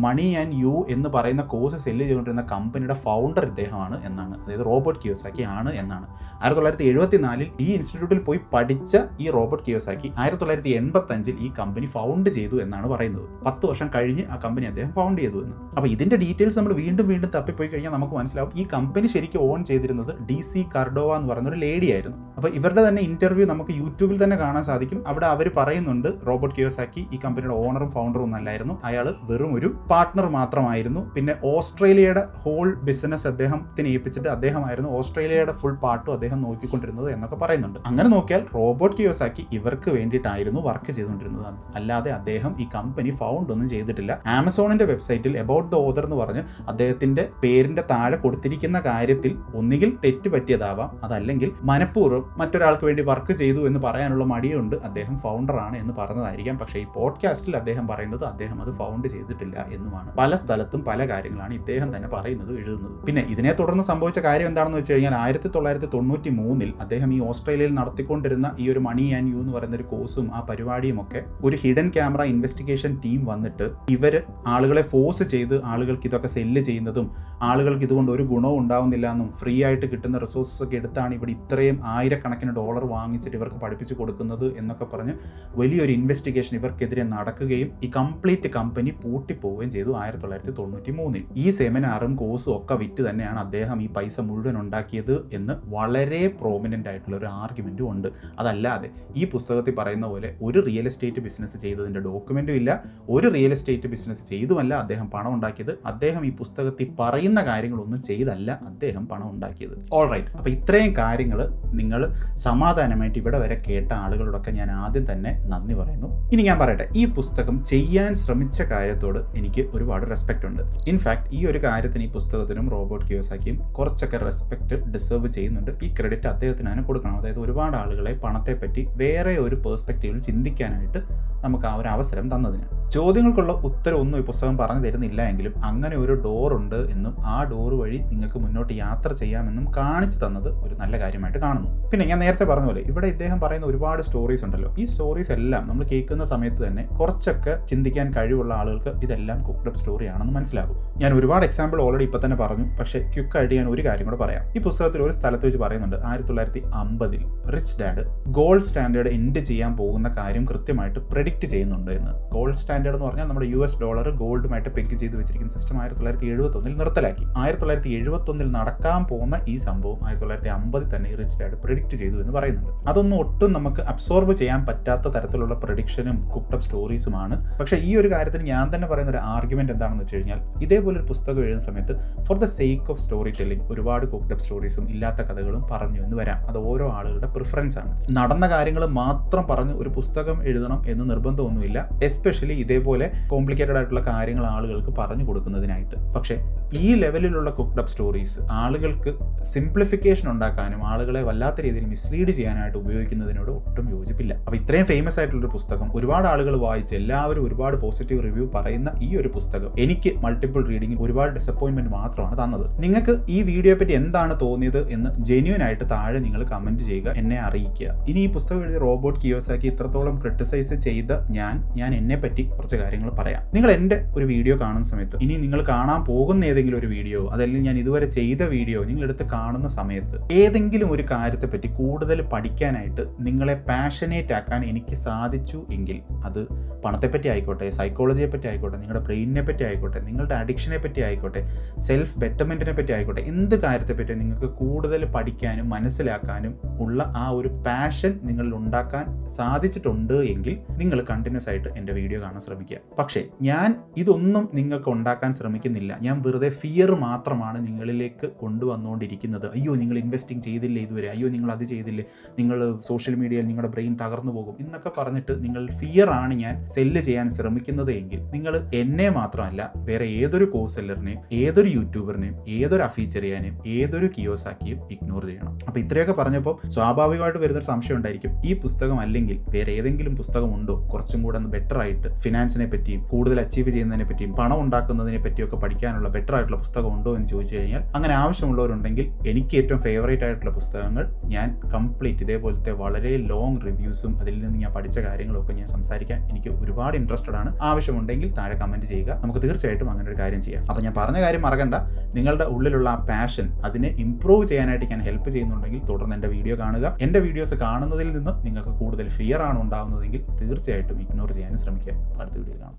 മണി ആൻഡ് യു എന്ന് പറയുന്ന കോഴ്സ് സെല്ല് ചെയ്തുകൊണ്ടിരുന്ന കമ്പനിയുടെ ഫൗണ്ടർ ഇദ്ദേഹമാണ് എന്നാണ്, അതായത് റോബർട്ട് കിയോസാക്കി ആണ് എന്നാണ്. 1974 ഈ ഇൻസ്റ്റിറ്റ്യൂട്ടിൽ പോയി പഠിച്ച ഈ റോബർട്ട് കിയോസാക്കി 1985 ഈ കമ്പനി ഫൗണ്ട് ചെയ്തു എന്നാണ് പറയുന്നത്. 10 വർഷം കഴിഞ്ഞ് ആ കമ്പനി അദ്ദേഹം ഫൗണ്ട് ചെയ്തു എന്ന്. അപ്പോൾ ഇതിന്റെ ഡീറ്റെയിൽസ് നമ്മൾ വീണ്ടും തപ്പിപ്പോയി കഴിഞ്ഞാൽ നമുക്ക് മനസ്സിലാവും ഈ കമ്പനി ശരിക്കും ഓൺ ചെയ്തിരുന്നത് DC കർഡോവ എന്ന് പറയുന്ന ഒരു ലേഡി ആയിരുന്നു. അപ്പോൾ ഇവരുടെ തന്നെ ഇന്റർവ്യൂ നമുക്ക് യൂട്യൂബിൽ തന്നെ കാണാൻ സാധിക്കും. അവിടെ അവർ പറയുന്നുണ്ട് റോബർട്ട് കിയോസാക്കി ഈ കമ്പനിയുടെ ഓണറും ഫൗണ്ടറും ഒന്നല്ലായിരുന്നു, അയാൾ വെറും ഒരു പാർട്ട്ണർ മാത്രമായിരുന്നു. പിന്നെ ഓസ്ട്രേലിയയുടെ ഹോൾ ബിസിനസ് അദ്ദേഹത്തിന് ഏൽപ്പിച്ചിട്ട് അദ്ദേഹമായിരുന്നു ഓസ്ട്രേലിയയുടെ ഫുൾ പാർട്ടും അദ്ദേഹം നോക്കിക്കൊണ്ടിരുന്നത് എന്നൊക്കെ പറയുന്നുണ്ട്. അങ്ങനെ നോക്കിയാൽ റോബർട്ട് കിയോസാക്കി ഇവർക്ക് വേണ്ടിയിട്ടായിരുന്നു വർക്ക് ചെയ്തുകൊണ്ടിരുന്നത്, അല്ലാതെ അദ്ദേഹം ഈ കമ്പനി ഫൗണ്ട് ഒന്നും ചെയ്തിട്ടില്ല. ആമസോണിന്റെ വെബ്സൈറ്റിൽ അബൌട്ട് ദ ഓതർ എന്ന് പറഞ്ഞ് അദ്ദേഹത്തിന്റെ പേരിന്റെ താഴെ കൊടുത്തിരിക്കുന്ന കാര്യത്തിൽ ഒന്നുകിൽ തെറ്റ് പറ്റിയതാവാം, അതല്ലെങ്കിൽ മനഃപൂർവ്വം മറ്റൊരാൾക്ക് വേണ്ടി വർക്ക് ചെയ്തു എന്ന് പറയാനുള്ള മടിയുണ്ട് അദ്ദേഹം ഫൗണ്ടറാണ് എന്ന് പറഞ്ഞതായിരിക്കാം. പക്ഷേ ഈ പോഡ്കാസ്റ്റിൽ അദ്ദേഹം പറയുന്നത് അദ്ദേഹം അത് ഫൗണ്ട് ചെയ്തിട്ടില്ല എന്നുമാണ്. പല സ്ഥലത്തും പല കാര്യങ്ങളാണ് ഇദ്ദേഹം തന്നെ പറയുന്നത്, എഴുതുന്നത്. പിന്നെ ഇതിനെ തുടർന്ന് സംഭവിച്ച കാര്യം എന്താണെന്ന് വെച്ച് കഴിഞ്ഞാൽ 1993 അദ്ദേഹം ഈ ഓസ്ട്രേലിയയിൽ നടത്തിക്കൊണ്ടിരുന്ന ഈ ഒരു മണി ആൻഡ് യു എന്ന് പറയുന്ന ഒരു കോഴ്സും ആ പരിപാടിയും ഒക്കെ ഒരു ഹിഡൻ ക്യാമറ ഇൻവെസ്റ്റിഗേഷൻ ടീം വന്നിട്ട് ഇവർ ആളുകളെ ഫോഴ്സ് ചെയ്ത് ആളുകൾക്ക് ഇതൊക്കെ സെല്ല് ചെയ്യുന്നതും ആളുകൾക്ക് ഇതുകൊണ്ട് ഒരു ഗുണവും ഉണ്ടാവുന്നില്ല എന്നും ഫ്രീ ആയിട്ട് കിട്ടുന്ന റിസോഴ്സസ് ഒക്കെ എടുത്താണ് ഇവിടെ ഇത്രയും ആയിരക്കണക്കിന് ഡോളർ വാങ്ങിച്ചിട്ട് ഇവർക്ക് പഠിപ്പിച്ചു കൊടുക്കുന്നത് എന്നൊക്കെ പറഞ്ഞ് വലിയൊരു ഇൻവെസ്റ്റിഗേഷൻ ഇവർക്കെതിരെ നടക്കുകയും ഈ കംപ്ലീറ്റ് കമ്പനി പൂട്ടിപ്പോവുകയും ചെയ്തു 1993. ഈ സെമിനാറും കോഴ്സും ഒക്കെ വിറ്റ് തന്നെയാണ് അദ്ദേഹം ഈ പൈസ മുഴുവൻ ഉണ്ടാക്കിയത് എന്ന് വളരെ പ്രോമിനൻ്റ് ആയിട്ടുള്ള ഒരു ആർഗ്യുമെൻറ്റും ഉണ്ട്. അതല്ലാതെ ഈ പുസ്തകത്തിൽ പറയുന്ന പോലെ ഒരു റിയൽ എസ്റ്റേറ്റ് ബിസിനസ് ചെയ്തതിൻ്റെ ഡോക്യുമെൻറ്റും ഇല്ല, ഒരു റിയൽ എസ്റ്റേറ്റ് ബിസിനസ് ചെയ്തുമല്ല അദ്ദേഹം പണം ഉണ്ടാക്കിയത്. അദ്ദേഹം ഈ പുസ്തകത്തിൽ പറയുന്ന കാര്യങ്ങളൊന്നും ചെയ്തല്ല അദ്ദേഹം പണം ഉണ്ടാക്കിയത്. ഓൾറൈറ്റ്, അപ്പോൾ ഇത്രയും കാര്യങ്ങൾ നിങ്ങൾ സമാധാനമായിട്ട് ഇവിടെ വരെ കേട്ട ആളുകളോടൊക്കെ ഞാൻ ആദ്യം തന്നെ നന്ദി പറയുന്നു. ഇനി ഞാൻ പറയട്ടെ, ഈ പുസ്തകം ചെയ്യാൻ ശ്രമിച്ച കാര്യത്തോട് എനിക്ക് എനിക്ക് ഒരുപാട് റെസ്പെക്റ്റ് ഉണ്ട്. ഇൻഫാക്ട് ഈ ഒരു കാര്യത്തിന് ഈ പുസ്തകത്തിനും റോബർട്ട് കിയോസാക്കിയും കുറച്ചൊക്കെ റെസ്പെക്ട് ഡിസേർവ് ചെയ്യുന്നുണ്ട്. ഈ ക്രെഡിറ്റ് അദ്ദേഹത്തിനാണ് കൊടുക്കണം. അതായത് ഒരുപാട് ആളുകളെ പണത്തെപ്പറ്റി വേറെ ഒരു പേഴ്സ്പെക്റ്റീവിൽ ചിന്തിക്കാനായിട്ട് നമുക്ക് ആ ഒരു അവസരം തന്നതിന്. ചോദ്യങ്ങൾക്കുള്ള ഉത്തരവൊന്നും ഈ പുസ്തകം പറഞ്ഞു തരുന്നില്ല എങ്കിലും അങ്ങനെ ഒരു ഡോർ ഉണ്ട് എന്നും ആ ഡോർ വഴി നിങ്ങൾക്ക് മുന്നോട്ട് യാത്ര ചെയ്യാമെന്നും കാണിച്ചു തന്നത് ഒരു നല്ല കാര്യമായിട്ട് കാണുന്നു. പിന്നെ ഞാൻ നേരത്തെ പറഞ്ഞ പോലെ ഇവിടെ ഇദ്ദേഹം പറയുന്ന ഒരുപാട് സ്റ്റോറീസ് ഉണ്ടല്ലോ. ഈ സ്റ്റോറീസ് എല്ലാം നമ്മൾ കേൾക്കുന്ന സമയത്ത് തന്നെ കുറച്ചൊക്കെ ചിന്തിക്കാൻ കഴിവുള്ള ആളുകൾക്ക് ഇതെല്ലാം കുക്ക്ഡ് അപ്പ് സ്റ്റോറിയാണെന്ന് മനസ്സിലാകും. ഞാൻ ഒരുപാട് എക്സാമ്പിൾ ഓൾറെഡി ഇപ്പം തന്നെ പറഞ്ഞു. പക്ഷേ ക്വിക്കായിട്ട് ഞാൻ ഒരു കാര്യം കൂടെ പറയാം. ഈ പുസ്തകത്തിൽ ഒരു സ്ഥലത്ത് വെച്ച് പറയുന്നുണ്ട് 1950 rich dad gold standard end ചെയ്യാൻ പോകുന്ന കാര്യം കൃത്യമായിട്ട് പ്രെഡിക്റ്റ് ചെയ്യുന്നുണ്ട് എന്ന്. ഗോൾഡ് സ്റ്റാൻഡേർഡ് എന്ന് പറഞ്ഞാൽ നമ്മുടെ $US ഗോൾഡുമായിട്ട് പെഗ് ചെയ്ത് വെച്ചിരിക്കുന്ന സിസ്റ്റം 1971 നിർത്തലാക്കി. 1971 നടക്കാൻ പോകുന്ന ഈ സംഭവം 1950 തന്നെ റിച്ച് ഡാഡ് പ്രെഡിക്റ്റ് ചെയ്തു എന്ന് പറയുന്നുണ്ട്. അതൊന്നും ഒട്ടും നമുക്ക് അബ്സോർബ് ചെയ്യാൻ പറ്റാത്ത തരത്തിലുള്ള പ്രഡിക്ഷനും കുക്ക്ഡ് അപ്പ് സ്റ്റോറീസുമാണ്. പക്ഷേ ഈ ഒരു കാര്യത്തിന് ഞാൻ തന്നെ പറയുന്ന ഒരു ആർഗ്യുമെന്റ് എന്താണെന്ന് വെച്ച് കഴിഞ്ഞാൽ, ഇതേപോലെ ഒരു പുസ്തകം എഴുതുന്ന സമയത്ത് for the sake of story telling ഒരുപാട് കുക്ക്ഡ് അപ്പ് സ്റ്റോറീസും ഇല്ലാത്ത കഥകളും പറഞ്ഞു എന്ന് വരാം. അത് ഓരോ ആളുകളുടെ പ്രിഫറൻസ് ആണ്. നടന്ന കാര്യങ്ങൾ മാത്രം പറഞ്ഞ് ഒരു പുസ്തകം എഴുതണം എന്ന് നിർബന്ധമൊന്നുമില്ല, എസ്പെഷ്യലി ഇതേപോലെ കോംപ്ലിക്കേറ്റഡ് ആയിട്ടുള്ള കാര്യങ്ങൾ ആളുകൾക്ക് പറഞ്ഞു കൊടുക്കുന്നതിനായിട്ട്. പക്ഷേ ഈ ലെവലിലുള്ള കുക്ക്ഡ് അപ്പ് സ്റ്റോറീസ് ആളുകൾക്ക് സിംപ്ലിഫിക്കേഷൻ ഉണ്ടാക്കാനും ആളുകളെ വല്ലാത്ത രീതിയിൽ മിസ്ലീഡ് ചെയ്യാനായിട്ട് ഉപയോഗിക്കുന്നതിനോട് ഒട്ടും യോജിപ്പില്ല. അപ്പോൾ ഇത്രയും ഫേമസ് ആയിട്ടുള്ളൊരു പുസ്തകം ഒരുപാട് ആളുകൾ വായിച്ച് എല്ലാവരും ഒരുപാട് പോസിറ്റീവ് റിവ്യൂ പറയുന്ന ഈ ഒരു പുസ്തകം എനിക്ക് മൾട്ടിപ്പിൾ റീഡിംഗിൽ ഒരുപാട് ഡിസപ്പോയിൻമെന്റ് മാത്രമാണ് തന്നത്. നിങ്ങൾക്ക് ഈ വീഡിയോയെ പറ്റി എന്താണ് തോന്നിയത് എന്ന് ജെന്യൂൻ ആയിട്ട് താഴെ നിങ്ങൾ കമന്റ് ചെയ്യുക, എന്നെ അറിയിക്കുക. ഇനി ഈ പുസ്തകം എഴുതിയ റോബർട്ട് കിയോസാക്കി ഇത്രത്തോളം ക്രിട്ടിസൈസ് ചെയ്ത ഞാൻ എന്നെ പറ്റി കുറച്ച് കാര്യങ്ങൾ പറയാം. നിങ്ങൾ എൻ്റെ ഒരു വീഡിയോ കാണുന്ന സമയത്ത്, ഇനി നിങ്ങൾ കാണാൻ പോകുന്ന ഏതെങ്കിലും ഒരു വീഡിയോ, അതല്ലെങ്കിൽ ഞാൻ ഇതുവരെ ചെയ്ത വീഡിയോ നിങ്ങൾ എടുത്ത് കാണുന്ന സമയത്ത് ഏതെങ്കിലും ഒരു കാര്യത്തെ പറ്റി കൂടുതൽ പഠിക്കാനായിട്ട് നിങ്ങളെ പാഷനേറ്റ് ആക്കാൻ എനിക്ക് സാധിച്ചു എങ്കിൽ, അത് പണത്തെപ്പറ്റി ആയിക്കോട്ടെ, സൈക്കോളജിയെ പറ്റി ആയിക്കോട്ടെ, നിങ്ങളുടെ ബ്രെയിനിനെ പറ്റി ആയിക്കോട്ടെ, നിങ്ങളുടെ അഡിക്ഷനെ പറ്റി ആയിക്കോട്ടെ, സെൽഫ് ബെറ്റർമെന്റിനെ പറ്റി ആയിക്കോട്ടെ, എന്ത് കാര്യത്തെ പറ്റി നിങ്ങൾക്ക് കൂടുതൽ പഠിക്കാനും മനസ്സിലാക്കാനും ഉള്ള ആ ഒരു പാഷൻ നിങ്ങളിൽ ഉണ്ടാക്കാൻ സാധിച്ചിട്ടുണ്ട് എങ്കിൽ നിങ്ങൾ കണ്ടിന്യൂസ് ആയിട്ട് എൻ്റെ വീഡിയോ കാണാൻ ശ്രമിക്കുക. പക്ഷേ ഞാൻ ഇതൊന്നും നിങ്ങൾക്ക് ഉണ്ടാക്കാൻ ശ്രമിക്കുന്നില്ല. ഞാൻ വെറുതെ ഫിയർ മാത്രമാണ് നിങ്ങളിലേക്ക് കൊണ്ടുവന്നുകൊണ്ടിരിക്കുന്നത്. അയ്യോ നിങ്ങൾ ഇൻവെസ്റ്റിംഗ് ചെയ്തില്ലേ ഇതുവരെ, അയ്യോ നിങ്ങൾ അത് ചെയ്തില്ലേ, നിങ്ങൾ സോഷ്യൽ മീഡിയയിൽ നിങ്ങളുടെ ബ്രെയിൻ തകർന്നു പോകും എന്നൊക്കെ പറഞ്ഞിട്ട് നിങ്ങൾ ഫിയർ ആണ് ഞാൻ സെല്ല് ചെയ്യാൻ ശ്രമിക്കുന്നത് എങ്കിൽ നിങ്ങൾ എന്നെ മാത്രമല്ല വേറെ ഏതൊരു കോസെല്ലറിനെയും ഏതൊരു യൂട്യൂബറിനെയും ഏതൊരു അഫീച്ചറിയാനെയും ഏതൊരു കിയോസാക്കിയും ഇഗ്നോർ ചെയ്യണം. അപ്പോൾ ഇത്രയൊക്കെ പറഞ്ഞപ്പോൾ സ്വാഭാവികമായിട്ട് വരുന്നൊരു സംശയം ഉണ്ടായിരിക്കും, ഈ പുസ്തകം അല്ലെങ്കിൽ വേറെ ഏതെങ്കിലും പുസ്തകം ഉണ്ടോ കുറച്ചും കൂടെ ഒന്ന് ബെറ്റർ ആയിട്ട് ഫിനാൻസിനെ പറ്റിയും കൂടുതൽ അച്ചീവ് ചെയ്യുന്നതിനെ പറ്റിയും പണം ഉണ്ടാക്കുന്നതിനെ പറ്റിയൊക്കെ പഠിക്കാനുള്ള ബെറ്റർ ആയിട്ടുള്ള പുസ്തകം ഉണ്ടോ എന്ന് ചോദിച്ചു കഴിഞ്ഞാൽ, അങ്ങനെ ആവശ്യമുള്ളവരുണ്ടെങ്കിൽ എനിക്ക് ഏറ്റവും ഫേവറേറ്റ് ആയിട്ടുള്ള പുസ്തകങ്ങൾ ഞാൻ കംപ്ലീറ്റ് ഇതേപോലത്തെ വളരെ ലോങ് റിവ്യൂസും അതിൽ നിന്ന് ഞാൻ പഠിച്ച കാര്യങ്ങളൊക്കെ ഞാൻ സംസാരിക്കാൻ എനിക്ക് ഒരുപാട് ഇൻട്രസ്റ്റഡ് ആണ്. ആവശ്യമുണ്ടെങ്കിൽ താഴെ കമന്റ് ചെയ്യുക, നമുക്ക് തീർച്ചയായിട്ടും അങ്ങനെ ഒരു കാര്യം ചെയ്യാം. അപ്പോൾ ഞാൻ പറഞ്ഞ കാര്യം മറക്കണ്ട, നിങ്ങളുടെ ഉള്ളിലുള്ള ആ പാഷൻ അതിനെ ഇംപ്രൂവ് ചെയ്യാനായിട്ട് ഞാൻ ഹെൽപ്പ് ചെയ്യുന്നുണ്ടെങ്കിൽ തുടർന്ന് എൻ്റെ വീഡിയോ കാണുക. എൻ്റെ വീഡിയോസ് കാണുന്നതിൽ നിന്ന് നിങ്ങൾക്ക് കൂടുതൽ ഫിയർ ആണ് ഉണ്ടാകുന്നതെങ്കിൽ തീർച്ചയായിട്ടും ഇഗ്നോർ ചെയ്യാനും ശ്രമിക്കുക. അടുത്ത വീഡിയോയിൽ കാണാം.